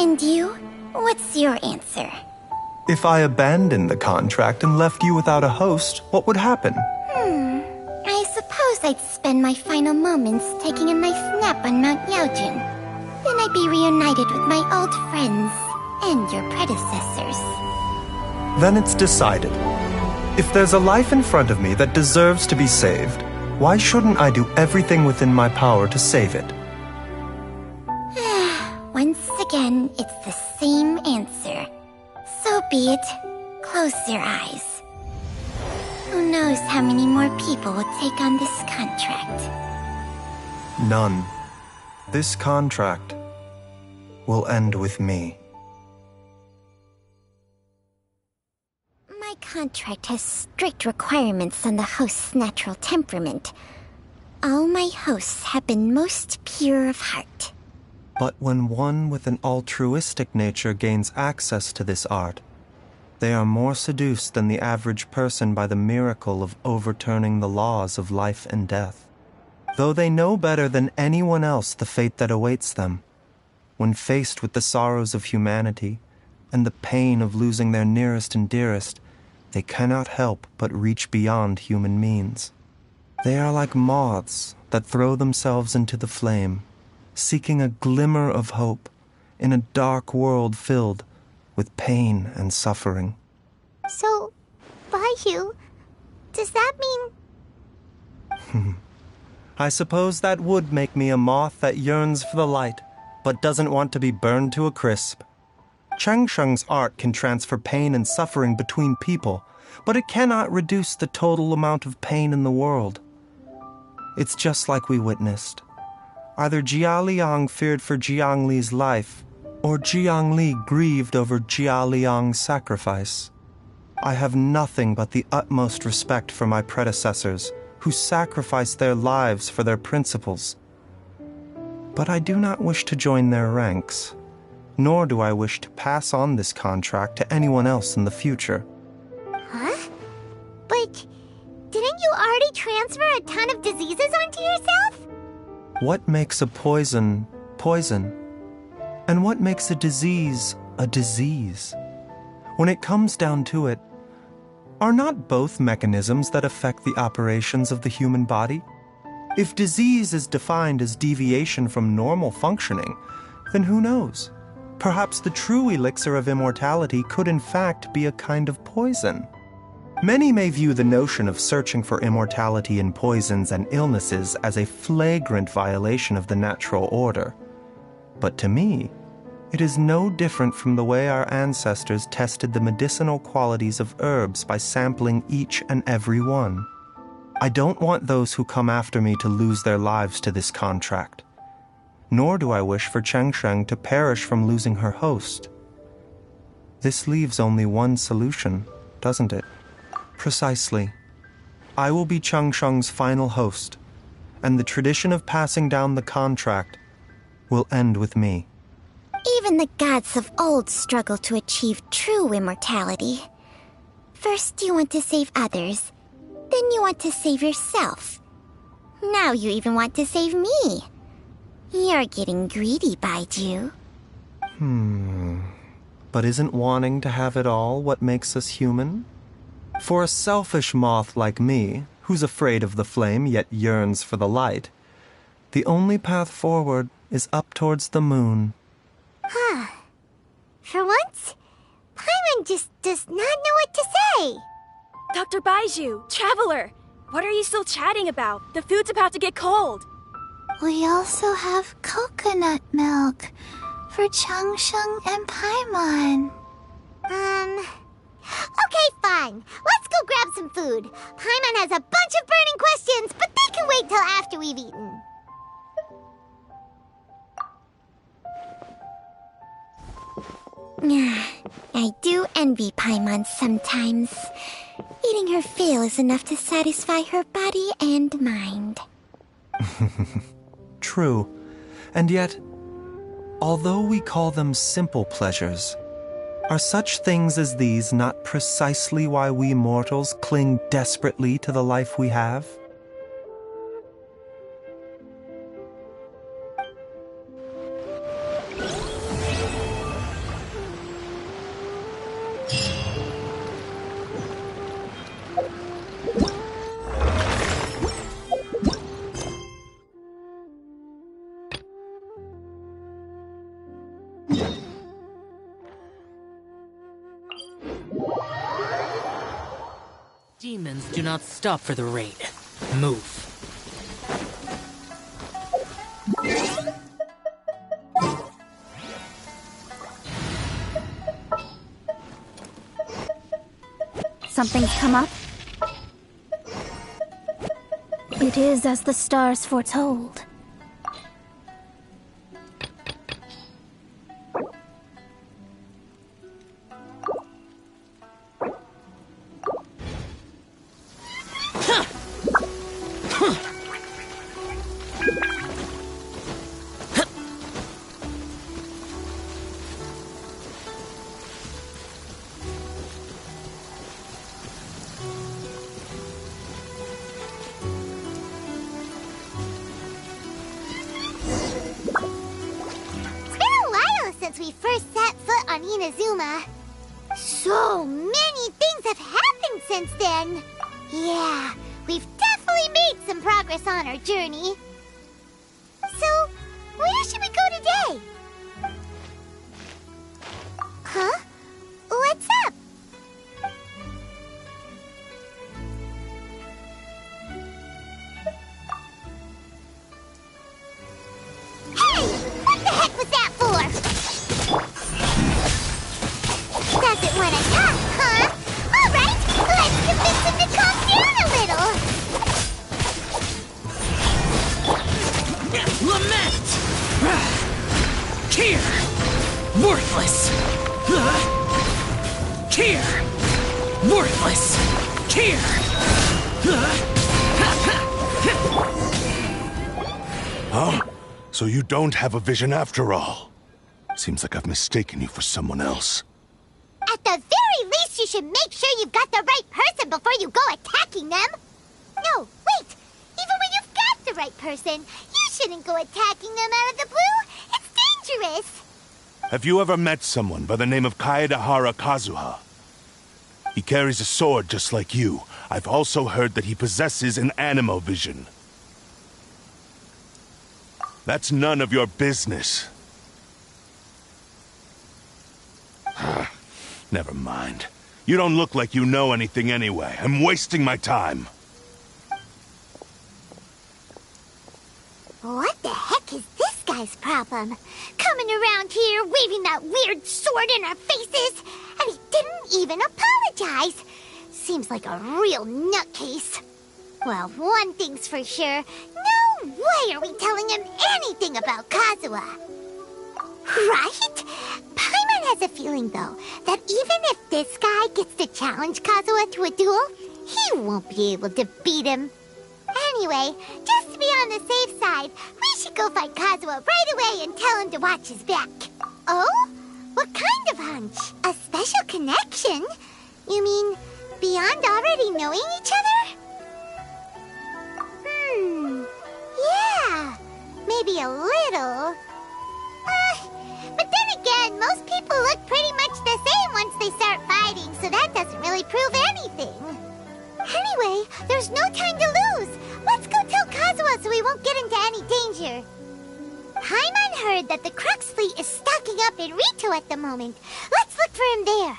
Speaker 11: And you? What's your answer?
Speaker 21: If I abandoned the contract and left you without a host, what would happen?
Speaker 11: I suppose I'd spend my final moments taking a nice nap on Mount Yaojun. Then I'd be reunited with my old friends and your predecessors.
Speaker 21: Then it's decided. If there's a life in front of me that deserves to be saved, why shouldn't I do everything within my power to save it?
Speaker 11: Once again, it's the same answer. So be it. Close your eyes. Who knows how many more people will take on this contract?
Speaker 21: None. This contract will end with me.
Speaker 11: My contract has strict requirements on the host's natural temperament. All my hosts have been most pure of heart.
Speaker 21: But when one with an altruistic nature gains access to this art, they are more seduced than the average person by the miracle of overturning the laws of life and death. Though they know better than anyone else the fate that awaits them, when faced with the sorrows of humanity and the pain of losing their nearest and dearest, they cannot help but reach beyond human means. They are like moths that throw themselves into the flame, seeking a glimmer of hope in a dark world filled with pain and suffering.
Speaker 5: So, Baiyu, does that mean...
Speaker 21: I suppose that would make me a moth that yearns for the light, but doesn't want to be burned to a crisp. Changsheng's art can transfer pain and suffering between people, but it cannot reduce the total amount of pain in the world. It's just like we witnessed. Either Jia Liang feared for Jiang Li's life, or Jiang Li grieved over Jia Liang's sacrifice. I have nothing but the utmost respect for my predecessors, who sacrificed their lives for their principles. But I do not wish to join their ranks, nor do I wish to pass on this contract to anyone else in the future.
Speaker 5: Huh? But didn't you already transfer a ton of diseases onto yourself?
Speaker 21: What makes a poison, poison? And what makes a disease, a disease? When it comes down to it, are not both mechanisms that affect the operations of the human body? If disease is defined as deviation from normal functioning, then who knows? Perhaps the true elixir of immortality could in fact be a kind of poison. Many may view the notion of searching for immortality in poisons and illnesses as a flagrant violation of the natural order. But to me, it is no different from the way our ancestors tested the medicinal qualities of herbs by sampling each and every one. I don't want those who come after me to lose their lives to this contract. Nor do I wish for Chengsheng to perish from losing her host. This leaves only one solution, doesn't it? Precisely. I will be Chengsheng's final host, and the tradition of passing down the contract will end with me.
Speaker 11: Even the gods of old struggle to achieve true immortality. First you want to save others, then you want to save yourself. Now you even want to save me. You're getting greedy, Baiju.
Speaker 21: But isn't wanting to have it all what makes us human? For a selfish moth like me, who's afraid of the flame yet yearns for the light, the only path forward is up towards the moon.
Speaker 5: For once, Paimon just does not know what to say.
Speaker 12: Dr. Baiju, Traveler, what are you still chatting about? The food's about to get cold.
Speaker 8: We also have coconut milk for Changsheng and Paimon.
Speaker 5: Okay, fine. Let's go grab some food. Paimon has a bunch of burning questions, but they can wait till after we've eaten.
Speaker 11: I do envy Paimon sometimes. Eating her fill is enough to satisfy her body and mind.
Speaker 21: True. And yet, although we call them simple pleasures, are such things as these not precisely why we mortals cling desperately to the life we have?
Speaker 9: Demons do not stop for the raid. Move.
Speaker 10: Something's come up? It is as the stars foretold.
Speaker 5: We first set foot on Inazuma. So many things have happened since then. Yeah, we've definitely made some progress on our journey. So, where should we go today? Huh? What's up? Hey! What the heck was that for? Doesn't want to talk, huh? All right, let's convince him to calm down a little.
Speaker 9: Lament! Tear! Worthless! Tear! Worthless! Tear!
Speaker 16: Huh? So you don't have a vision after all? Seems like I've mistaken you for someone else.
Speaker 5: At the very least, you should make sure you've got the right person before you go attacking them. No, wait! Even when you've got the right person, you shouldn't go attacking them out of the blue. It's dangerous.
Speaker 16: Have you ever met someone by the name of Kaedahara Kazuha? He carries a sword just like you. I've also heard that he possesses an animo vision. That's none of your business. Never mind. You don't look like you know anything anyway. I'm wasting my time.
Speaker 5: What the heck is this guy's problem? Coming around here, waving that weird sword in our faces, and he didn't even apologize. Seems like a real nutcase. Well, one thing's for sure. No way are we telling him anything about Kazuha. Right? Paimon has a feeling, though, that even if this guy gets to challenge Kazuha to a duel, he won't be able to beat him. Anyway, just to be on the safe side, we should go find Kazuha right away and tell him to watch his back. Oh? What kind of hunch? A special connection? You mean beyond already knowing each other? Yeah, maybe a little. But then again, most people look pretty much the same once they start fighting, so that doesn't really prove anything. Anyway, there's no time to lose. Let's go tell Kazuha so we won't get into any danger. Paimon heard that the Crux fleet is stocking up in Rito at the moment. Let's look for him there.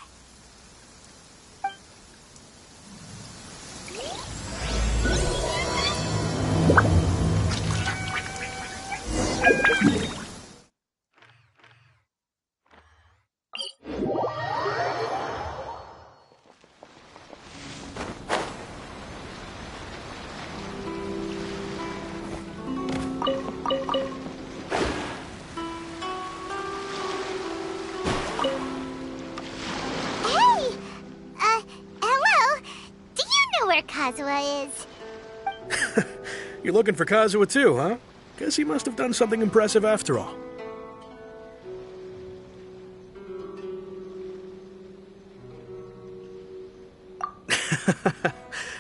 Speaker 5: Kazuha is.
Speaker 3: You're looking for Kazuha too, huh? Guess he must have done something impressive after all.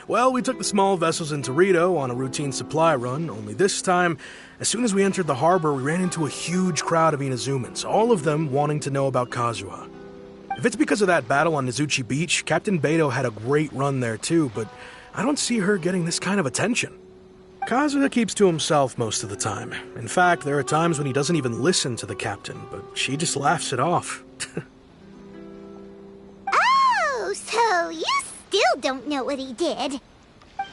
Speaker 3: Well, we took the small vessels into Rito on a routine supply run, only this time, as soon as we entered the harbor, we ran into a huge crowd of Inazumans, all of them wanting to know about Kazuha. If it's because of that battle on Nizuchi Beach, Captain Beto had a great run there too, but I don't see her getting this kind of attention. Kazuha keeps to himself most of the time. In fact, there are times when he doesn't even listen to the captain, but she just laughs it off.
Speaker 5: Oh, so you still don't know what he did?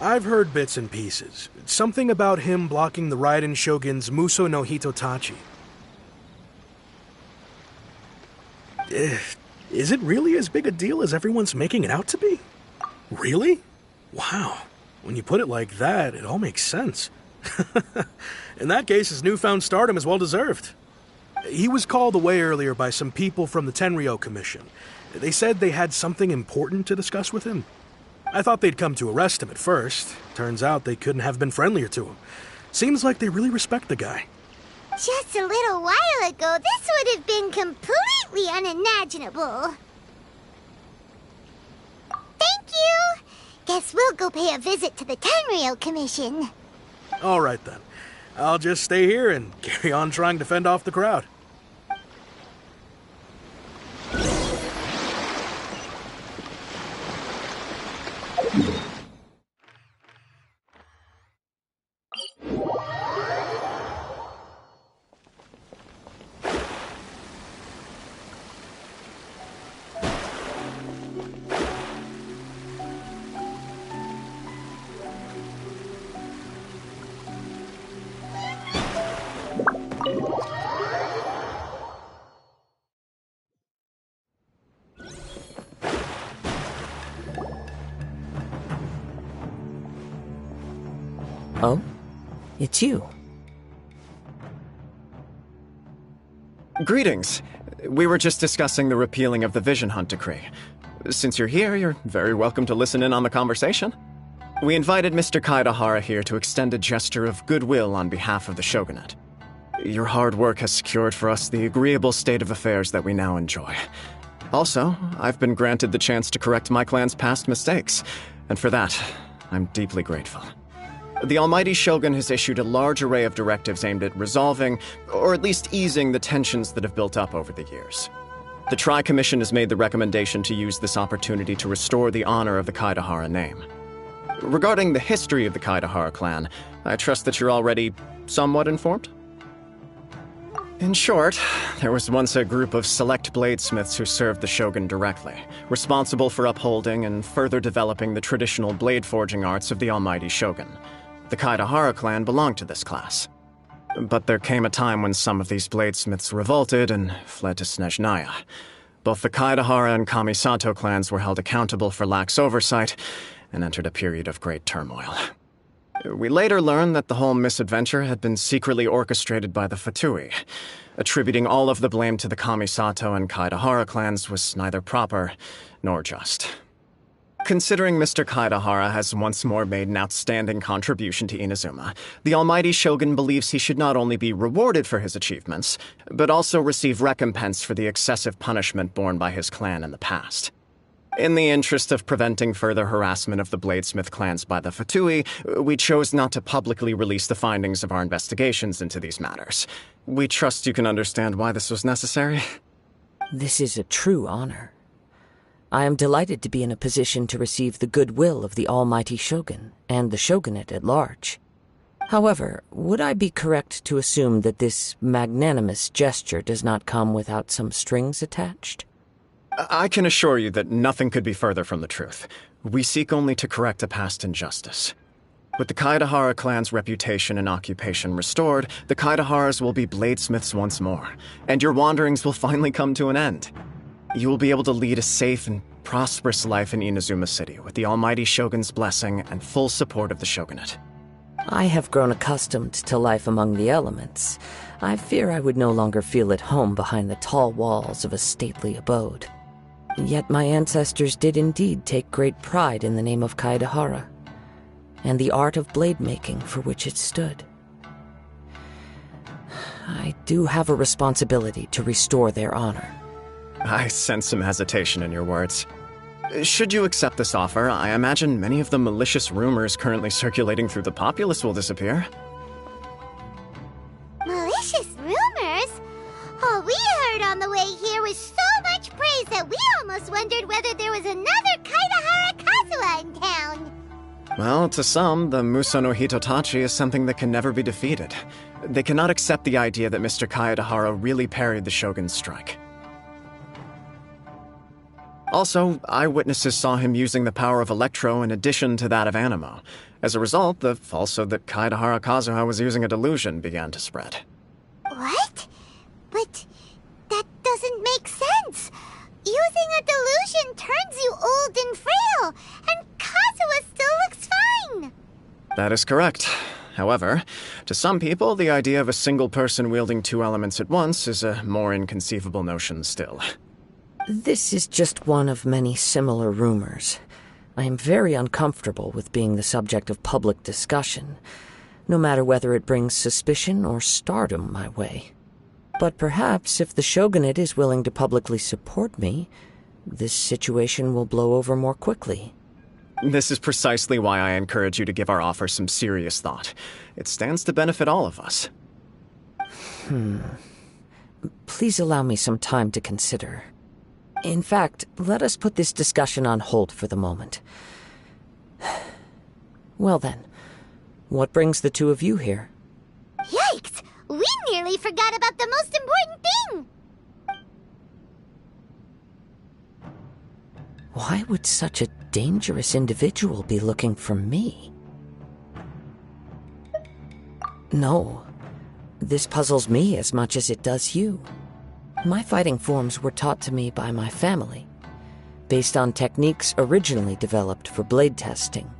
Speaker 3: I've heard bits and pieces. Something about him blocking the Raiden Shogun's Muso no Hitotachi. Is it really as big a deal as everyone's making it out to be? Really? Wow. When you put it like that, it all makes sense. In that case, his newfound stardom is well deserved. He was called away earlier by some people from the Tenryou Commission. They said they had something important to discuss with him. I thought they'd come to arrest him at first. Turns out they couldn't have been friendlier to him. Seems like they really respect the guy.
Speaker 5: Just a little while ago, this would have been completely unimaginable. Thank you! Guess we'll go pay a visit to the Tenryou Commission.
Speaker 3: All right then. I'll just stay here and carry on trying to fend off the crowd.
Speaker 1: Oh? It's you.
Speaker 18: Greetings. We were just discussing the repealing of the Vision Hunt decree. Since you're here, you're very welcome to listen in on the conversation. We invited Mr. Kaidahara here to extend a gesture of goodwill on behalf of the Shogunate. Your hard work has secured for us the agreeable state of affairs that we now enjoy. Also, I've been granted the chance to correct my clan's past mistakes, and for that, I'm deeply grateful. The Almighty Shogun has issued a large array of directives aimed at resolving, or at least easing, the tensions that have built up over the years. The Tri-Commission has made the recommendation to use this opportunity to restore the honor of the Kaidahara name. Regarding the history of the Kaidahara clan, I trust that you're already somewhat informed? In short, there was once a group of select bladesmiths who served the shogun directly, responsible for upholding and further developing the traditional blade forging arts of the almighty shogun. The Kaidahara clan belonged to this class. But there came a time when some of these bladesmiths revolted and fled to Snezhnaya. Both the Kaidahara and Kamisato clans were held accountable for lax oversight and entered a period of great turmoil. We later learned that the whole misadventure had been secretly orchestrated by the Fatui. Attributing all of the blame to the Kamisato and Kaidahara clans was neither proper nor just. Considering Mr. Kaidahara has once more made an outstanding contribution to Inazuma, the almighty shogun believes he should not only be rewarded for his achievements, but also receive recompense for the excessive punishment borne by his clan in the past. In the interest of preventing further harassment of the bladesmith clans by the Fatui, we chose not to publicly release the findings of our investigations into these matters. We trust you can understand why this was necessary.
Speaker 1: This is a true honor. I am delighted to be in a position to receive the goodwill of the almighty shogun and the shogunate at large. However, would I be correct to assume that this magnanimous gesture does not come without some strings attached?
Speaker 18: I can assure you that nothing could be further from the truth. We seek only to correct a past injustice. With the Kaidahara clan's reputation and occupation restored, the Kaidaharas will be bladesmiths once more, and your wanderings will finally come to an end. You will be able to lead a safe and prosperous life in Inazuma City with the almighty shogun's blessing and full support of the shogunate.
Speaker 1: I have grown accustomed to life among the elements. I fear I would no longer feel at home behind the tall walls of a stately abode. Yet my ancestors did indeed take great pride in the name of Kaidahara, and the art of blade making for which it stood. I do have a responsibility to restore their honor.
Speaker 18: I sense some hesitation in your words. Should you accept this offer, I imagine many of the malicious rumors currently circulating through the populace will disappear.
Speaker 5: Malicious rumors? All we heard on the way here was so much praise that we almost wondered whether there was another Kaidahara Kazuha in town.
Speaker 18: Well, to some, the Muso no Hitotachi is something that can never be defeated. They cannot accept the idea that Mr. Kaidahara really parried the shogun's strike. Also, eyewitnesses saw him using the power of Electro in addition to that of Animo. As a result, the falsehood that Kaidahara Kazuha was using a delusion began to spread.
Speaker 5: What? But that doesn't make sense. Using a delusion turns you old and frail, and Kazuha still looks fine.
Speaker 18: That is correct. However, to some people, the idea of a single person wielding two elements at once is a more inconceivable notion still.
Speaker 1: This is just one of many similar rumors. I am very uncomfortable with being the subject of public discussion, no matter whether it brings suspicion or stardom my way. But perhaps if the shogunate is willing to publicly support me, this situation will blow over more quickly.
Speaker 18: This is precisely why I encourage you to give our offer some serious thought. It stands to benefit all of us.
Speaker 1: Please allow me some time to consider. In fact, let us put this discussion on hold for the moment. Well then, what brings the two of you here?
Speaker 5: Yikes! We nearly forgot about the most important thing!
Speaker 1: Why would such a dangerous individual be looking for me? No, this puzzles me as much as it does you. My fighting forms were taught to me by my family, based on techniques originally developed for blade testing.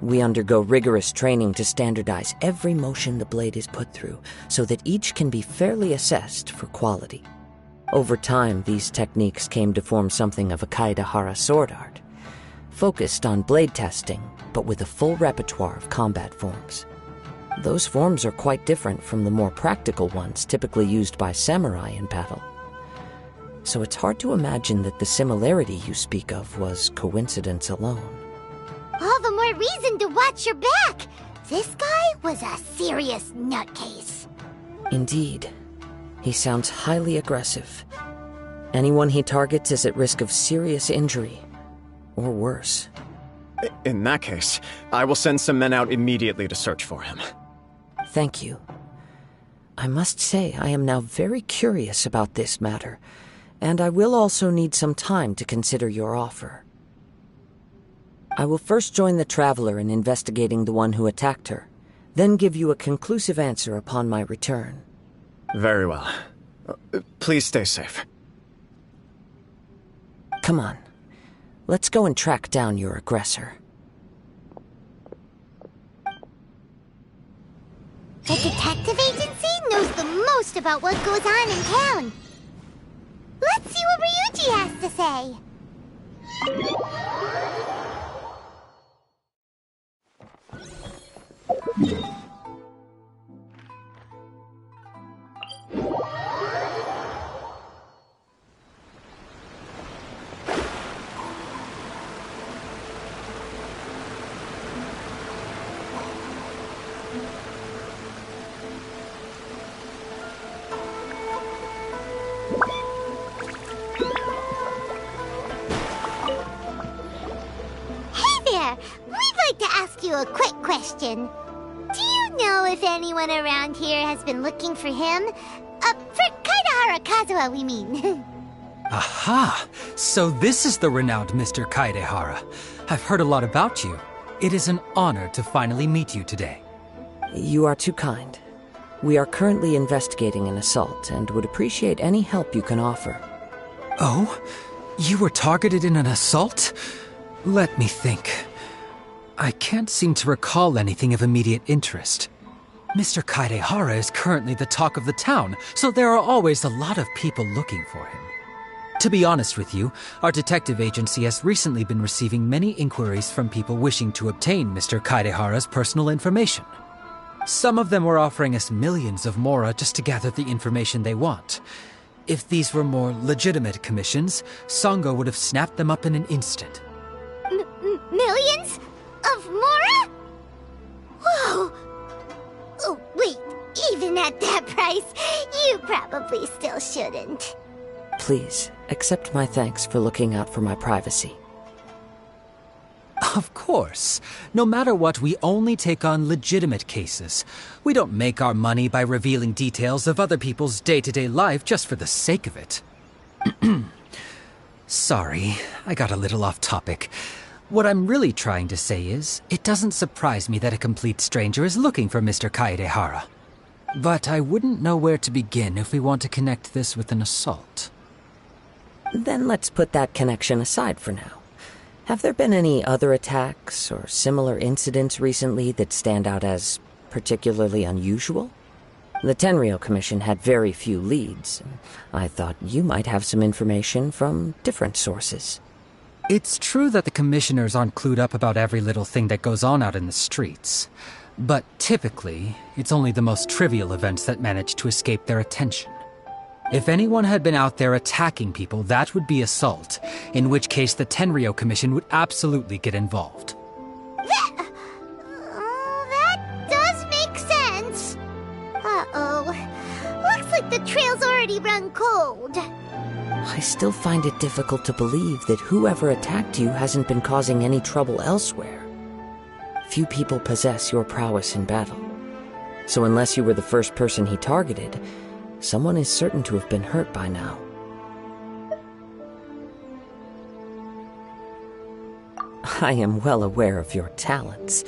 Speaker 1: We undergo rigorous training to standardize every motion the blade is put through, so that each can be fairly assessed for quality. Over time, these techniques came to form something of a Kaidahara sword art, focused on blade testing, but with a full repertoire of combat forms. Those forms are quite different from the more practical ones typically used by samurai in battle. So it's hard to imagine that the similarity you speak of was coincidence alone.
Speaker 5: All the more reason to watch your back! This guy was a serious nutcase.
Speaker 1: Indeed. He sounds highly aggressive. Anyone he targets is at risk of serious injury, or worse.
Speaker 18: In that case, I will send some men out immediately to search for him.
Speaker 1: Thank you. I must say I am now very curious about this matter, and I will also need some time to consider your offer. I will first join the Traveler in investigating the one who attacked her, then give you a conclusive answer upon my return.
Speaker 18: Very well. Please stay safe.
Speaker 1: Come on. Let's go and track down your aggressor.
Speaker 5: The detective agency knows the most about what goes on in town. Let's see what Ryuji has to say. We'd like to ask you a quick question. Do you know if anyone around here has been looking for him? For Kaidahara Kazuha, we mean.
Speaker 2: Aha! So this is the renowned Mr. Kaidehara. I've heard a lot about you. It is an honor to finally meet you today.
Speaker 1: You are too kind. We are currently investigating an assault and would appreciate any help you can offer.
Speaker 2: Oh? You were targeted in an assault? Let me think. I can't seem to recall anything of immediate interest. Mr. Kaidehara is currently the talk of the town, so there are always a lot of people looking for him. To be honest with you, our detective agency has recently been receiving many inquiries from people wishing to obtain Mr. Kaidehara's personal information. Some of them were offering us millions of mora just to gather the information they want. If these were more legitimate commissions, Sango would have snapped them up in an instant.
Speaker 5: Millions? Of mora? Whoa! Oh, wait, even at that price, you probably still shouldn't.
Speaker 1: Please, accept my thanks for looking out for my privacy.
Speaker 2: Of course. No matter what, we only take on legitimate cases. We don't make our money by revealing details of other people's day-to-day life just for the sake of it. Sorry, I got a little off topic. What I'm really trying to say is, it doesn't surprise me that a complete stranger is looking for Mr. Kaidehara. But I wouldn't know where to begin if we want to connect this with an assault.
Speaker 1: Then let's put that connection aside for now. Have there been any other attacks or similar incidents recently that stand out as particularly unusual? The Tenryou Commission had very few leads. I thought you might have some information from different sources.
Speaker 2: It's true that the commissioners aren't clued up about every little thing that goes on out in the streets. But typically, it's only the most trivial events that manage to escape their attention. If anyone had been out there attacking people, that would be assault, in which case the Tenryou Commission would absolutely get involved.
Speaker 5: That does make sense. Uh-oh. Looks like the trail's already run cold.
Speaker 1: I still find it difficult to believe that whoever attacked you hasn't been causing any trouble elsewhere. Few people possess your prowess in battle. So unless you were the first person he targeted, someone is certain to have been hurt by now. I am well aware of your talents.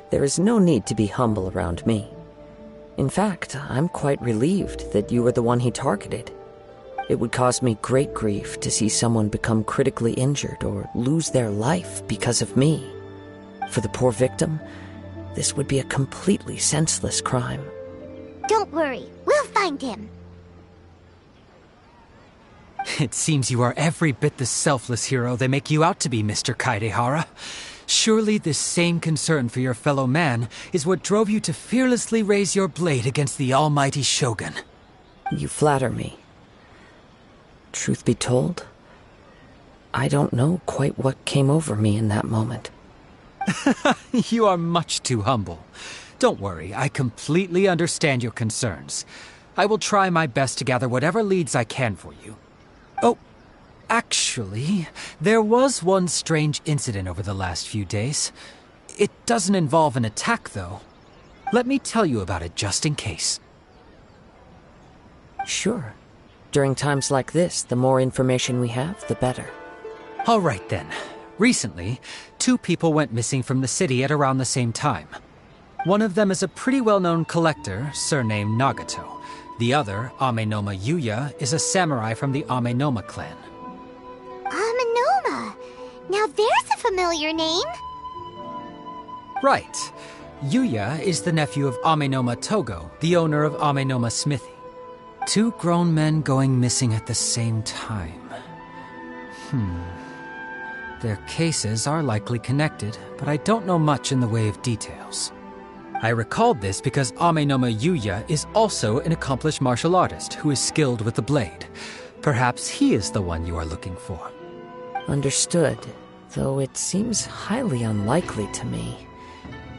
Speaker 1: There is no need to be humble around me. In fact, I'm quite relieved that you were the one he targeted. It would cause me great grief to see someone become critically injured or lose their life because of me. For the poor victim, this would be a completely senseless crime.
Speaker 5: Don't worry, we'll find him.
Speaker 2: It seems you are every bit the selfless hero they make you out to be, Mr. Kaidehara. Surely this same concern for your fellow man is what drove you to fearlessly raise your blade against the almighty Shogun.
Speaker 1: You flatter me. Truth be told, I don't know quite what came over me in that moment.
Speaker 2: You are much too humble. Don't worry, I completely understand your concerns. I will try my best to gather whatever leads I can for you. Oh, actually, there was one strange incident over the last few days. It doesn't involve an attack, though. Let me tell you about it just in case.
Speaker 1: Sure. During times like this, the more information we have, the better.
Speaker 2: All right then. Recently, 2 people went missing from the city at around the same time. One of them is a pretty well-known collector, surnamed Nagato. The other, Amenoma Yuya, is a samurai from the Amenoma clan.
Speaker 5: Amenoma! Now there's a familiar name.
Speaker 2: Right. Yuya is the nephew of Amenoma Togo, the owner of Amenoma Smithy. 2 grown men going missing at the same time. Their cases are likely connected, but I don't know much in the way of details. I recalled this because Amenoma Yuya is also an accomplished martial artist who is skilled with the blade. Perhaps he is the one you are looking for.
Speaker 1: Understood, though it seems highly unlikely to me.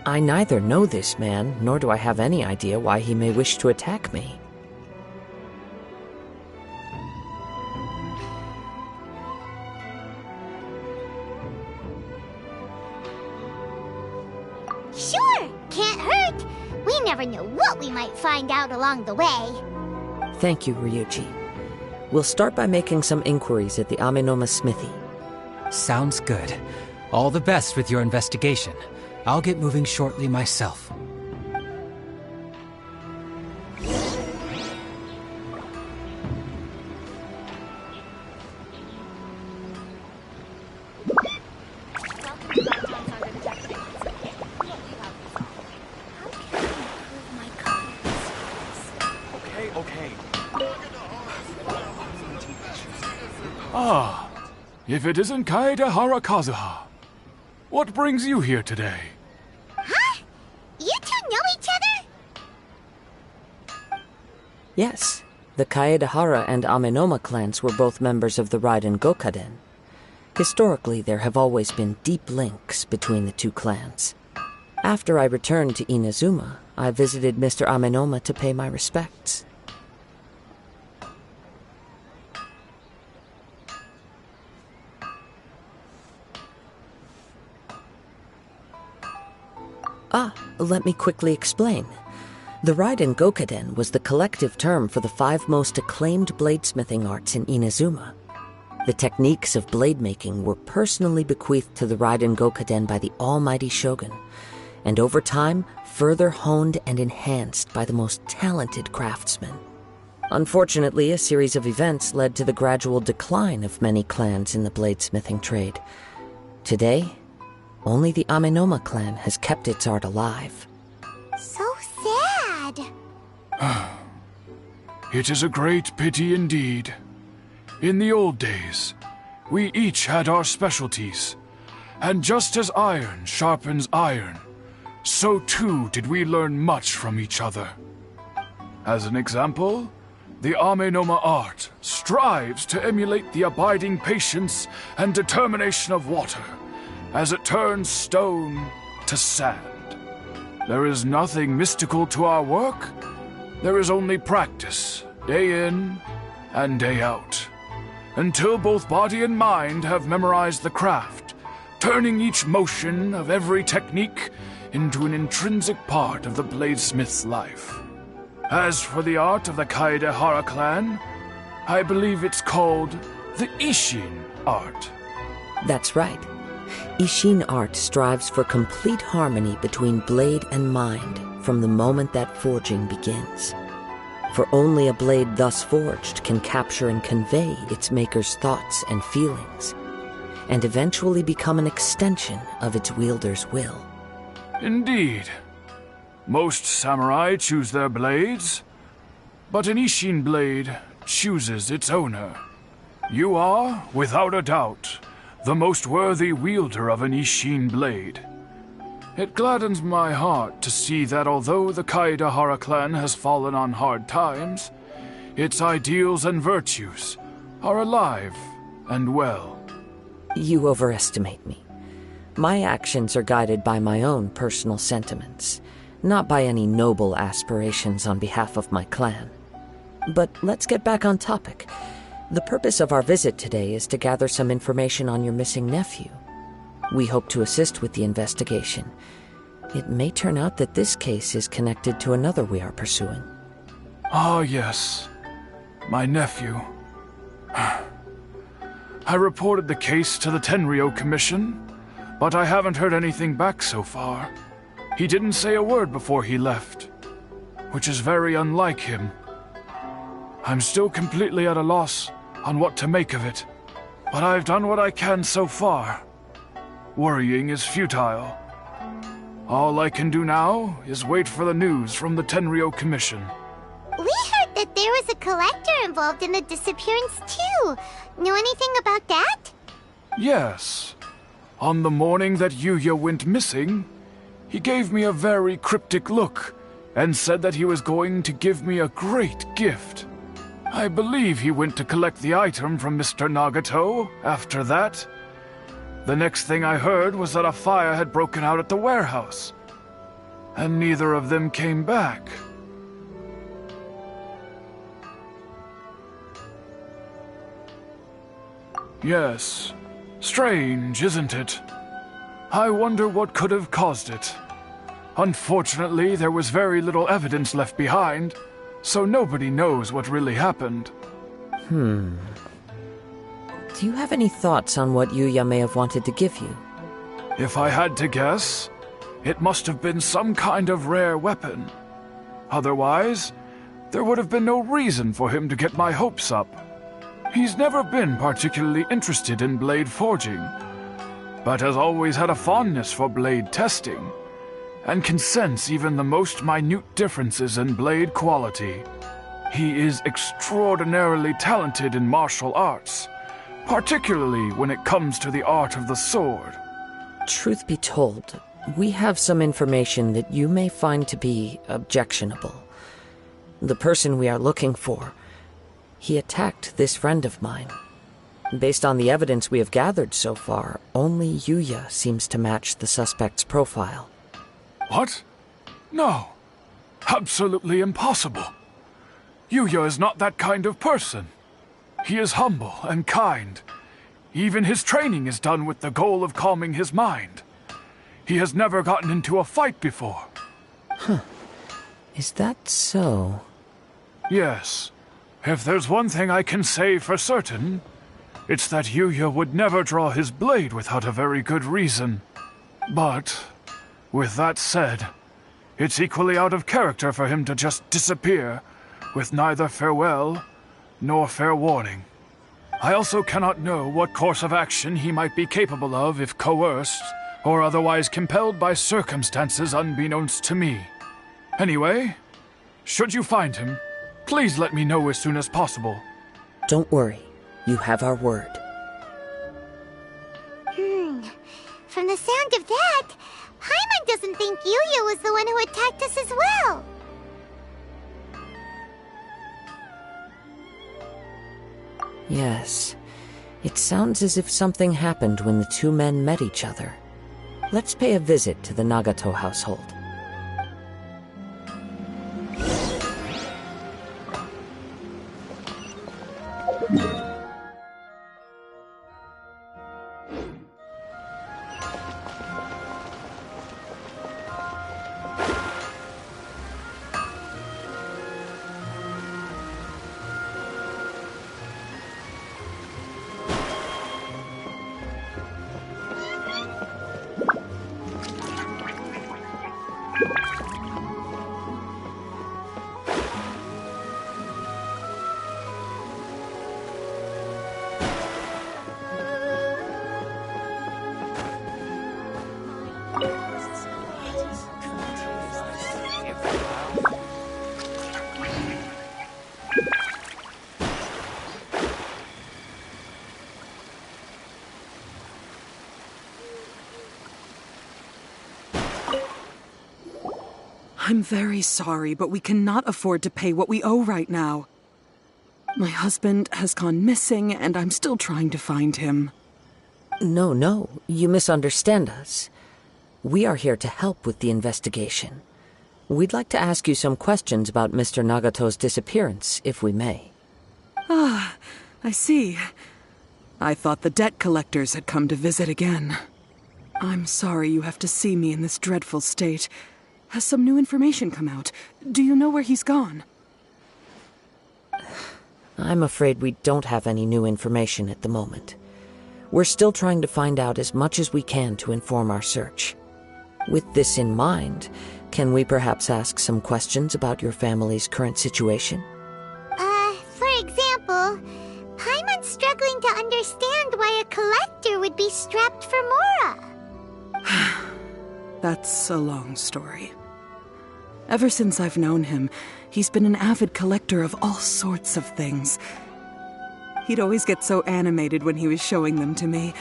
Speaker 1: I neither know this man, nor do I have any idea why he may wish to attack me.
Speaker 5: Sure, can't hurt. We never know what we might find out along the way.
Speaker 1: Thank you, Ryuji. We'll start by making some inquiries at the Amenoma Smithy.
Speaker 2: Sounds good. All the best with your investigation. I'll get moving shortly myself.
Speaker 19: Ah, if it isn't Kaedehara Kazuha. What brings you here today?
Speaker 5: Huh? You two know each other?
Speaker 1: Yes, the Kaedehara and Amenoma clans were both members of the Raiden Gokaden. Historically, there have always been deep links between the 2 clans. After I returned to Inazuma, I visited Mr. Amenoma to pay my respects. Let me quickly explain. The Raiden Gokaden was the collective term for the 5 most acclaimed bladesmithing arts in Inazuma. The techniques of blade making were personally bequeathed to the Raiden Gokaden by the almighty shogun, and over time, further honed and enhanced by the most talented craftsmen. Unfortunately, a series of events led to the gradual decline of many clans in the bladesmithing trade. Today, only the Amenoma clan has kept its art alive.
Speaker 5: So sad.
Speaker 19: It is a great pity indeed. In the old days, we each had our specialties, and just as iron sharpens iron, so too did we learn much from each other. As an example, the Amenoma art strives to emulate the abiding patience and determination of water as it turns stone to sand. There is nothing mystical to our work. There is only practice, day in and day out, until both body and mind have memorized the craft, turning each motion of every technique into an intrinsic part of the bladesmith's life. As for the art of the Kaedehara clan, I believe it's called the Ishin art.
Speaker 1: That's right. Ishin art strives for complete harmony between blade and mind from the moment that forging begins. For only a blade thus forged can capture and convey its maker's thoughts and feelings, and eventually become an extension of its wielder's will.
Speaker 19: Indeed. Most samurai choose their blades, but an Ishin blade chooses its owner. You are, without a doubt, the most worthy wielder of an Ishin blade. It gladdens my heart to see that although the Kaedehara clan has fallen on hard times, its ideals and virtues are alive and well.
Speaker 1: You overestimate me. My actions are guided by my own personal sentiments, not by any noble aspirations on behalf of my clan. But let's get back on topic. The purpose of our visit today is to gather some information on your missing nephew. We hope to assist with the investigation. It may turn out that this case is connected to another we are pursuing.
Speaker 19: Ah, yes. My nephew. I reported the case to the Tenryou Commission, but I haven't heard anything back so far. He didn't say a word before he left, which is very unlike him. I'm still completely at a loss on what to make of it, but I've done what I can so far. Worrying is futile. All I can do now is wait for the news from the Tenryou Commission.
Speaker 5: We heard that there was a collector involved in the disappearance too. Know anything about that?
Speaker 19: Yes. On the morning that Yuya went missing, he gave me a very cryptic look and said that he was going to give me a great gift. I believe he went to collect the item from Mr. Nagato after that. The next thing I heard was that a fire had broken out at the warehouse, and neither of them came back. Yes. Strange, isn't it? I wonder what could have caused it. Unfortunately, there was very little evidence left behind, so nobody knows what really happened.
Speaker 1: Do you have any thoughts on what Yuya may have wanted to give you?
Speaker 19: If I had to guess, it must have been some kind of rare weapon. Otherwise, there would have been no reason for him to get my hopes up. He's never been particularly interested in blade forging, but has always had a fondness for blade testing, and can sense even the most minute differences in blade quality. He is extraordinarily talented in martial arts, particularly when it comes to the art of the sword.
Speaker 1: Truth be told, we have some information that you may find to be objectionable. The person we are looking for, he attacked this friend of mine. Based on the evidence we have gathered so far, only Yuya seems to match the suspect's profile.
Speaker 19: What? No. Absolutely impossible. Yuya is not that kind of person. He is humble and kind. Even his training is done with the goal of calming his mind. He has never gotten into a fight before.
Speaker 1: Is that so?
Speaker 19: Yes. If there's one thing I can say for certain, it's that Yuya would never draw his blade without a very good reason. But, with that said, it's equally out of character for him to just disappear, with neither farewell nor fair warning. I also cannot know what course of action he might be capable of if coerced, or otherwise compelled by circumstances unbeknownst to me. Anyway, should you find him, please let me know as soon as possible.
Speaker 1: Don't worry. You have our word.
Speaker 5: From the sound of that, Paimon doesn't think Yuya was the one who attacked us as well.
Speaker 1: Yes. It sounds as if something happened when the two men met each other. Let's pay a visit to the Nagato household.
Speaker 14: I'm very sorry, but we cannot afford to pay what we owe right now. My husband has gone missing, and I'm still trying to find him.
Speaker 1: No, you misunderstand us. We are here to help with the investigation. We'd like to ask you some questions about Mr. Nagato's disappearance, if we may.
Speaker 14: I see. I thought the debt collectors had come to visit again. I'm sorry you have to see me in this dreadful state. Has some new information come out? Do you know where he's gone?
Speaker 1: I'm afraid we don't have any new information at the moment. We're still trying to find out as much as we can to inform our search. With this in mind, can we perhaps ask some questions about your family's current situation?
Speaker 5: For example, Paimon's struggling to understand why a collector would be strapped for Mora.
Speaker 14: That's a long story. Ever since I've known him, he's been an avid collector of all sorts of things. He'd always get so animated when he was showing them to me.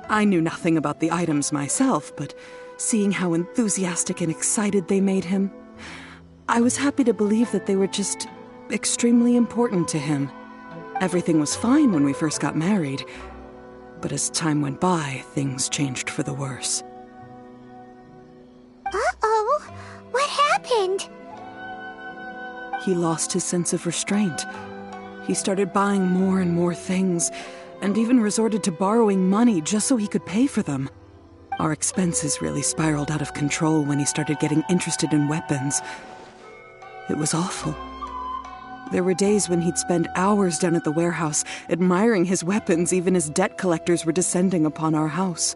Speaker 14: I knew nothing about the items myself, but seeing how enthusiastic and excited they made him, I was happy to believe that they were just extremely important to him. Everything was fine when we first got married, but as time went by, things changed for the worse.
Speaker 5: Uh-oh! What happened?
Speaker 14: He lost his sense of restraint. He started buying more and more things, and even resorted to borrowing money just so he could pay for them. Our expenses really spiraled out of control when he started getting interested in weapons. It was awful. There were days when he'd spend hours down at the warehouse, admiring his weapons even as debt collectors were descending upon our house.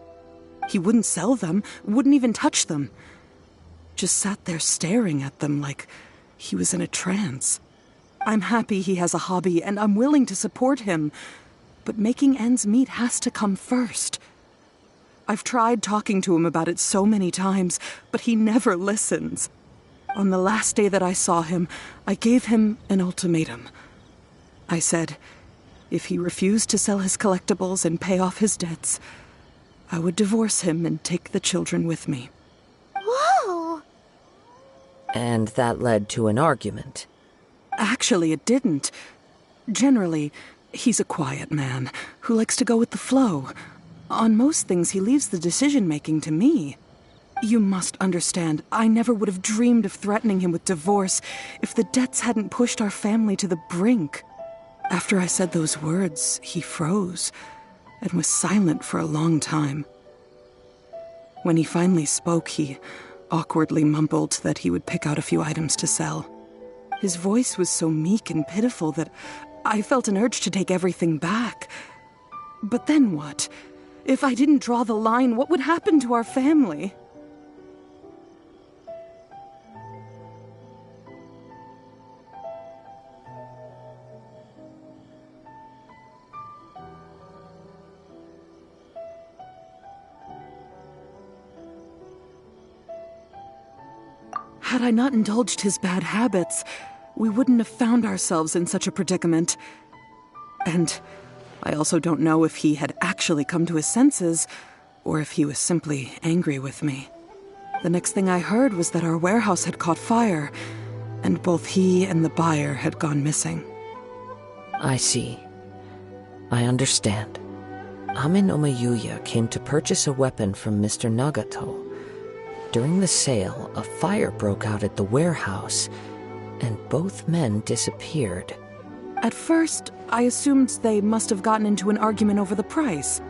Speaker 14: He wouldn't sell them, wouldn't even touch them. Just sat there staring at them like he was in a trance. I'm happy he has a hobby, and I'm willing to support him. But making ends meet has to come first. I've tried talking to him about it so many times, but he never listens. On the last day that I saw him, I gave him an ultimatum. I said, if he refused to sell his collectibles and pay off his debts, I would divorce him and take the children with me.
Speaker 5: Whoa!
Speaker 1: And that led to an argument.
Speaker 14: Actually, it didn't. Generally, he's a quiet man who likes to go with the flow. On most things, he leaves the decision-making to me. You must understand, I never would have dreamed of threatening him with divorce if the debts hadn't pushed our family to the brink. After I said those words, he froze and was silent for a long time. When he finally spoke, he awkwardly mumbled that he would pick out a few items to sell. His voice was so meek and pitiful that I felt an urge to take everything back. But then what? If I didn't draw the line, what would happen to our family? Had I not indulged his bad habits, we wouldn't have found ourselves in such a predicament. And I also don't know if he had actually come to his senses, or if he was simply angry with me. The next thing I heard was that our warehouse had caught fire, and both he and the buyer had gone missing.
Speaker 1: I see. I understand. Amin Omayuya came to purchase a weapon from Mr. Nagato. During the sale, a fire broke out at the warehouse, and both men disappeared.
Speaker 14: At first, I assumed they must have gotten into an argument over the price.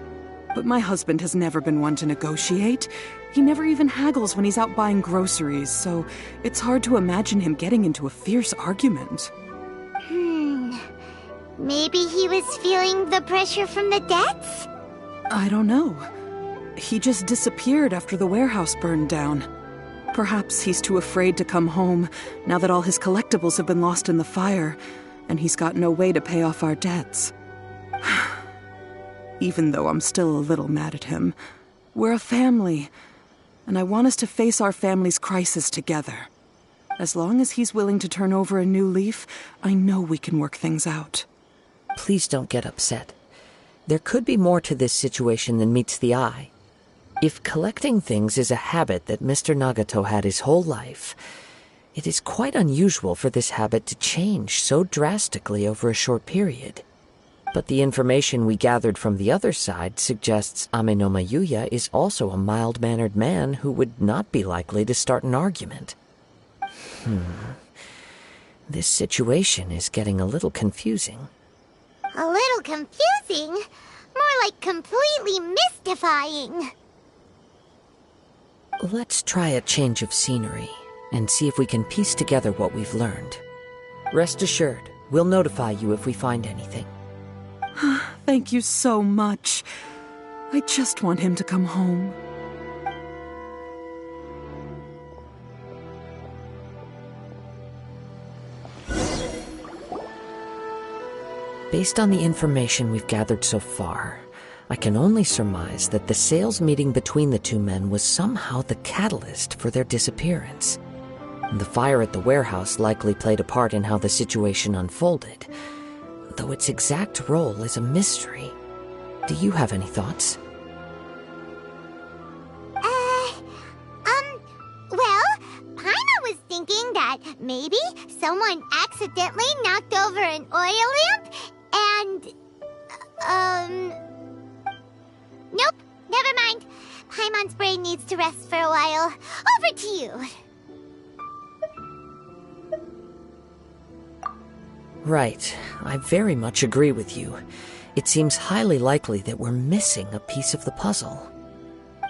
Speaker 14: But my husband has never been one to negotiate. He never even haggles when he's out buying groceries, so it's hard to imagine him getting into a fierce argument.
Speaker 5: Maybe he was feeling the pressure from the debts?
Speaker 14: I don't know. He just disappeared after the warehouse burned down. Perhaps he's too afraid to come home now that all his collectibles have been lost in the fire, and he's got no way to pay off our debts. Even though I'm still a little mad at him, we're a family, and I want us to face our family's crisis together. As long as he's willing to turn over a new leaf, I know we can work things out.
Speaker 1: Please don't get upset. There could be more to this situation than meets the eye. If collecting things is a habit that Mr. Nagato had his whole life, it is quite unusual for this habit to change so drastically over a short period. But the information we gathered from the other side suggests Amin Omayuya is also a mild-mannered man who would not be likely to start an argument. This situation is getting a little confusing.
Speaker 5: A little confusing. More like completely mystifying.
Speaker 1: Let's try a change of scenery and see if we can piece together what we've learned. Rest assured, we'll notify you if we find anything.
Speaker 14: Thank you so much. I just want him to come home.
Speaker 1: Based on the information we've gathered so far, I can only surmise that the sales meeting between the two men was somehow the catalyst for their disappearance. The fire at the warehouse likely played a part in how the situation unfolded, though its exact role is a mystery. Do you have any thoughts?
Speaker 5: Well, Paimon was thinking that maybe someone accidentally knocked over an oil lamp and, nope, never mind. Paimon's brain needs to rest for a while. Over to you.
Speaker 1: Right. I very much agree with you. It seems highly likely that we're missing a piece of the puzzle.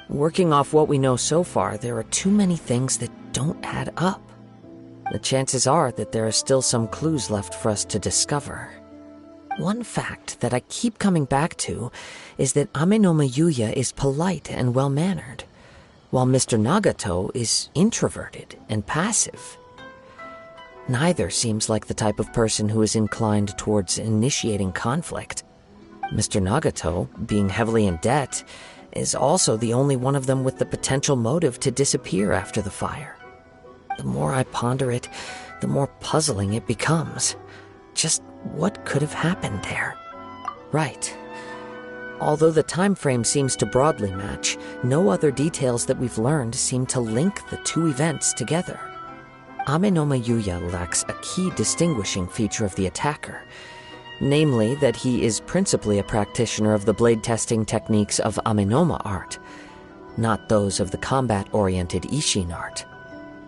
Speaker 1: Working off what we know so far, there are too many things that don't add up. The chances are that there are still some clues left for us to discover. One fact that I keep coming back to is that Amenoma Yuya is polite and well-mannered, while Mr. Nagato is introverted and passive. Neither seems like the type of person who is inclined towards initiating conflict. Mr. Nagato, being heavily in debt, is also the only one of them with the potential motive to disappear after the fire. The more I ponder it, the more puzzling it becomes. Just what could have happened there? Right. Although the time frame seems to broadly match, no other details that we've learned seem to link the two events together. Amenoma Yuya lacks a key distinguishing feature of the attacker, namely that he is principally a practitioner of the blade testing techniques of Amenoma art, not those of the combat-oriented Ishin art.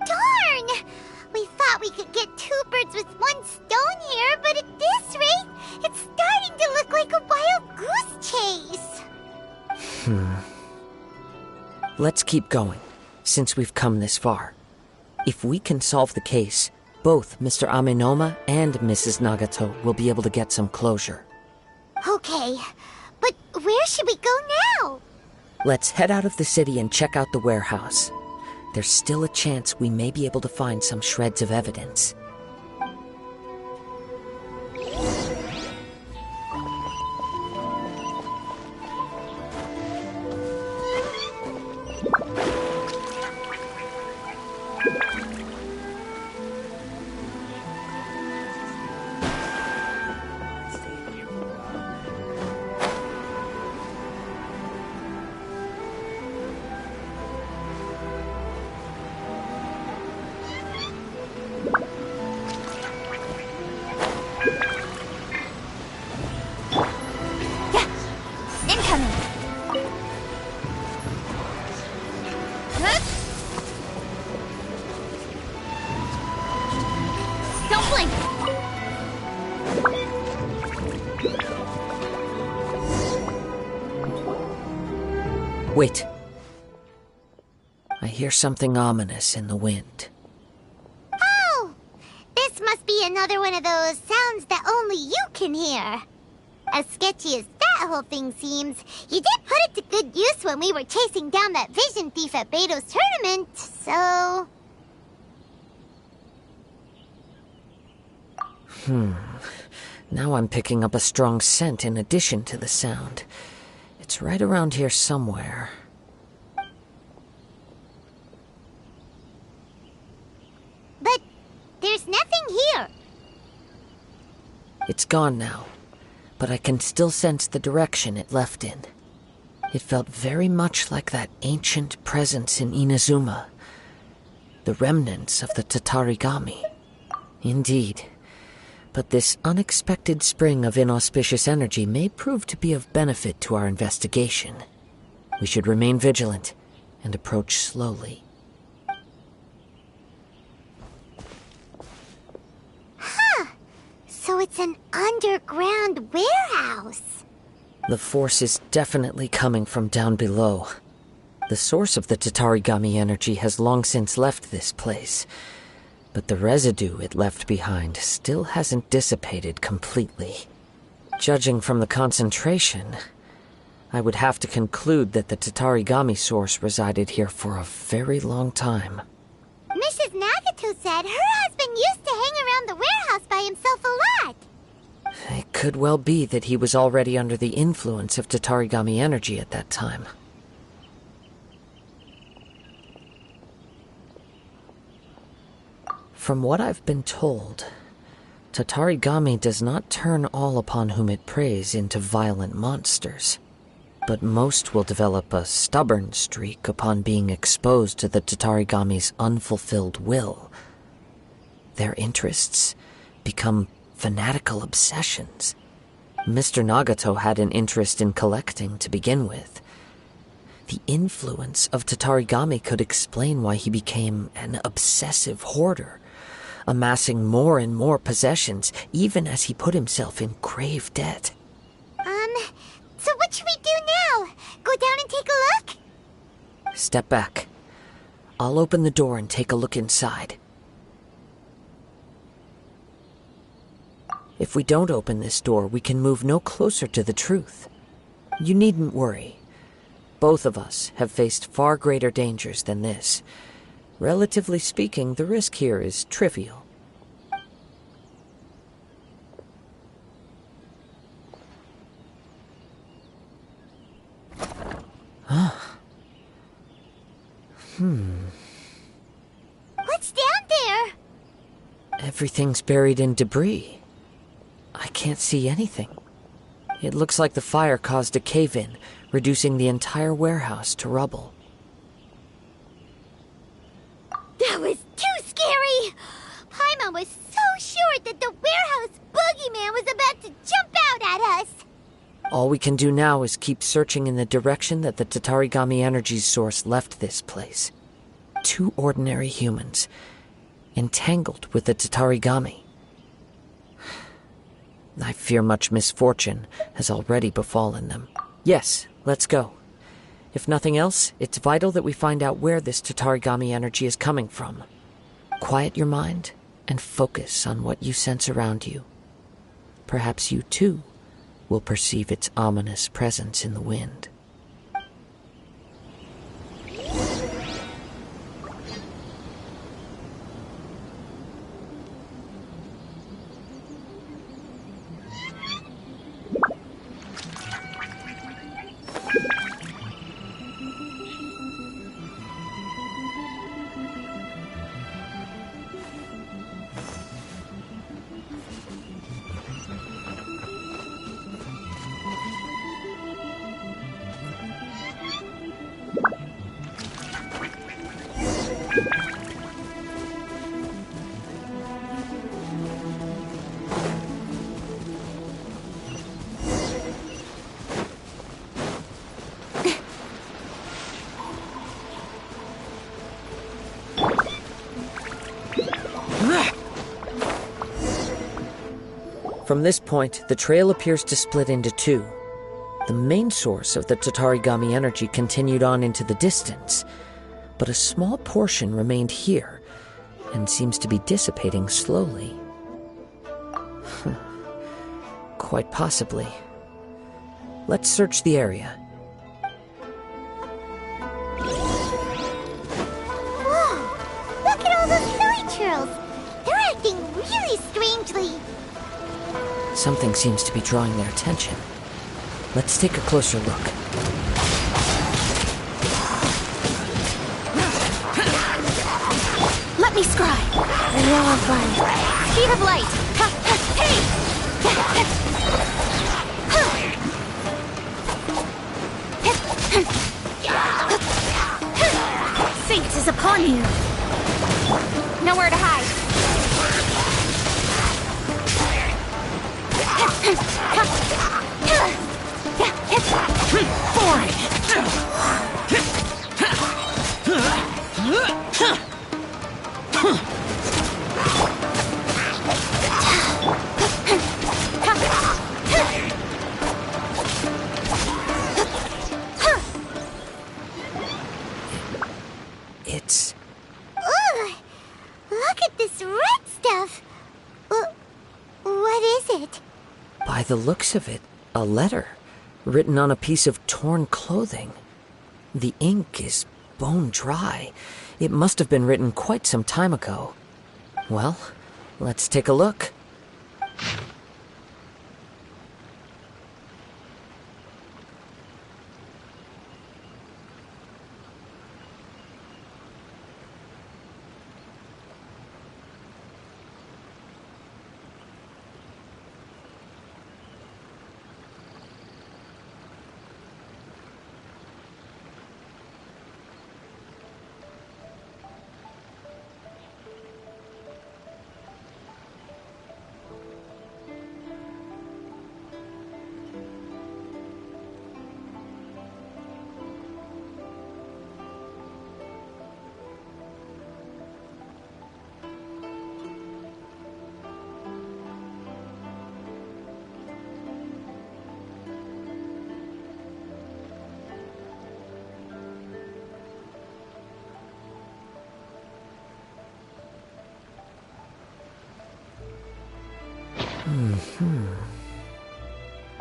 Speaker 5: Darn! We thought we could get two birds with one stone here, but at this rate, it's starting to look like a wild goose chase.
Speaker 1: Let's keep going, since we've come this far. If we can solve the case, both Mr. Amenoma and Mrs. Nagato will be able to get some closure.
Speaker 5: Okay, but where should we go now?
Speaker 1: Let's head out of the city and check out the warehouse. There's still a chance we may be able to find some shreds of evidence. Wait. I hear something ominous in the wind.
Speaker 5: Oh! This must be another one of those sounds that only you can hear. As sketchy as that whole thing seems, you did put it to good use when we were chasing down that vision thief at Beto's tournament, so...
Speaker 1: Now I'm picking up a strong scent in addition to the sound. It's right around here somewhere.
Speaker 5: But there's nothing here.
Speaker 1: It's gone now, but I can still sense the direction it left in. It felt very much like that ancient presence in Inazuma. The remnants of the Tatarigami. Indeed. But this unexpected spring of inauspicious energy may prove to be of benefit to our investigation. We should remain vigilant and approach slowly.
Speaker 5: Huh. So it's an underground warehouse.
Speaker 1: The force is definitely coming from down below. The source of the Tatarigami energy has long since left this place, but the residue it left behind still hasn't dissipated completely. Judging from the concentration, I would have to conclude that the Tatarigami source resided here for a very long time.
Speaker 5: Mrs. Nagato said her husband used to hang around the warehouse by himself a lot.
Speaker 1: It could well be that he was already under the influence of Tatarigami energy at that time. From what I've been told, Tatarigami does not turn all upon whom it preys into violent monsters, but most will develop a stubborn streak upon being exposed to the Tatarigami's unfulfilled will. Their interests become fanatical obsessions. Mr. Nagato had an interest in collecting to begin with. The influence of Tatarigami could explain why he became an obsessive hoarder, amassing more and more possessions, even as he put himself in grave debt.
Speaker 5: So what should we do now? Go down and take a look?
Speaker 1: Step back. I'll open the door and take a look inside. If we don't open this door, we can move no closer to the truth. You needn't worry. Both of us have faced far greater dangers than this. Relatively speaking, the risk here is trivial.
Speaker 5: What's down there?
Speaker 1: Everything's buried in debris. I can't see anything. It looks like the fire caused a cave-in, reducing the entire warehouse to rubble.
Speaker 5: That was too scary! Paimon was so sure that the warehouse boogeyman was about to jump out at us!
Speaker 1: All we can do now is keep searching in the direction that the Tatarigami energy's source left this place. 2 ordinary humans, entangled with the Tatarigami. I fear much misfortune has already befallen them. Yes, let's go. If nothing else, it's vital that we find out where this Tatarigami energy is coming from. Quiet your mind and focus on what you sense around you. Perhaps you, too, will perceive its ominous presence in the wind. From this point, the trail appears to split into 2. The main source of the Tatarigami energy continued on into the distance, but a small portion remained here, and seems to be dissipating slowly. Quite possibly. Let's search the area.
Speaker 5: Whoa! Look at all those silly churls! They're acting really strangely!
Speaker 1: Something seems to be drawing their attention. Let's take a closer look.
Speaker 17: Let me scry! The wall of light. Speed of light! Hey! Fate is upon you! Nowhere to hide!
Speaker 1: the looks of it, a letter, written on a piece of torn clothing. The ink is bone dry. It must have been written quite some time ago. Well, let's take a look.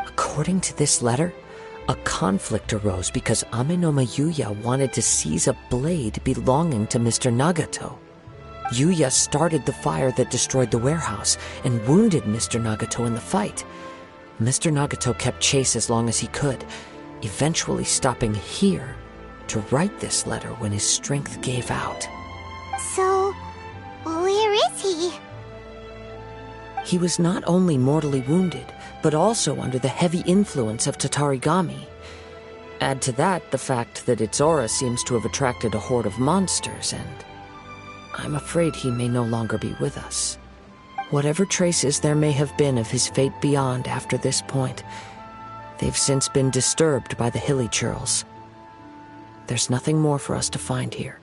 Speaker 1: According to this letter, a conflict arose because Amenoma Yuya wanted to seize a blade belonging to Mr. Nagato. Yuya started the fire that destroyed the warehouse and wounded Mr. Nagato in the fight. Mr. Nagato kept chase as long as he could, eventually stopping here to write this letter when his strength gave out.
Speaker 5: So, where is he?
Speaker 1: He was not only mortally wounded, but also under the heavy influence of Tatarigami. Add to that the fact that its aura seems to have attracted a horde of monsters, and I'm afraid he may no longer be with us. Whatever traces there may have been of his fate beyond after this point, they've since been disturbed by the hilly churls. There's nothing more for us to find here.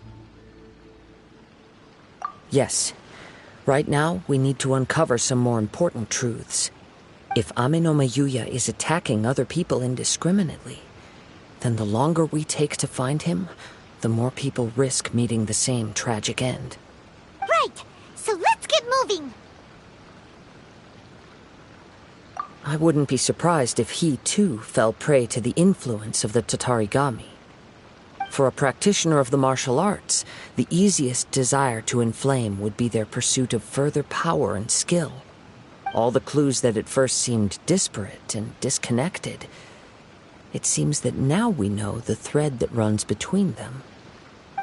Speaker 1: Yes, right now we need to uncover some more important truths. If Amenoma Yuya is attacking other people indiscriminately, then the longer we take to find him, the more people risk meeting the same tragic end.
Speaker 5: Right! So let's get moving!
Speaker 1: I wouldn't be surprised if he, too, fell prey to the influence of the Tatarigami. For a practitioner of the martial arts, the easiest desire to inflame would be their pursuit of further power and skill. All the clues that at first seemed disparate and disconnected, it seems that now we know the thread that runs between them.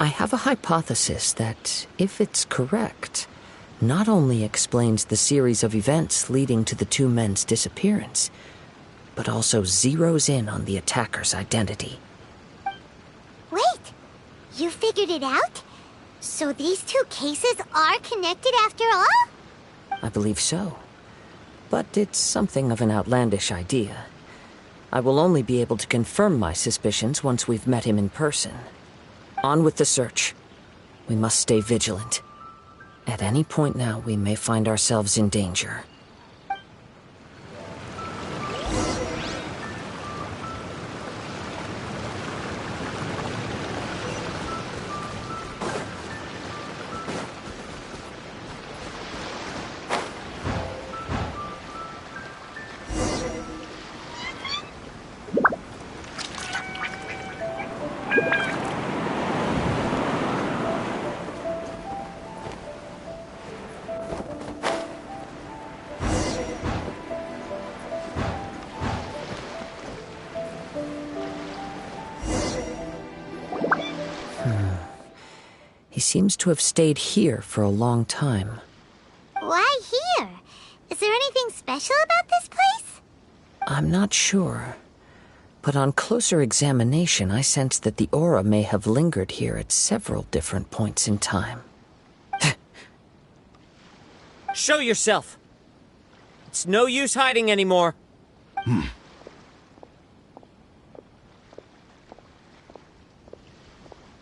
Speaker 1: I have a hypothesis that, if it's correct, not only explains the series of events leading to the two men's disappearance, but also zeroes in on the attacker's identity.
Speaker 5: Wait! You figured it out? So these two cases are connected after all?
Speaker 1: I believe so. But it's something of an outlandish idea. I will only be able to confirm my suspicions once we've met him in person. On with the search. We must stay vigilant. At any point now, we may find ourselves in danger. He seems to have stayed here for a long time.
Speaker 5: Why here? Is there anything special about this place?
Speaker 1: I'm not sure. But on closer examination, I sense that the aura may have lingered here at several different points in time.
Speaker 20: Show yourself! It's no use hiding anymore.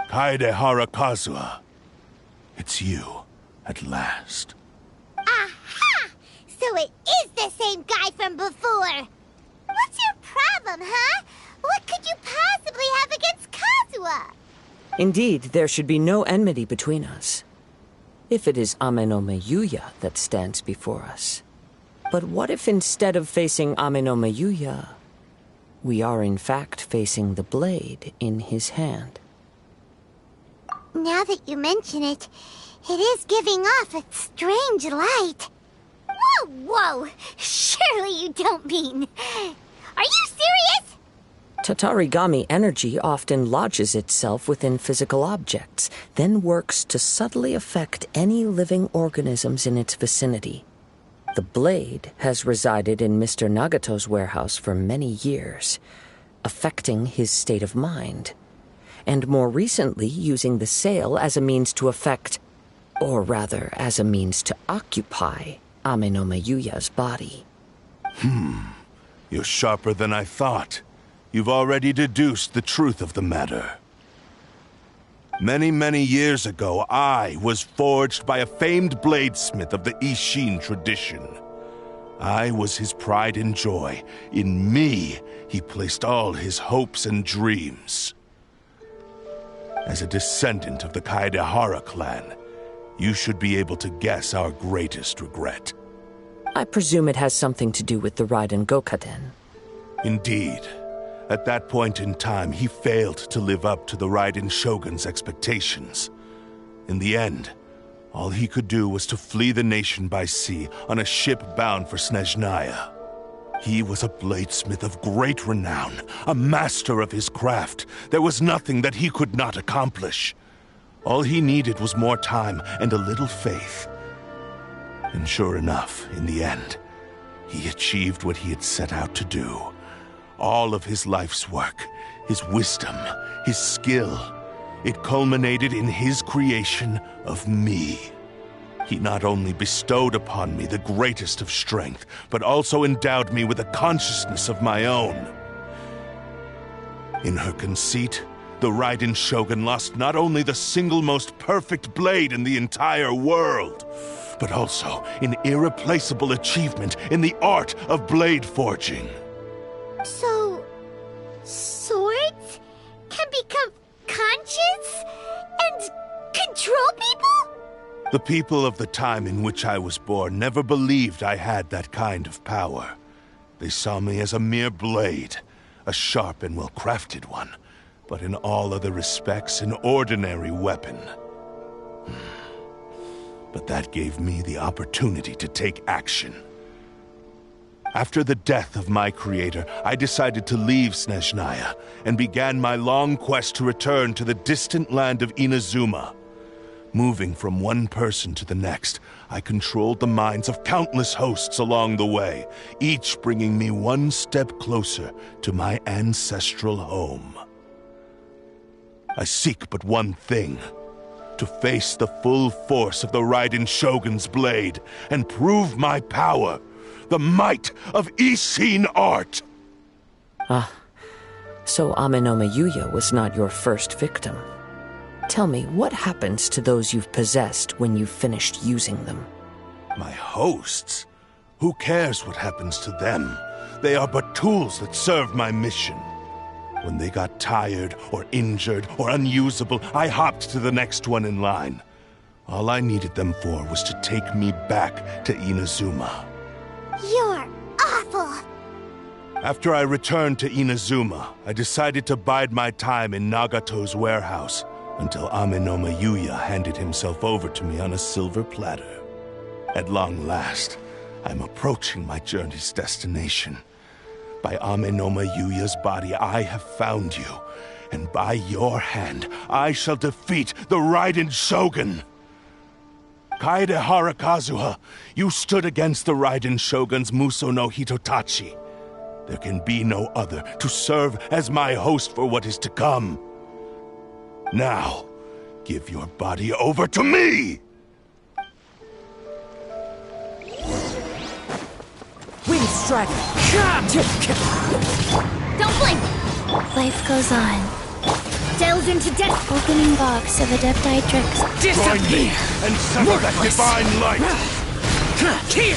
Speaker 16: Kaedehara Kazuha. It's you, at last.
Speaker 5: Aha! So it is the same guy from before! What's your problem, huh? What could you possibly have against Kazuha?
Speaker 1: Indeed, there should be no enmity between us. If it is Amenoma Yuya that stands before us. But what if instead of facing Ame no Mayuya, we are in fact facing the blade in his hand?
Speaker 5: Now that you mention it, it is giving off a strange light. Whoa, whoa! Surely you don't mean... Are you serious?
Speaker 1: Tatarigami energy often lodges itself within physical objects, then works to subtly affect any living organisms in its vicinity. The blade has resided in Mr. Nagato's warehouse for many years, affecting his state of mind, and more recently using the sale as a means to affect, or rather as a means to occupy, Ame no Mayuya's body.
Speaker 16: You're sharper than I thought. You've already deduced the truth of the matter. Many, many years ago, I was forged by a famed bladesmith of the Ishin tradition. I was his pride and joy. In me, he placed all his hopes and dreams. As a descendant of the Kaedehara clan, you should be able to guess our greatest regret.
Speaker 1: I presume it has something to do with the Raiden Gokaden.
Speaker 16: Indeed. At that point in time, he failed to live up to the Raiden Shogun's expectations. In the end, all he could do was to flee the nation by sea on a ship bound for Snezhnaya. He was a bladesmith of great renown, a master of his craft. There was nothing that he could not accomplish. All he needed was more time and a little faith. And sure enough, in the end, he achieved what he had set out to do. All of his life's work, his wisdom, his skill, it culminated in his creation of me. He not only bestowed upon me the greatest of strength, but also endowed me with a consciousness of my own. In her conceit, the Raiden Shogun lost not only the single most perfect blade in the entire world, but also an irreplaceable achievement in the art of blade forging.
Speaker 5: So, swords can become conscious and control people?
Speaker 16: The people of the time in which I was born never believed I had that kind of power. They saw me as a mere blade, a sharp and well-crafted one, but in all other respects an ordinary weapon. But that gave me the opportunity to take action. After the death of my creator, I decided to leave Snezhnaya and began my long quest to return to the distant land of Inazuma. Moving from one person to the next, I controlled the minds of countless hosts along the way, each bringing me one step closer to my ancestral home. I seek but one thing: to face the full force of the Raiden Shogun's blade and prove my power. The might of Ishin art!
Speaker 1: So Ame no Mayuya was not your first victim. Tell me, what happens to those you've possessed when you've finished using them?
Speaker 16: My hosts? Who cares what happens to them? They are but tools that serve my mission. When they got tired, or injured, or unusable, I hopped to the next one in line. All I needed them for was to take me back to Inazuma.
Speaker 5: You're awful!
Speaker 16: After I returned to Inazuma, I decided to bide my time in Nagato's warehouse until Ame no Mayuya handed himself over to me on a silver platter. At long last, I'm approaching my journey's destination. By Ame no Mayuya's body, I have found you, and by your hand, I shall defeat the Raiden Shogun! Kaedehara Kazuha, you stood against the Raiden Shogun's Muso no Hitotachi. There can be no other to serve as my host for what is to come. Now, give your body over to me!
Speaker 1: Wind Strider!
Speaker 17: Don't blink! Life goes on. Delves into death. Opening box of Adepti tricks.
Speaker 16: Join me and sever that divine light!
Speaker 9: Here!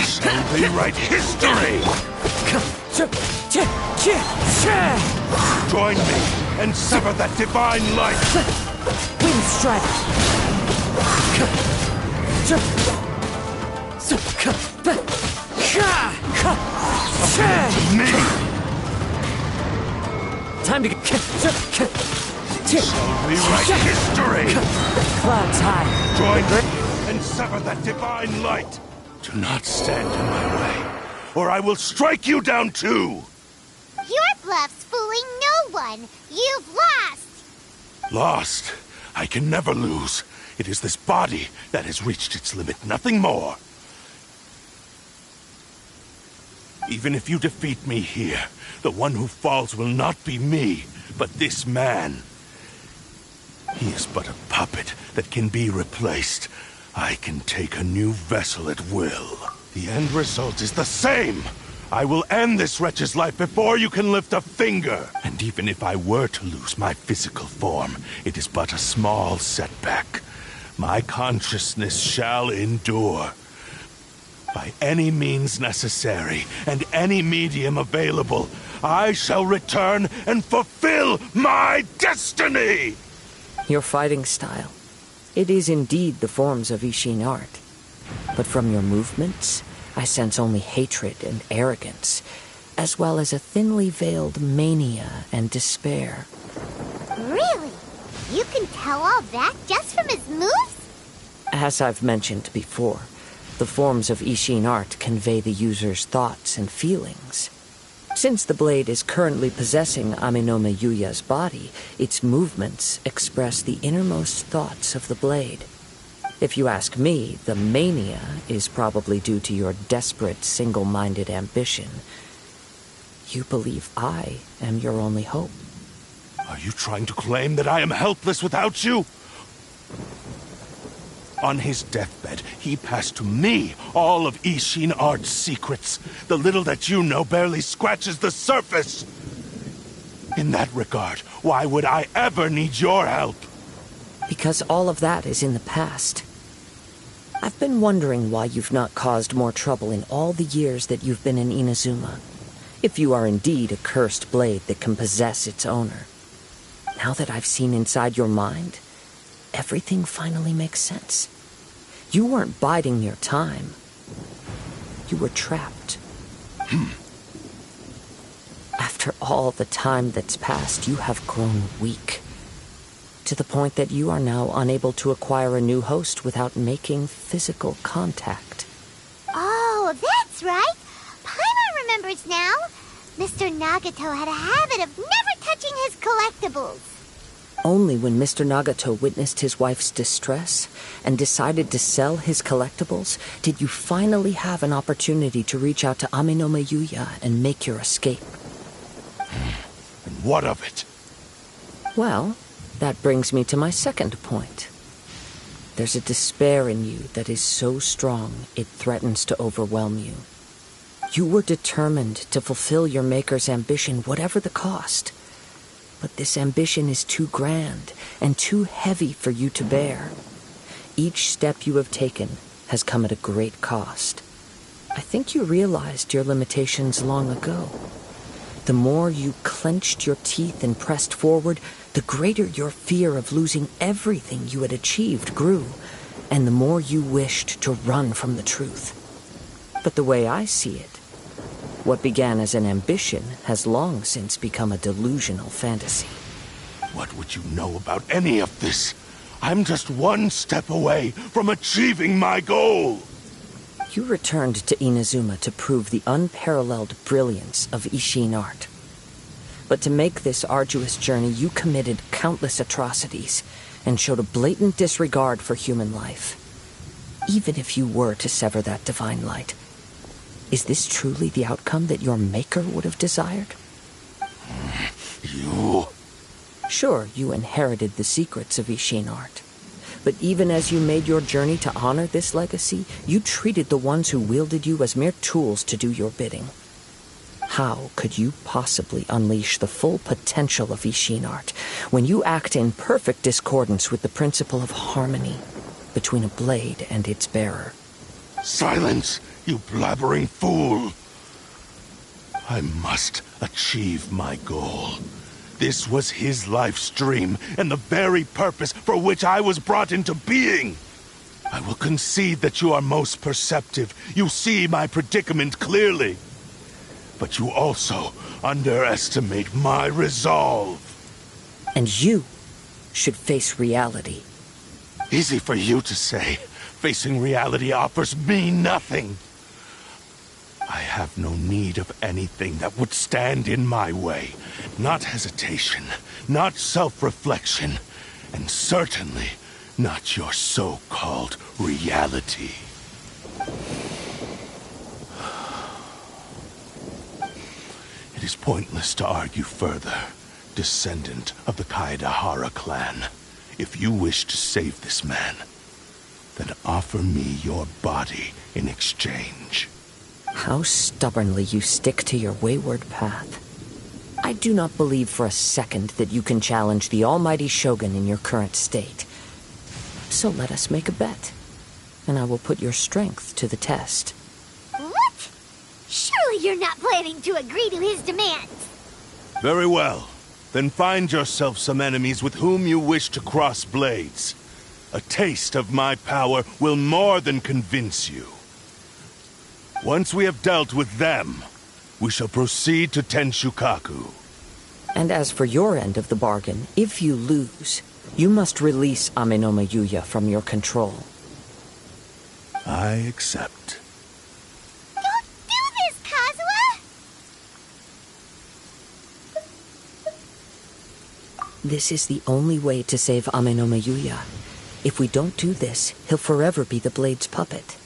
Speaker 16: Shall they write history? Join me and sever that divine light!
Speaker 1: Wind strike!
Speaker 16: To me!
Speaker 1: Time to
Speaker 16: Shall we write history?
Speaker 1: Clouds high.
Speaker 16: Join me and sever that divine light! Do not stand in my way, or I will strike you down too!
Speaker 5: Your bluff's fooling no one. You've lost.
Speaker 16: Lost? I can never lose. It is this body that has reached its limit, nothing more. Even if you defeat me here, the one who falls will not be me, but this man. He is but a puppet that can be replaced. I can take a new vessel at will. The end result is the same! I will end this wretch's life before you can lift a finger! And even if I were to lose my physical form, it is but a small setback. My consciousness shall endure. By any means necessary, and any medium available, I shall return and fulfill my destiny!
Speaker 1: Your fighting style. It is indeed the forms of Ishin art. But from your movements, I sense only hatred and arrogance, as well as a thinly veiled mania and despair.
Speaker 5: Really? You can tell all that just from his moves?
Speaker 1: As I've mentioned before, the forms of Ishin art convey the user's thoughts and feelings. Since the blade is currently possessing Aminome Yuya's body, its movements express the innermost thoughts of the blade. If you ask me, the mania is probably due to your desperate, single-minded ambition. You believe I am your only hope.
Speaker 16: Are you trying to claim that I am helpless without you? On his deathbed, he passed to me all of Ishin art's secrets. The little that you know barely scratches the surface. In that regard, why would I ever need your help?
Speaker 1: Because all of that is in the past. I've been wondering why you've not caused more trouble in all the years that you've been in Inazuma. If you are indeed a cursed blade that can possess its owner. Now that I've seen inside your mind, everything finally makes sense. You weren't biding your time. You were trapped. After all the time that's passed, you have grown weak. To the point that you are now unable to acquire a new host without making physical contact.
Speaker 5: Oh, that's right. Paimon remembers now. Mr. Nagato had a habit of never touching his collectibles.
Speaker 1: Only when Mr. Nagato witnessed his wife's distress and decided to sell his collectibles did you finally have an opportunity to reach out to Aminome Yuya and make your escape.
Speaker 16: And what of it?
Speaker 1: Well, that brings me to my second point. There's a despair in you that is so strong it threatens to overwhelm you. You were determined to fulfill your maker's ambition, whatever the cost. But this ambition is too grand and too heavy for you to bear. Each step you have taken has come at a great cost. I think you realized your limitations long ago. The more you clenched your teeth and pressed forward, the greater your fear of losing everything you had achieved grew, and the more you wished to run from the truth. But the way I see it, what began as an ambition has long since become a delusional fantasy.
Speaker 16: What would you know about any of this? I'm just one step away from achieving my goal!
Speaker 1: You returned to Inazuma to prove the unparalleled brilliance of Ishin art. But to make this arduous journey, you committed countless atrocities and showed a blatant disregard for human life. Even if you were to sever that divine light, is this truly the outcome that your maker would have desired?
Speaker 16: You...
Speaker 1: Sure, you inherited the secrets of Ishin art. But even as you made your journey to honor this legacy, you treated the ones who wielded you as mere tools to do your bidding. How could you possibly unleash the full potential of Ishin art when you act in perfect discordance with the principle of harmony between a blade and its bearer?
Speaker 16: Silence, you blabbering fool! I must achieve my goal. This was his life's dream, and the very purpose for which I was brought into being. I will concede that you are most perceptive. You see my predicament clearly. But you also underestimate my resolve.
Speaker 1: And you should face reality.
Speaker 16: Easy for you to say. Facing reality offers me nothing. I have no need of anything that would stand in my way. Not hesitation, not self-reflection, and certainly not your so-called reality. It is pointless to argue further, descendant of the Kaedahara clan. If you wish to save this man, then offer me your body in exchange.
Speaker 1: How stubbornly you stick to your wayward path. I do not believe for a second that you can challenge the almighty Shogun in your current state. So let us make a bet, and I will put your strength to the test.
Speaker 5: What? Surely you're not planning to agree to his demands.
Speaker 16: Very well. Then find yourself some enemies with whom you wish to cross blades. A taste of my power will more than convince you. Once we have dealt with them, we shall proceed to Tenshukaku.
Speaker 1: And as for your end of the bargain, if you lose, you must release Amenoma Yuya from your control.
Speaker 16: I accept.
Speaker 5: Don't do this, Kazuha!
Speaker 1: This is the only way to save Amenoma Yuya. If we don't do this, he'll forever be the Blade's puppet.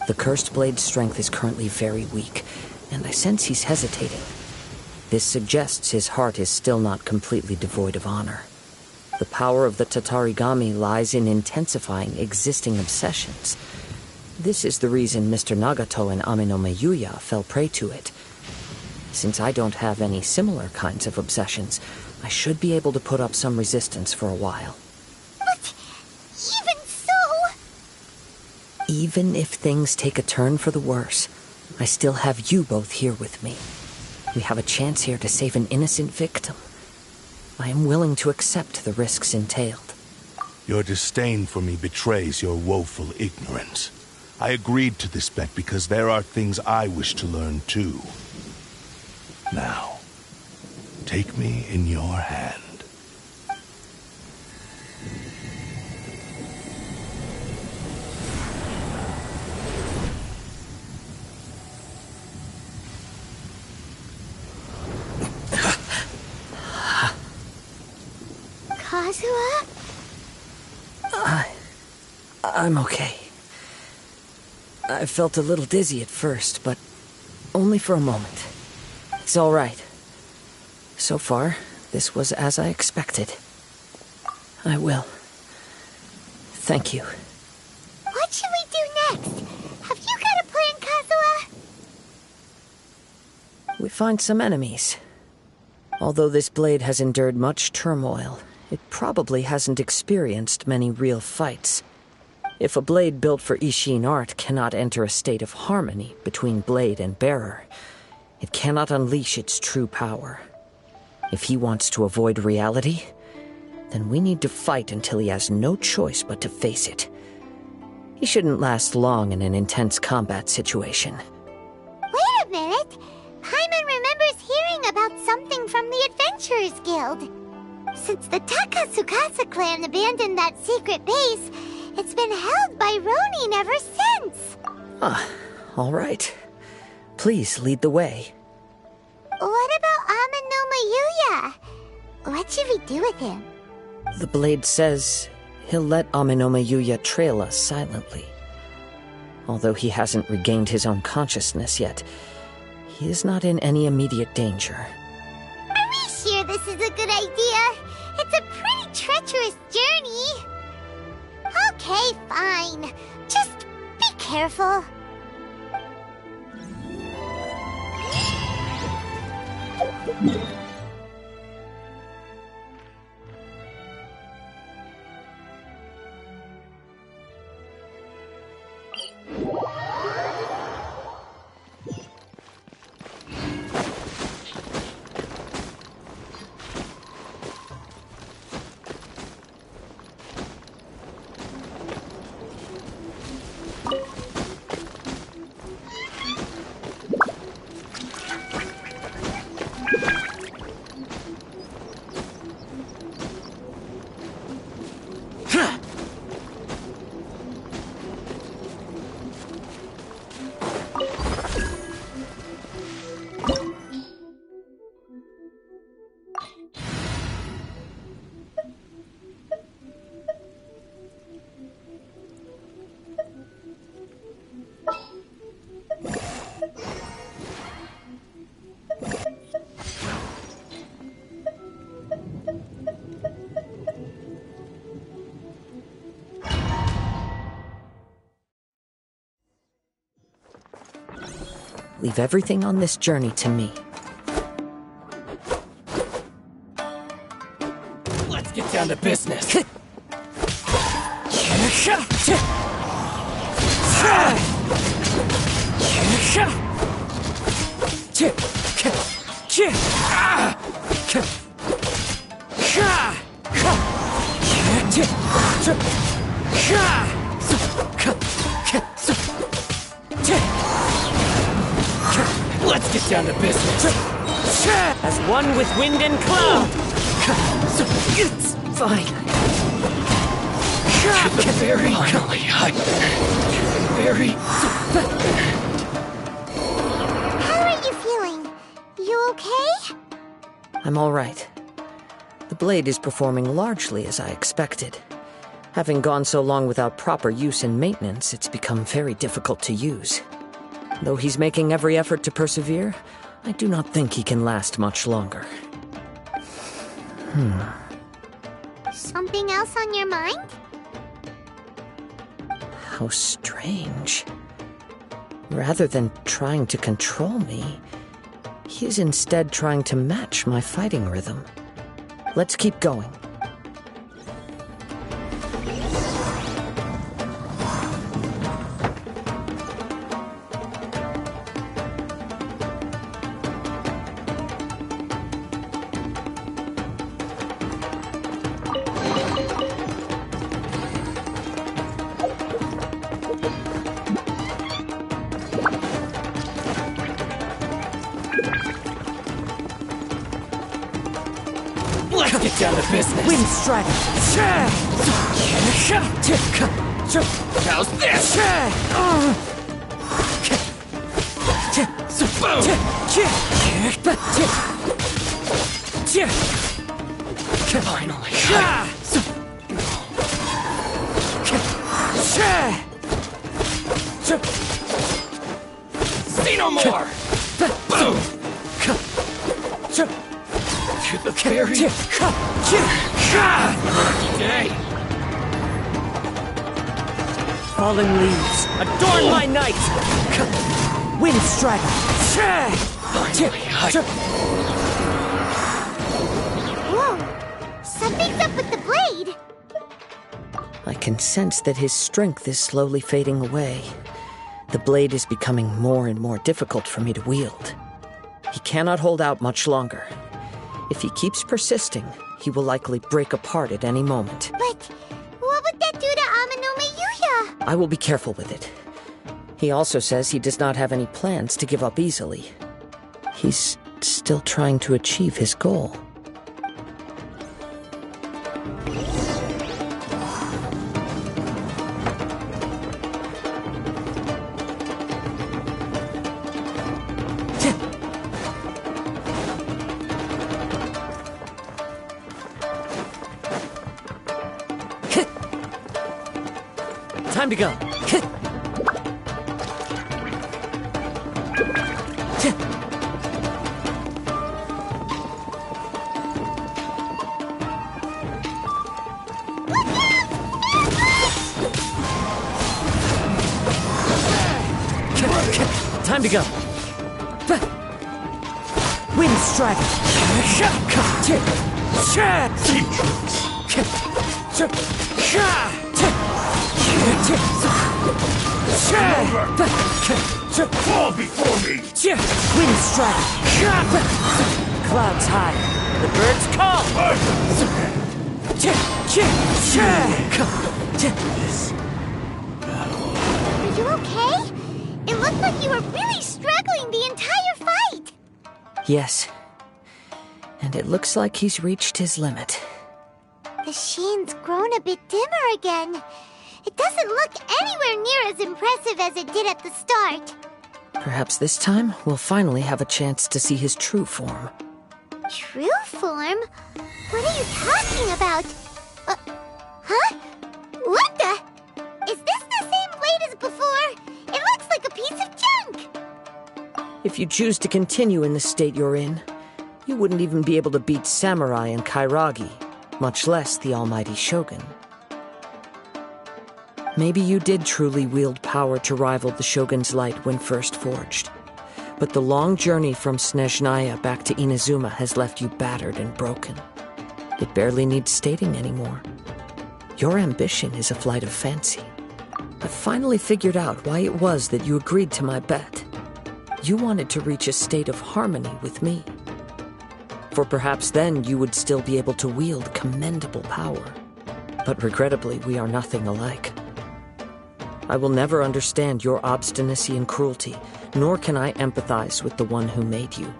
Speaker 1: The Cursed Blade's strength is currently very weak, and I sense he's hesitating. This suggests his heart is still not completely devoid of honor. The power of the Tatarigami lies in intensifying existing obsessions. This is the reason Mr. Nagato and Amenoma Yuya fell prey to it. Since I don't have any similar kinds of obsessions, I should be able to put up some resistance for a while. Even if things take a turn for the worse, I still have you both here with me. We have a chance here to save an innocent victim. I am willing to accept the risks entailed.
Speaker 16: Your disdain for me betrays your woeful ignorance. I agreed to this bet because there are things I wish to learn too. Now, take me in your hand.
Speaker 5: Kazuha?
Speaker 1: I'm okay. I felt a little dizzy at first, but only for a moment. It's all right. So far, this was as I expected. I will. Thank you.
Speaker 5: What should we do next? Have you got a plan, Kazuha?
Speaker 1: We find some enemies. Although this blade has endured much turmoil, it probably hasn't experienced many real fights. If a blade built for Ishin art cannot enter a state of harmony between blade and bearer, it cannot unleash its true power. If he wants to avoid reality, then we need to fight until he has no choice but to face it. He shouldn't last long in an intense combat situation.
Speaker 5: Wait a minute! Paimon remembers hearing about something from the Adventurers Guild. Since the Takasukasa clan abandoned that secret base, it's been held by Ronin ever since.
Speaker 1: All right. Please lead the way.
Speaker 5: What about Amenoma Yuya? What should we do with him?
Speaker 1: The blade says he'll let Amenoma Yuya trail us silently. Although he hasn't regained his own consciousness yet, he is not in any immediate danger.
Speaker 5: Are we sure this is a good idea? It's a pretty treacherous journey. Okay, fine. Just be careful.
Speaker 1: Leave everything on this journey to me.
Speaker 20: Let's get down to business. Let's get down to business. As one with wind and cloud. It's fine. To the very finally, very.
Speaker 5: How are you feeling? You okay?
Speaker 1: I'm all right. The blade is performing largely as I expected. Having gone so long without proper use and maintenance, it's become very difficult to use. Though he's making every effort to persevere, I do not think he can last much longer.
Speaker 5: Something else on your mind?
Speaker 1: How strange. Rather than trying to control me, he is instead trying to match my fighting rhythm. Let's keep going.
Speaker 20: Let's get down to business.
Speaker 1: Wind strike.
Speaker 20: How's this? Finally. See no more. Boom. To the very day.
Speaker 1: Falling leaves, adorn my night! Wind strike!
Speaker 5: Whoa! Something's up with the blade!
Speaker 1: I can sense that his strength is slowly fading away. The blade is becoming more and more difficult for me to wield. He cannot hold out much longer. If he keeps persisting, he will likely break apart at any moment.
Speaker 5: But what would that do to Amano Miyuya?
Speaker 1: I will be careful with it. He also says he does not have any plans to give up easily. He's still trying to achieve his goal. Time to go. Time to go. Wind strike.
Speaker 16: Fall before me!
Speaker 1: Wind strike. Clouds high. The birds call.
Speaker 5: Are you okay? It looked like you were really struggling the entire fight!
Speaker 1: Yes. And it looks like he's reached his limit.
Speaker 5: The shine's grown a bit dimmer again. It doesn't look anywhere near as impressive as it did at the start.
Speaker 1: Perhaps this time we'll finally have a chance to see his true form.
Speaker 5: True form? What are you talking about? Huh? What the? Is this the same blade as before? It looks like a piece of junk!
Speaker 1: If you choose to continue in the state you're in, you wouldn't even be able to beat Samurai and Kairagi, much less the almighty Shogun. Maybe you did truly wield power to rival the Shogun's light when first forged. But the long journey from Snezhnaya back to Inazuma has left you battered and broken. It barely needs stating anymore. Your ambition is a flight of fancy. I've finally figured out why it was that you agreed to my bet. You wanted to reach a state of harmony with me. For perhaps then you would still be able to wield commendable power. But regrettably, we are nothing alike. I will never understand your obstinacy and cruelty, nor can I empathize with the one who made you.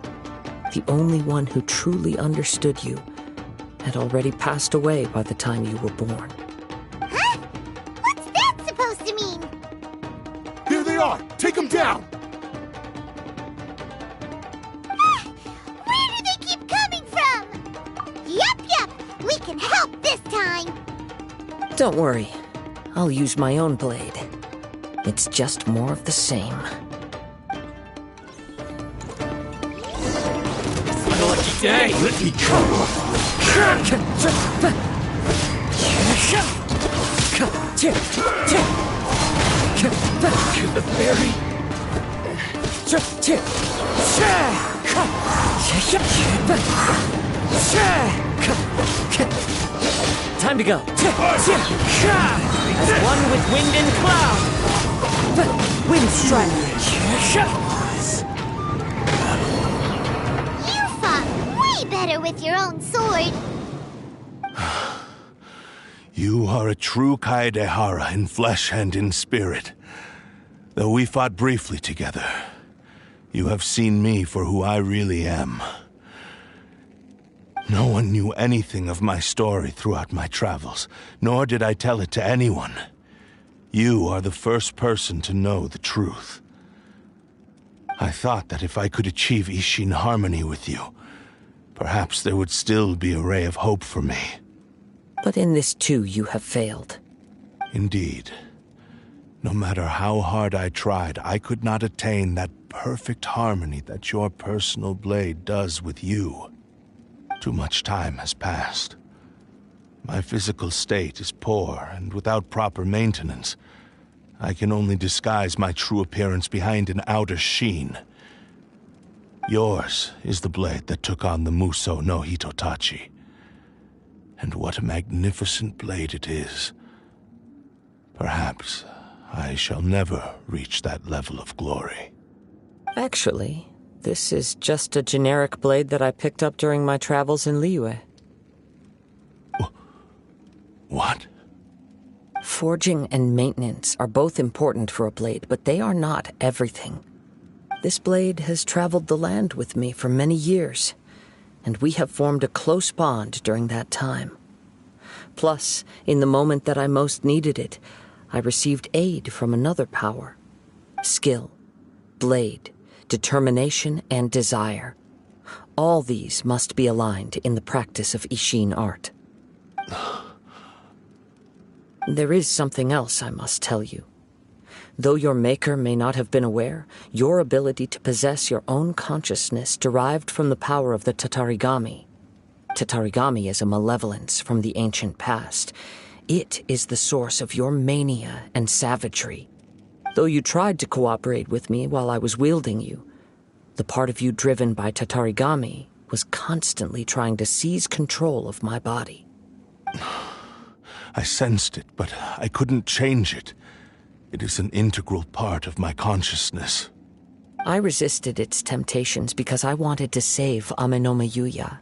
Speaker 1: The only one who truly understood you had already passed away by the time you were born.
Speaker 5: Huh? What's that supposed to mean?
Speaker 16: Here they are! Take them down!
Speaker 5: Where do they keep coming from? Yep, we can help this time!
Speaker 1: Don't worry. I'll use my own blade. It's just more of the same.
Speaker 20: It's like a lucky day! Let me go! The fairy!
Speaker 1: Time to go. As one with wind and cloud. Wind strike.
Speaker 5: You fought way better with your own sword.
Speaker 16: You are a true Kaedehara in flesh and in spirit. Though we fought briefly together, you have seen me for who I really am. No one knew anything of my story throughout my travels, nor did I tell it to anyone. You are the first person to know the truth. I thought that if I could achieve Ishin harmony with you, perhaps there would still be a ray of hope for me.
Speaker 1: But in this too, you have failed.
Speaker 16: Indeed. No matter how hard I tried, I could not attain that perfect harmony that your personal blade does with you. Too much time has passed. My physical state is poor, and without proper maintenance, I can only disguise my true appearance behind an outer sheen. Yours is the blade that took on the Muso no Hitotachi. And what a magnificent blade it is. Perhaps I shall never reach that level of glory.
Speaker 1: Actually, this is just a generic blade that I picked up during my travels in Liyue.
Speaker 16: What?
Speaker 1: Forging and maintenance are both important for a blade, but they are not everything. This blade has traveled the land with me for many years, and we have formed a close bond during that time. Plus, in the moment that I most needed it, I received aid from another power. Skill, blade, determination, and desire. All these must be aligned in the practice of Ishin art. There is something else I must tell you. Though your maker may not have been aware, your ability to possess your own consciousness derived from the power of the Tatarigami. Tatarigami is a malevolence from the ancient past. It is the source of your mania and savagery. Though you tried to cooperate with me while I was wielding you, the part of you driven by Tatarigami was constantly trying to seize control of my body.
Speaker 16: I sensed it, but I couldn't change it. It is an integral part of my consciousness.
Speaker 1: I resisted its temptations because I wanted to save Amenoma Yuya.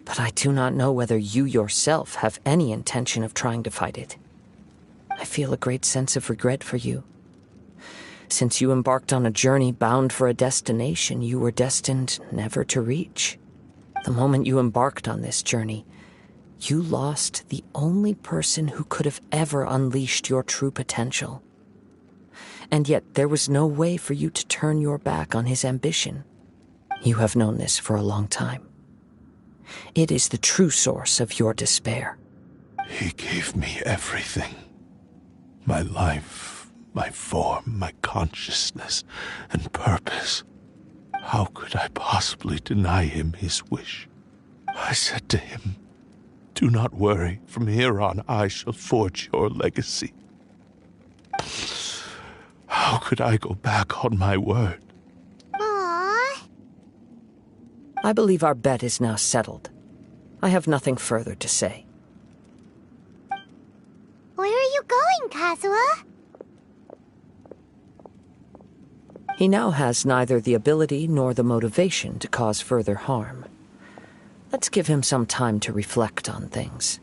Speaker 1: But I do not know whether you yourself have any intention of trying to fight it. I feel a great sense of regret for you. Since you embarked on a journey bound for a destination you were destined never to reach. The moment you embarked on this journey, You lost the only person who could have ever unleashed your true potential. And yet there was no way for you to turn your back on his ambition. You have known this for a long time. It is the true source of your despair.
Speaker 16: He gave me everything. My life, my form, my consciousness, and purpose. How could I possibly deny him his wish? I said to him, "Do not worry. From here on, I shall forge your legacy." How could I go back on my word?
Speaker 5: Aww.
Speaker 1: I believe our bet is now settled. I have nothing further to say.
Speaker 5: Where are you going, Kazuha?
Speaker 1: He now has neither the ability nor the motivation to cause further harm. Let's give him some time to reflect on things.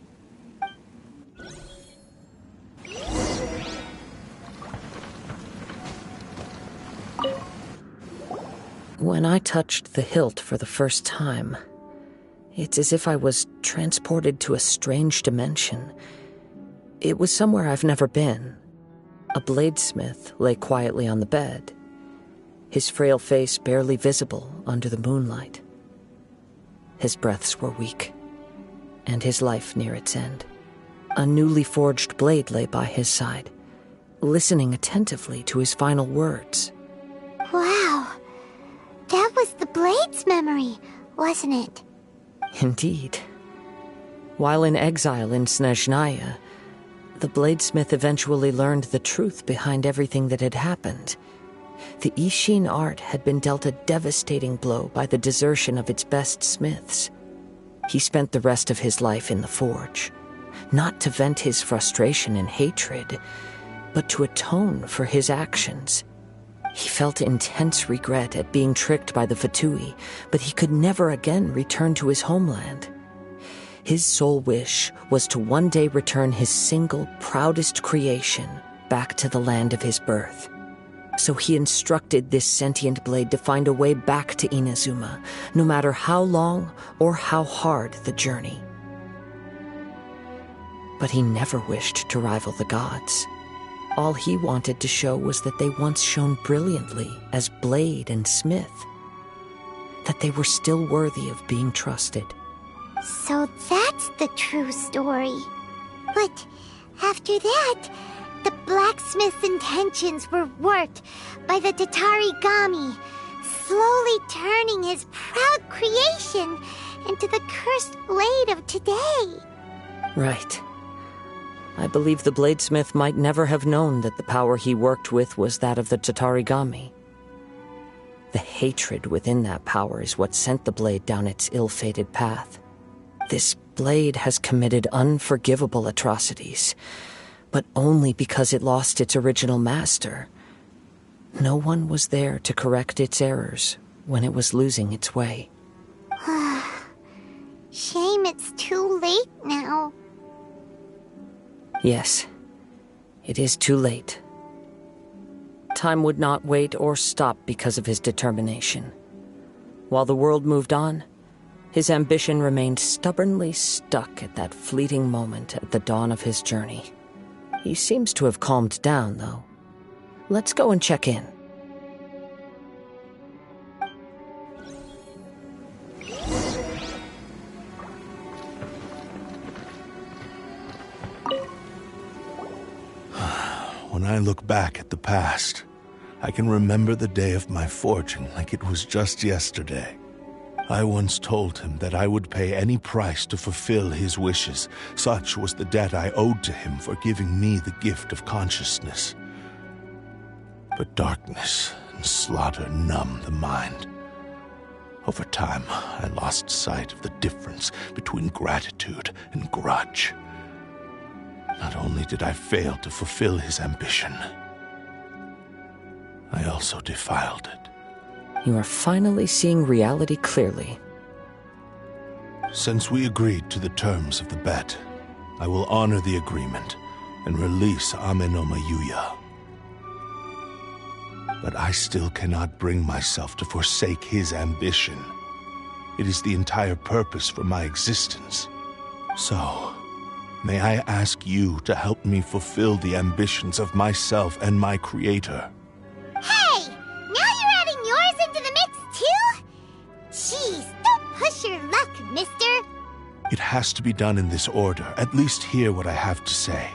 Speaker 1: When I touched the hilt for the first time, it's as if I was transported to a strange dimension. It was somewhere I've never been. A bladesmith lay quietly on the bed, his frail face barely visible under the moonlight. His breaths were weak, and his life near its end. A newly forged blade lay by his side, listening attentively to his final words.
Speaker 5: Wow. That was the Blade's memory, wasn't it?
Speaker 1: Indeed. While in exile in Snezhnaya, the bladesmith eventually learned the truth behind everything that had happened. The Ishin art had been dealt a devastating blow by the desertion of its best smiths. He spent the rest of his life in the forge, not to vent his frustration and hatred, but to atone for his actions. He felt intense regret at being tricked by the Fatui, but he could never again return to his homeland. His sole wish was to one day return his single, proudest creation back to the land of his birth. So he instructed this sentient blade to find a way back to Inazuma, no matter how long or how hard the journey. But he never wished to rival the gods. All he wanted to show was that they once shone brilliantly as blade and smith, that they were still worthy of being trusted.
Speaker 5: So that's the true story. But after that, the blacksmith's intentions were worked by the Tatarigami, slowly turning his proud creation into the cursed blade of today.
Speaker 1: Right. I believe the bladesmith might never have known that the power he worked with was that of the Tatarigami. The hatred within that power is what sent the blade down its ill-fated path. This blade has committed unforgivable atrocities, but only because it lost its original master. No one was there to correct its errors when it was losing its way.
Speaker 5: Shame it's too late now.
Speaker 1: Yes, it is too late. Time would not wait or stop because of his determination. While the world moved on, his ambition remained stubbornly stuck at that fleeting moment at the dawn of his journey. He seems to have calmed down, though. Let's go and check in.
Speaker 16: When I look back at the past, I can remember the day of my forging like it was just yesterday. I once told him that I would pay any price to fulfill his wishes. Such was the debt I owed to him for giving me the gift of consciousness. But darkness and slaughter numb the mind. Over time, I lost sight of the difference between gratitude and grudge. Not only did I fail to fulfill his ambition, I also defiled it.
Speaker 1: You are finally seeing reality clearly.
Speaker 16: Since we agreed to the terms of the bet, I will honor the agreement and release Amenoma Yuya. But I still cannot bring myself to forsake his ambition. It is the entire purpose for my existence. So, may I ask you to help me fulfill the ambitions of myself and my creator?
Speaker 5: Hey! Now you're adding yours into the mix, too? Jeez, don't push your luck, mister.
Speaker 16: It has to be done in this order. At least hear what I have to say.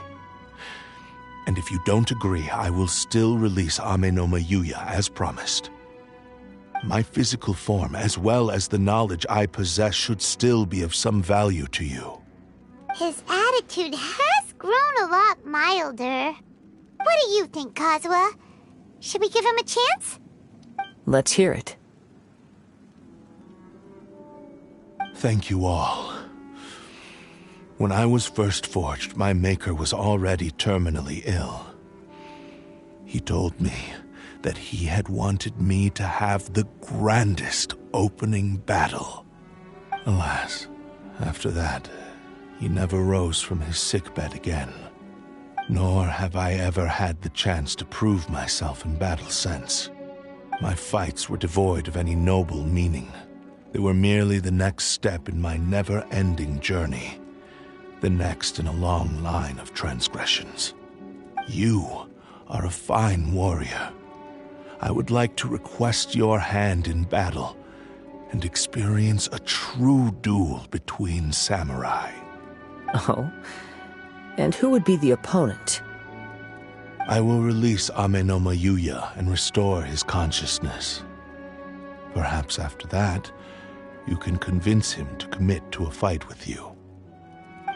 Speaker 16: And if you don't agree, I will still release Ame no Mayuya as promised. My physical form, as well as the knowledge I possess, should still be of some value to you.
Speaker 5: His attitude has grown a lot milder. What do you think, Kazuha? Should we give him a chance?
Speaker 1: Let's hear it.
Speaker 16: Thank you all. When I was first forged, my maker was already terminally ill. He told me that he had wanted me to have the grandest opening battle. Alas, after that, he never rose from his sickbed again. Nor have I ever had the chance to prove myself in battle since. My fights were devoid of any noble meaning. They were merely the next step in my never-ending journey. The next in a long line of transgressions. You are a fine warrior. I would like to request your hand in battle and experience a true duel between samurai.
Speaker 1: Oh? And who would be the opponent?
Speaker 16: I will release Ame no Mayuya and restore his consciousness. Perhaps after that, you can convince him to commit to a fight with you.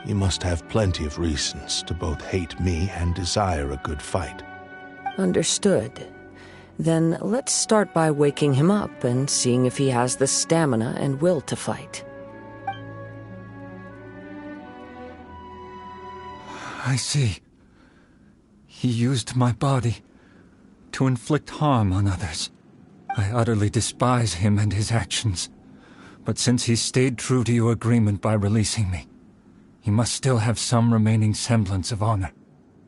Speaker 16: You must have plenty of reasons to both hate me and desire a good fight.
Speaker 1: Understood. Then let's start by waking him up and seeing if he has the stamina and will to fight.
Speaker 2: I see. He used my body to inflict harm on others. I utterly despise him and his actions. But since he stayed true to your agreement by releasing me, he must still have some remaining semblance of honor.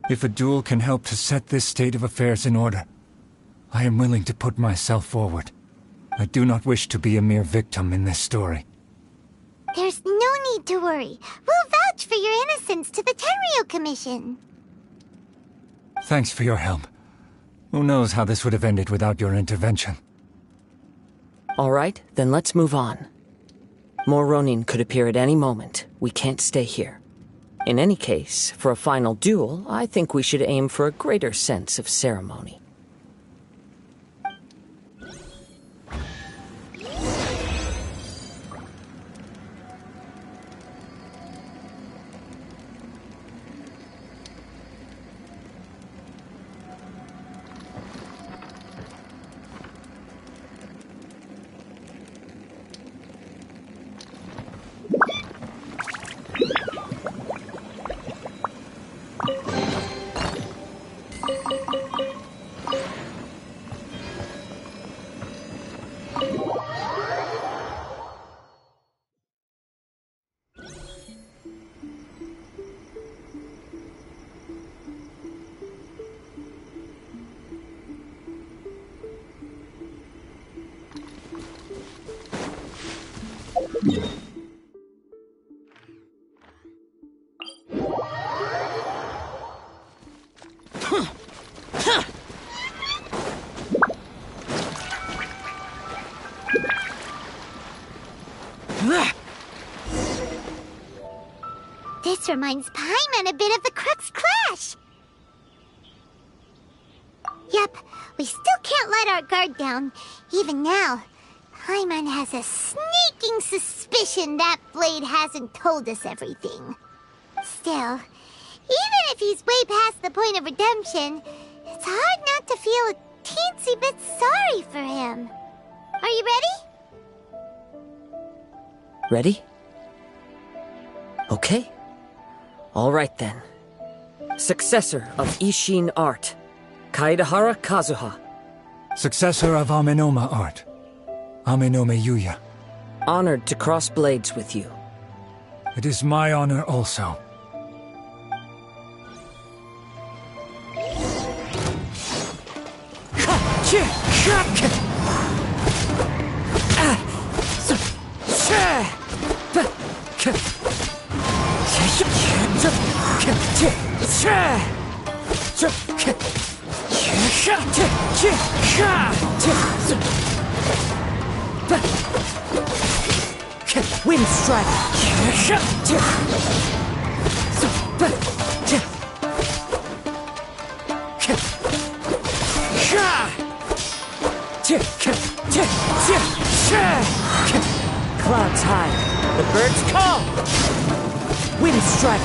Speaker 2: If a duel can help to set this state of affairs in order, I am willing to put myself forward. I do not wish to be a mere victim in this story.
Speaker 5: There's no need to worry. We'll vouch for your innocence to the Tenryu Commission.
Speaker 2: Thanks for your help. Who knows how this would have ended without your intervention.
Speaker 1: All right, then let's move on. More Ronin could appear at any moment. We can't stay here. In any case, for a final duel, I think we should aim for a greater sense of ceremony.
Speaker 5: This reminds Paimon a bit of the Crux Clash. Yep, we still can't let our guard down. Even now, Paimon has a sneaking suspicion that Blade hasn't told us everything. Still, even if he's way past the point of redemption, it's hard not to feel a teensy bit sorry for him. Are you ready?
Speaker 1: Ready? Okay. All right then. Successor of Ishin Art, Kaedahara Kazuha.
Speaker 2: Successor of Amenoma Art, Amenome Yuya.
Speaker 1: Honored to cross blades with you.
Speaker 2: It is my honor also.
Speaker 1: Wind strike. Clouds high. The birds call. Wind strike.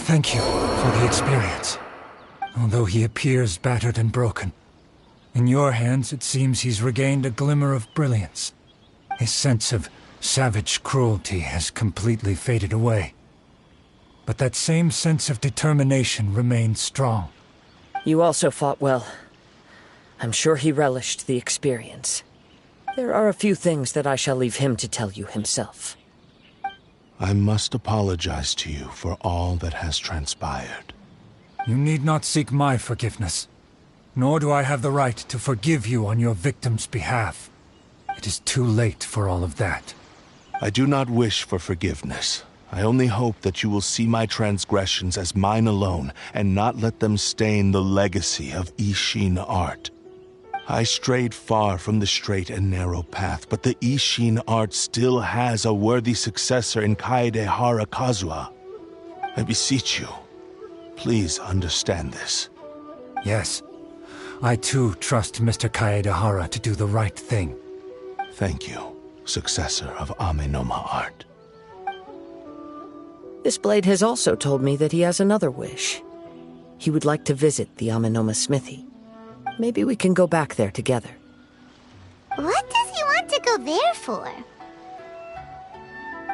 Speaker 2: Thank you for the experience. Although he appears battered and broken, in your hands it seems he's regained a glimmer of brilliance. His sense of savage cruelty has completely faded away. But that same sense of determination remains strong.
Speaker 1: You also fought well. I'm sure he relished the experience. There are a few things that I shall leave him to tell you himself.
Speaker 16: I must apologize to you for all that has transpired.
Speaker 2: You need not seek my forgiveness, nor do I have the right to forgive you on your victim's behalf. It is too late for all of that.
Speaker 16: I do not wish for forgiveness. I only hope that you will see my transgressions as mine alone and not let them stain the legacy of Ishin art. I strayed far from the straight and narrow path, but the Ishin art still has a worthy successor in Kaedehara Kazuha. I beseech you, please understand this.
Speaker 2: Yes, I too trust Mr. Kaedehara to do the right thing.
Speaker 16: Thank you, successor of Amenoma art.
Speaker 1: This blade has also told me that he has another wish. He would like to visit the Amenoma smithy. Maybe we can go back there together.
Speaker 5: What does he want to go there for?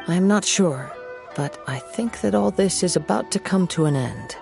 Speaker 1: I'm not sure, but I think that all this is about to come to an end.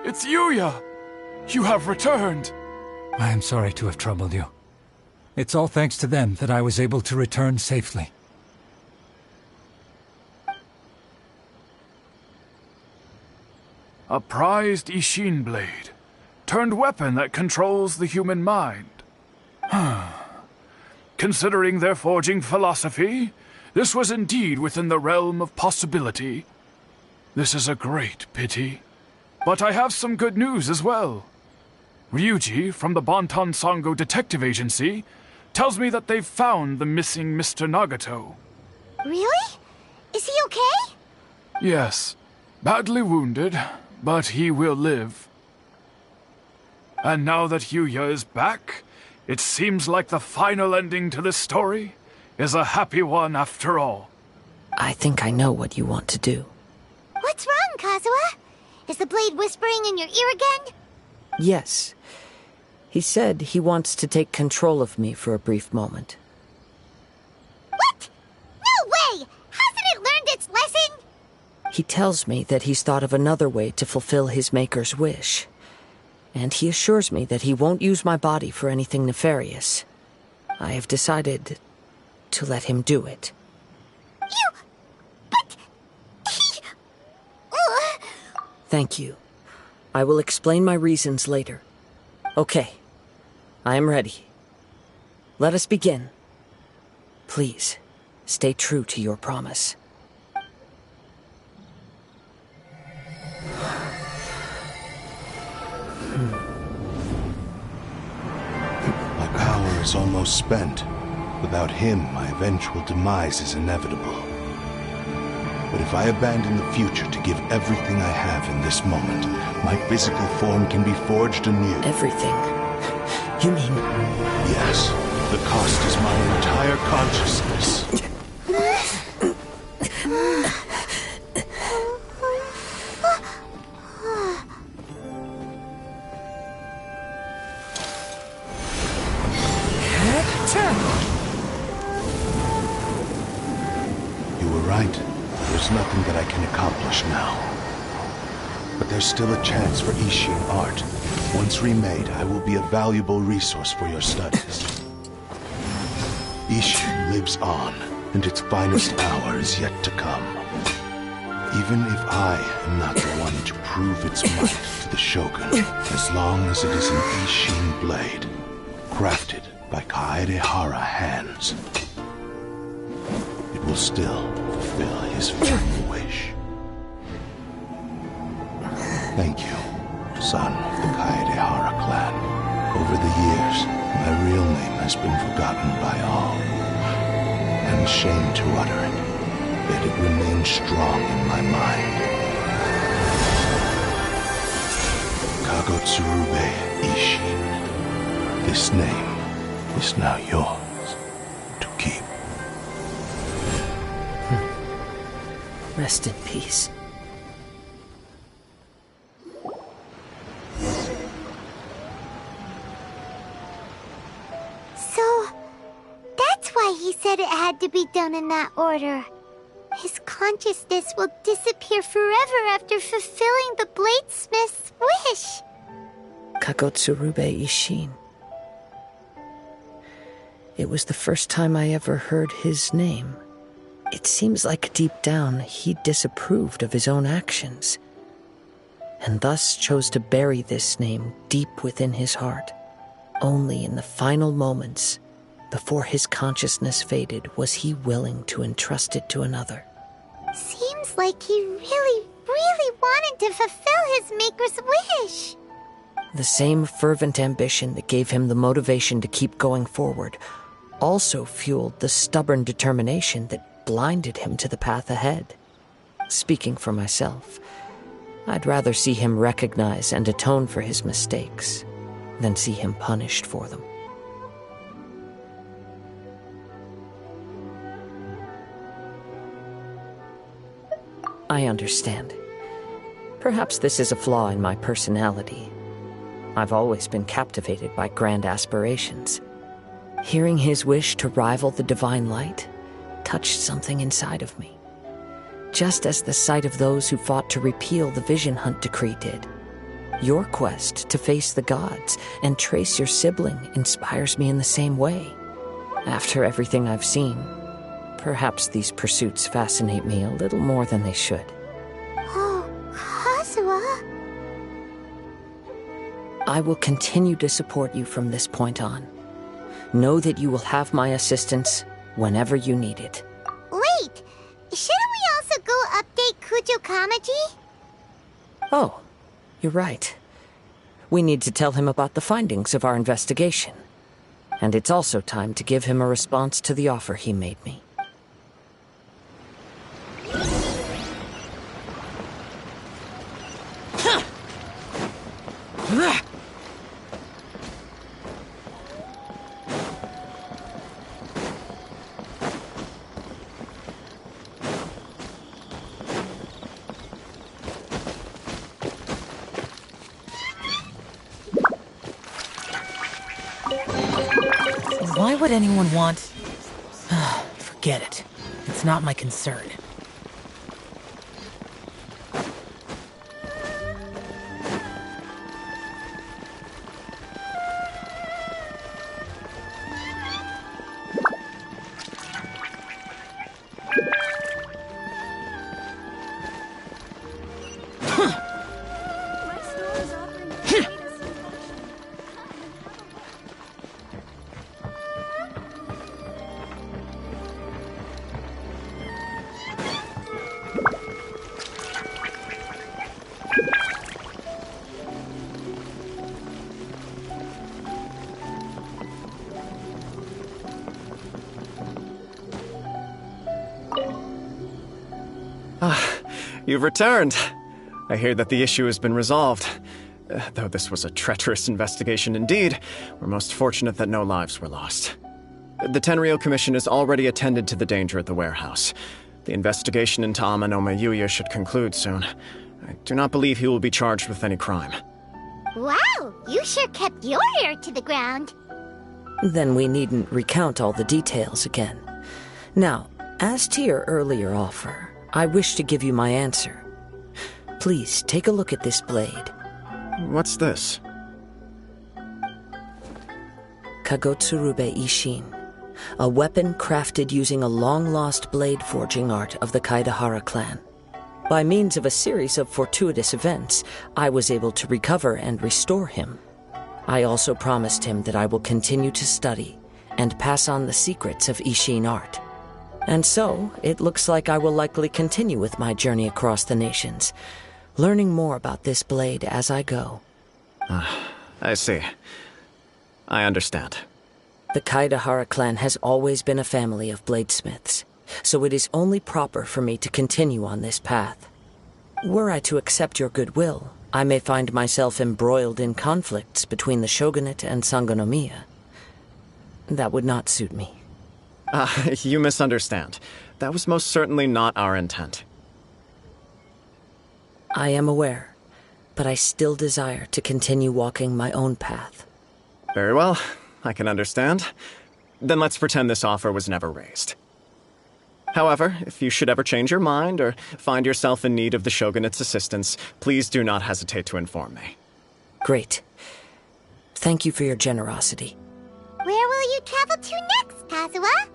Speaker 19: It's Yuya! You have returned!
Speaker 2: I am sorry to have troubled you. It's all thanks to them that I was able to return safely.
Speaker 19: A prized Ishin blade, turned weapon that controls the human mind. Considering their forging philosophy, this was indeed within the realm of possibility. This is a great pity. But I have some good news as well. Ryuji, from the Bantan Sango Detective Agency, tells me that they've found the missing Mr. Nagato.
Speaker 5: Really? Is he okay?
Speaker 19: Yes. Badly wounded, but he will live. And now that Yuya is back, it seems like the final ending to this story is a happy one after all.
Speaker 1: I think I know what you want to do.
Speaker 5: What's wrong, Kazuha? Is the blade whispering in your ear again?
Speaker 1: Yes. He said he wants to take control of me for a brief moment.
Speaker 5: What? No way! Hasn't it learned its lesson?
Speaker 1: He tells me that he's thought of another way to fulfill his maker's wish. And he assures me that he won't use my body for anything nefarious. I have decided to let him do it.
Speaker 5: But he...
Speaker 1: Thank you. I will explain my reasons later. Okay. I am ready. Let us begin. Please, stay true to your promise.
Speaker 16: My power is almost spent. Without him, my eventual demise is inevitable. But if I abandon the future to give everything I have in this moment, my physical form can be forged anew.
Speaker 1: Everything? You mean...
Speaker 16: Yes. The cost is my entire consciousness. You were right. There's nothing that I can accomplish now. But there's still a chance for Ishin art. Once remade, I will be a valuable resource for your studies. Ishin lives on, and its finest hour is yet to come. Even if I am not the one to prove its might to the Shogun, as long as it is an Ishin blade, crafted by Kaedehara hands, it will still fulfill his final wish. Thank you, son of the Kaedehara clan. Over the years, my real name has been forgotten by all. I'm ashamed to utter it, yet it remains strong in my mind. Kagotsurube Ishin. This name is now yours to keep.
Speaker 1: Rest in peace.
Speaker 5: So, that's why he said it had to be done in that order. His consciousness will disappear forever after fulfilling the bladesmith's wish.
Speaker 1: Kagotsurube Ishin. It was the first time I ever heard his name. It seems like deep down he disapproved of his own actions, and thus chose to bury this name deep within his heart. Only in the final moments, before his consciousness faded, was he willing to entrust it to another.
Speaker 5: Seems like he really, really wanted to fulfill his maker's wish.
Speaker 1: The same fervent ambition that gave him the motivation to keep going forward also fueled the stubborn determination that blinded him to the path ahead. Speaking for myself, I'd rather see him recognize and atone for his mistakes than see him punished for them. I understand. Perhaps this is a flaw in my personality. I've always been captivated by grand aspirations. Hearing his wish to rival the divine light touched something inside of me, just as the sight of those who fought to repeal the Vision Hunt decree did. Your quest to face the gods and trace your sibling inspires me in the same way. After everything I've seen, perhaps these pursuits fascinate me a little more than they should.
Speaker 5: Oh, Kazuha.
Speaker 1: I will continue to support you from this point on. Know that you will have my assistance whenever you need it.
Speaker 5: Wait! Shouldn't we also go update Kujo Kamaji?
Speaker 1: Oh, you're right. We need to tell him about the findings of our investigation. And it's also time to give him a response to the offer he made me.
Speaker 9: Why would anyone want... Forget it. It's not my concern.
Speaker 18: You've returned. I hear that the issue has been resolved. Though this was a treacherous investigation indeed, we're most fortunate that no lives were lost. The Tenryou Commission has already attended to the danger at the warehouse. The investigation into Amanome Yuya should conclude soon. I do not believe he will be charged with any crime.
Speaker 5: Wow, you sure kept your ear to the ground.
Speaker 1: Then we needn't recount all the details again. Now, As to your earlier offer, I wish to give you my answer. Please, take a look at this blade.
Speaker 18: What's this?
Speaker 1: Kagotsurube Ishin, a weapon crafted using a long-lost blade forging art of the Kaidahara clan. By means of a series of fortuitous events, I was able to recover and restore him. I also promised him that I will continue to study and pass on the secrets of Ishin art. And so, it looks like I will likely continue with my journey across the nations, learning more about this blade as I go.
Speaker 18: I see. I understand.
Speaker 1: The Kaidahara clan has always been a family of bladesmiths, so it is only proper for me to continue on this path. Were I to accept your goodwill, I may find myself embroiled in conflicts between the shogunate and Sangonomiya. That would not suit me.
Speaker 18: You misunderstand. That was most certainly not our intent.
Speaker 1: I am aware, but I still desire to continue walking my own path.
Speaker 18: Very well, I can understand. Then let's pretend this offer was never raised. However, if you should ever change your mind or find yourself in need of the Shogunate's assistance, please do not hesitate to inform me.
Speaker 1: Great. Thank you for your generosity.
Speaker 5: Where will you travel to next, Kazuha?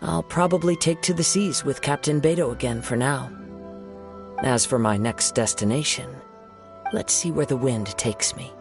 Speaker 1: I'll probably take to the seas with Captain Beto again for now. As for my next destination, let's see where the wind takes me.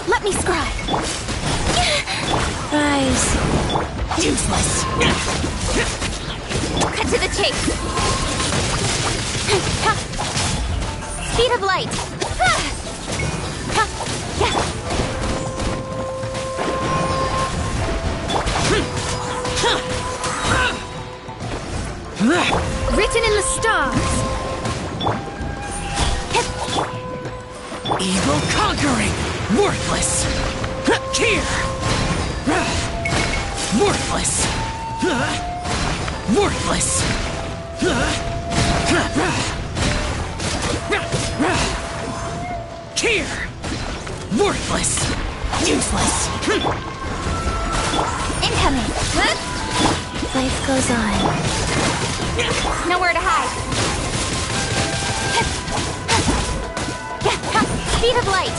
Speaker 17: Let me scribe. Rise. Useless. Cut to the chase. Speed of light. Written in the stars.
Speaker 20: Evil conquering! Worthless! Here! Worthless! Worthless! Here! Worthless! Useless!
Speaker 17: Incoming! Life goes on. Nowhere to hide. Speed of light.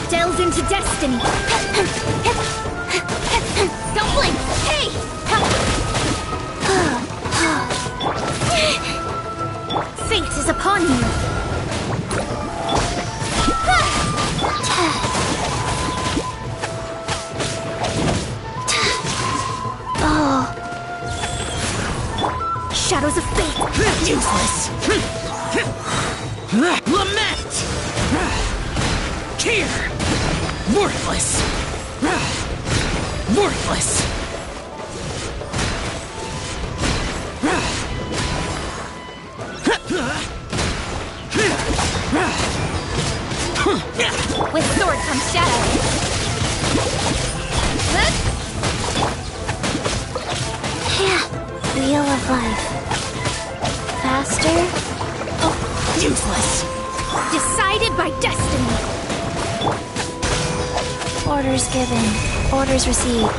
Speaker 17: Delves into destiny. Don't blink. Hey! Fate is upon you. Oh. Shadows of fate.
Speaker 20: Useless! Lament! Here! Worthless! Worthless!
Speaker 17: With sword comes shadow. Wheel of life. Faster.
Speaker 20: Useless!
Speaker 17: Decided by destiny. Orders given. Orders received.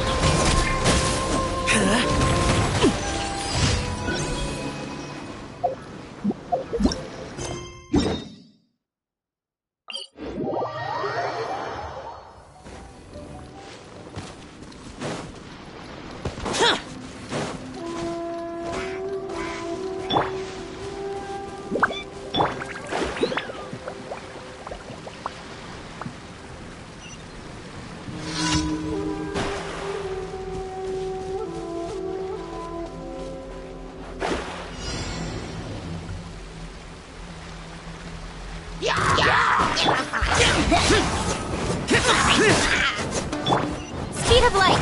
Speaker 17: Speed of light.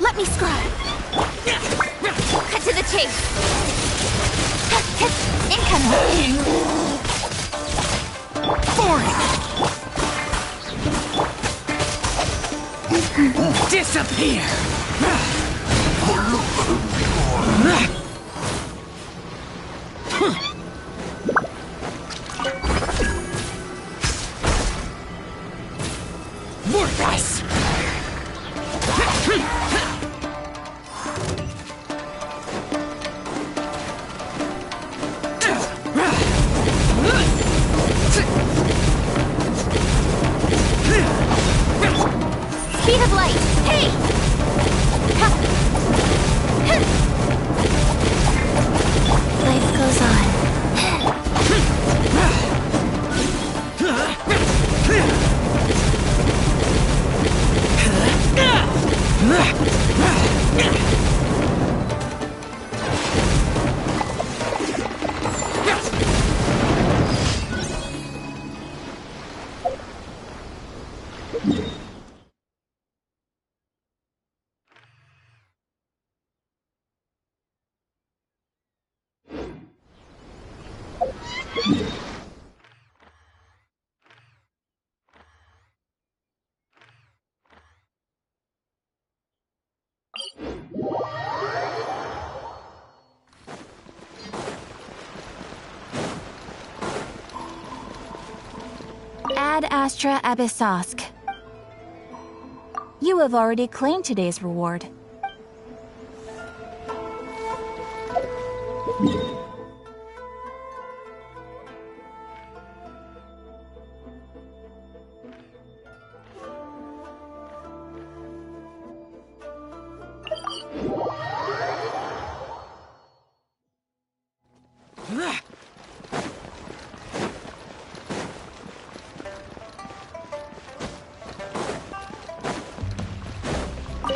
Speaker 17: Let me scribe. Cut to the chase. Incoming.
Speaker 20: Disappear! Worthless! Speed of light. Hey!
Speaker 13: Ad Astra Abyssosk. You have already claimed today's reward.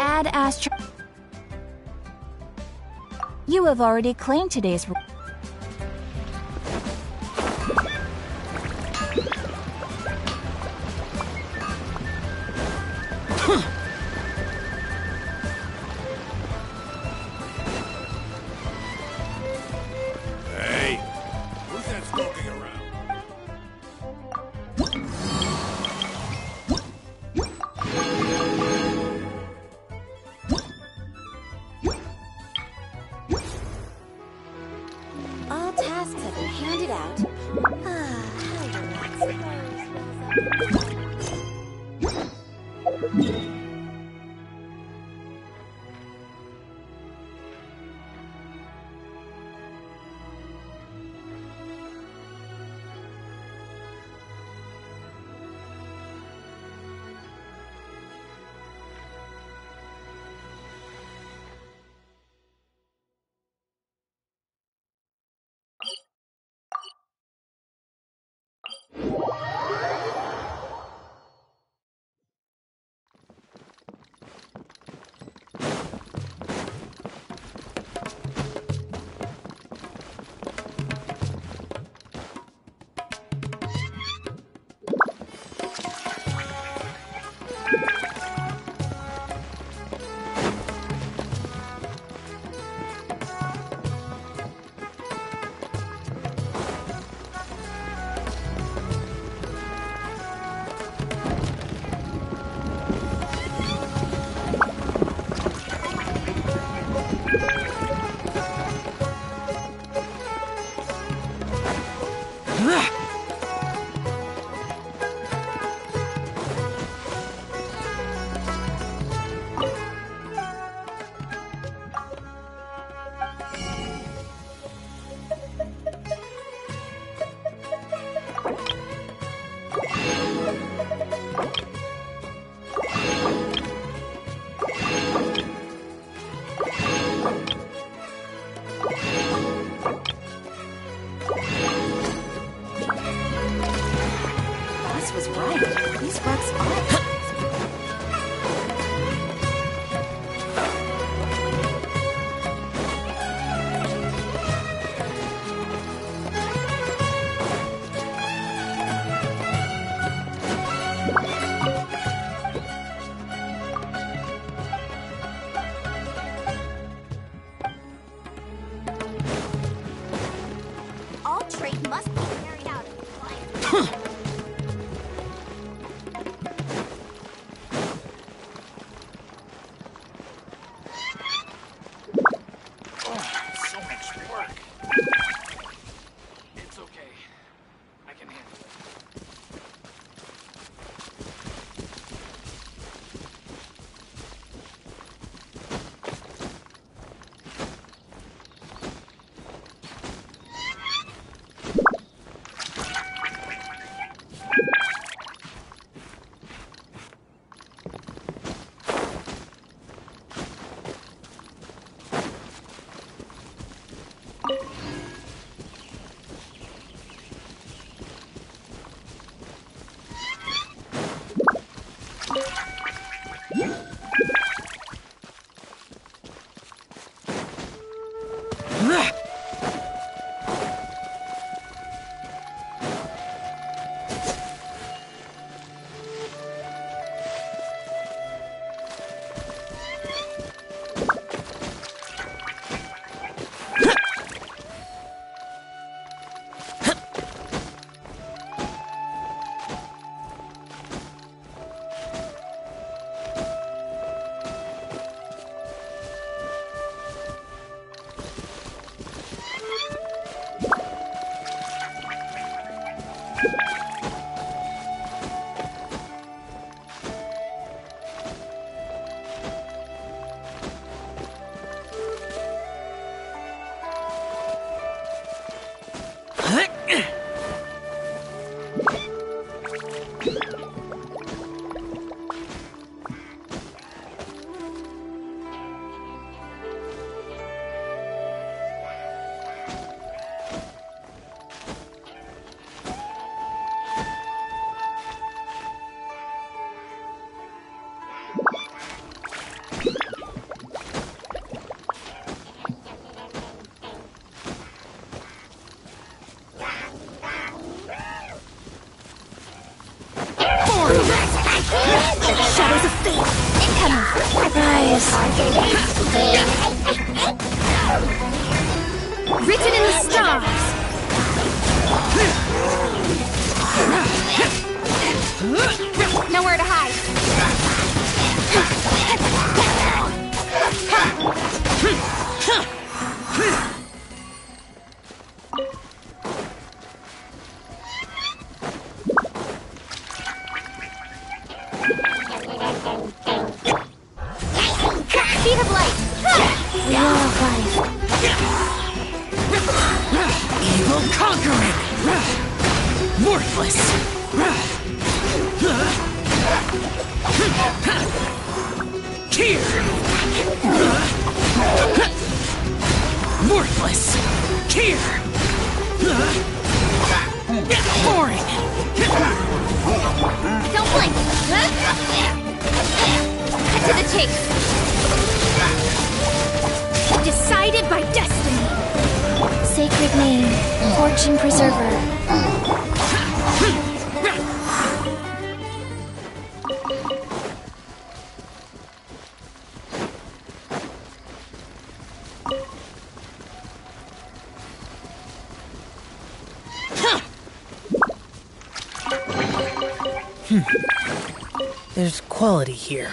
Speaker 13: Ad Astra. You have already claimed today's reward.
Speaker 16: Hey, who's that smoking around?
Speaker 17: All tasks have been handed out. Boss was right. These bugs are.
Speaker 5: All trade must be carried out in compliance.
Speaker 19: So much work. It's okay. I can handle it.
Speaker 5: Shadows of fate! Incoming! Rise! Written in the stars! Nowhere to hide! Speed of light! Law of life!
Speaker 20: Evil conquering! Worthless! Here! Worthless! Here! Boring!
Speaker 5: Don't blink! Cut to the chase! Decided by destiny!
Speaker 10: Sacred name, Fortune Preserver.
Speaker 9: There's quality here.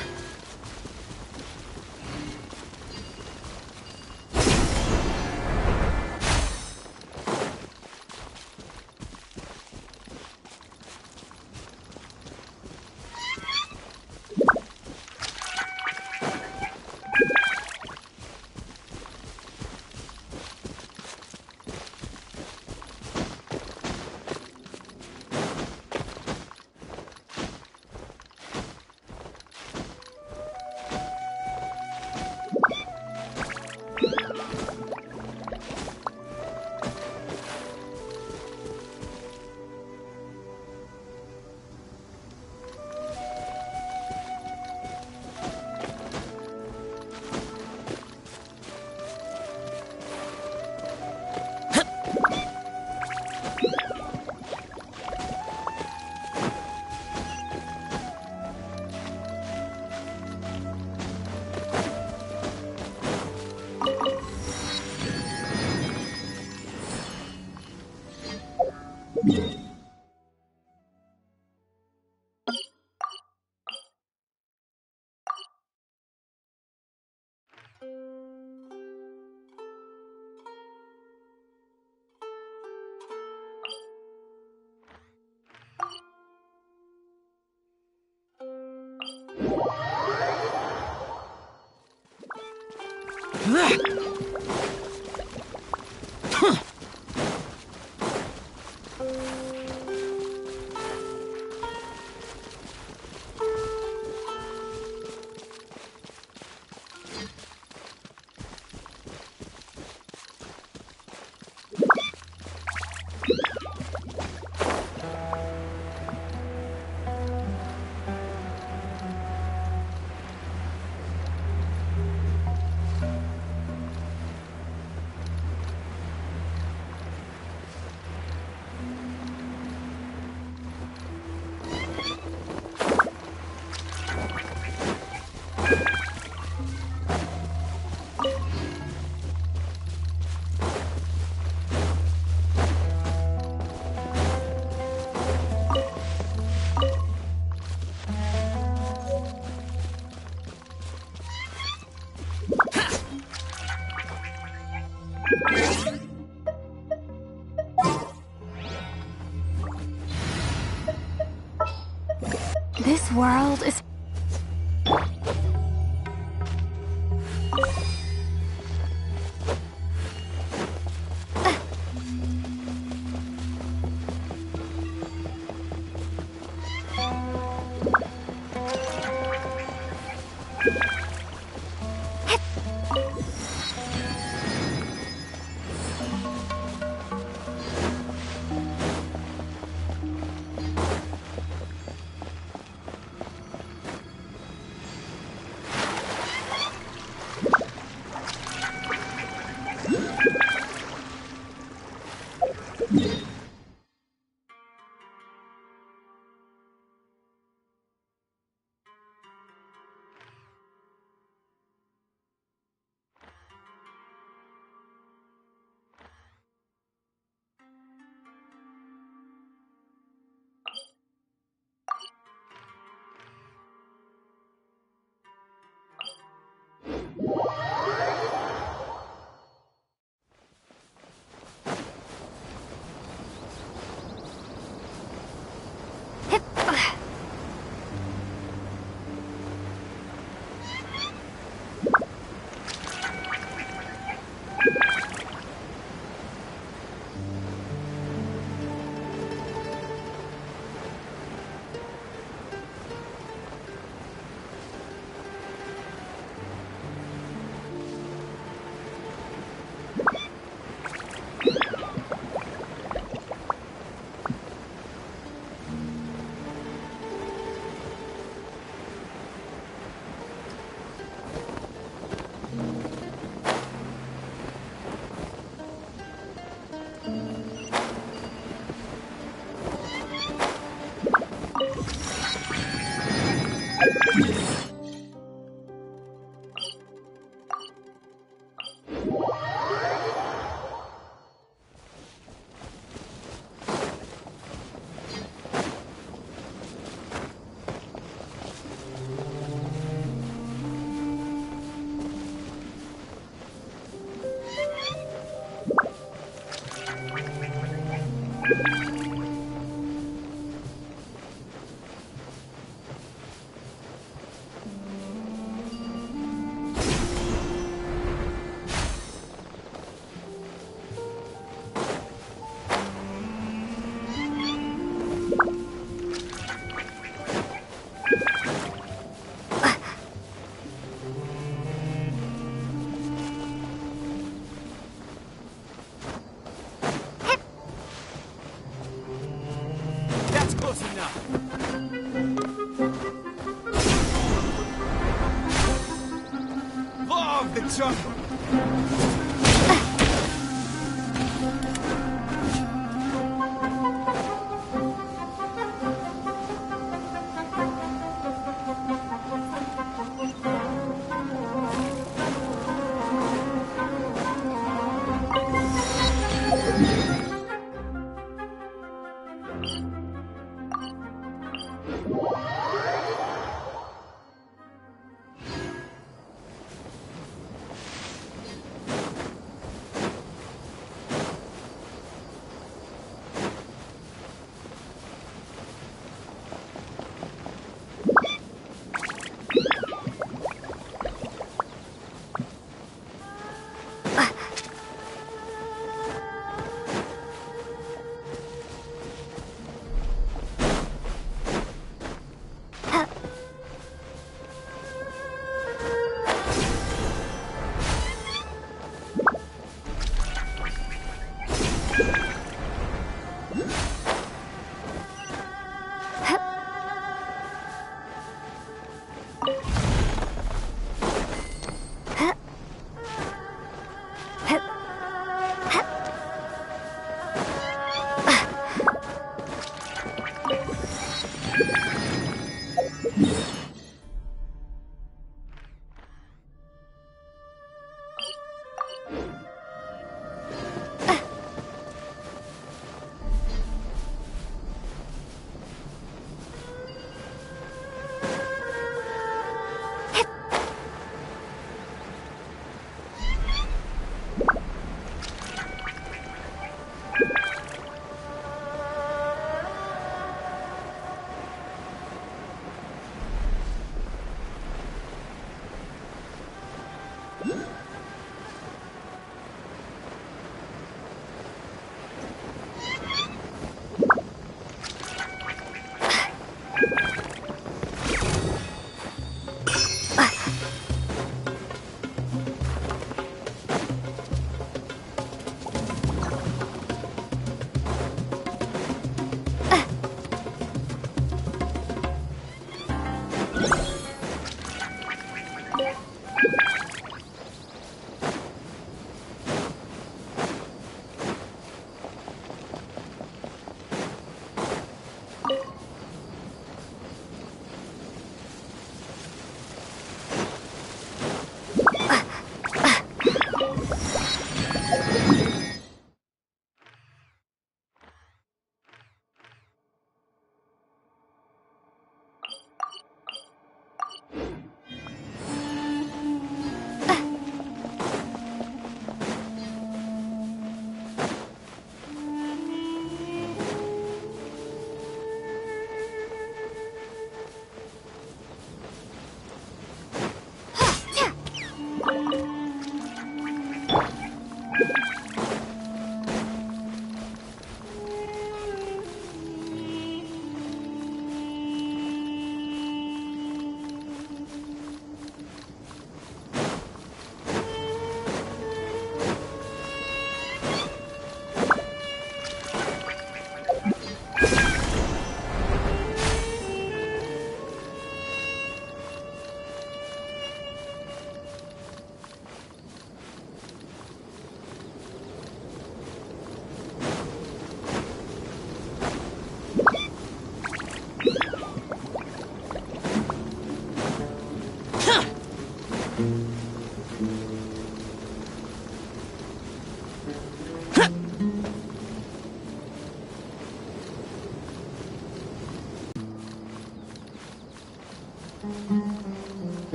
Speaker 10: This world is...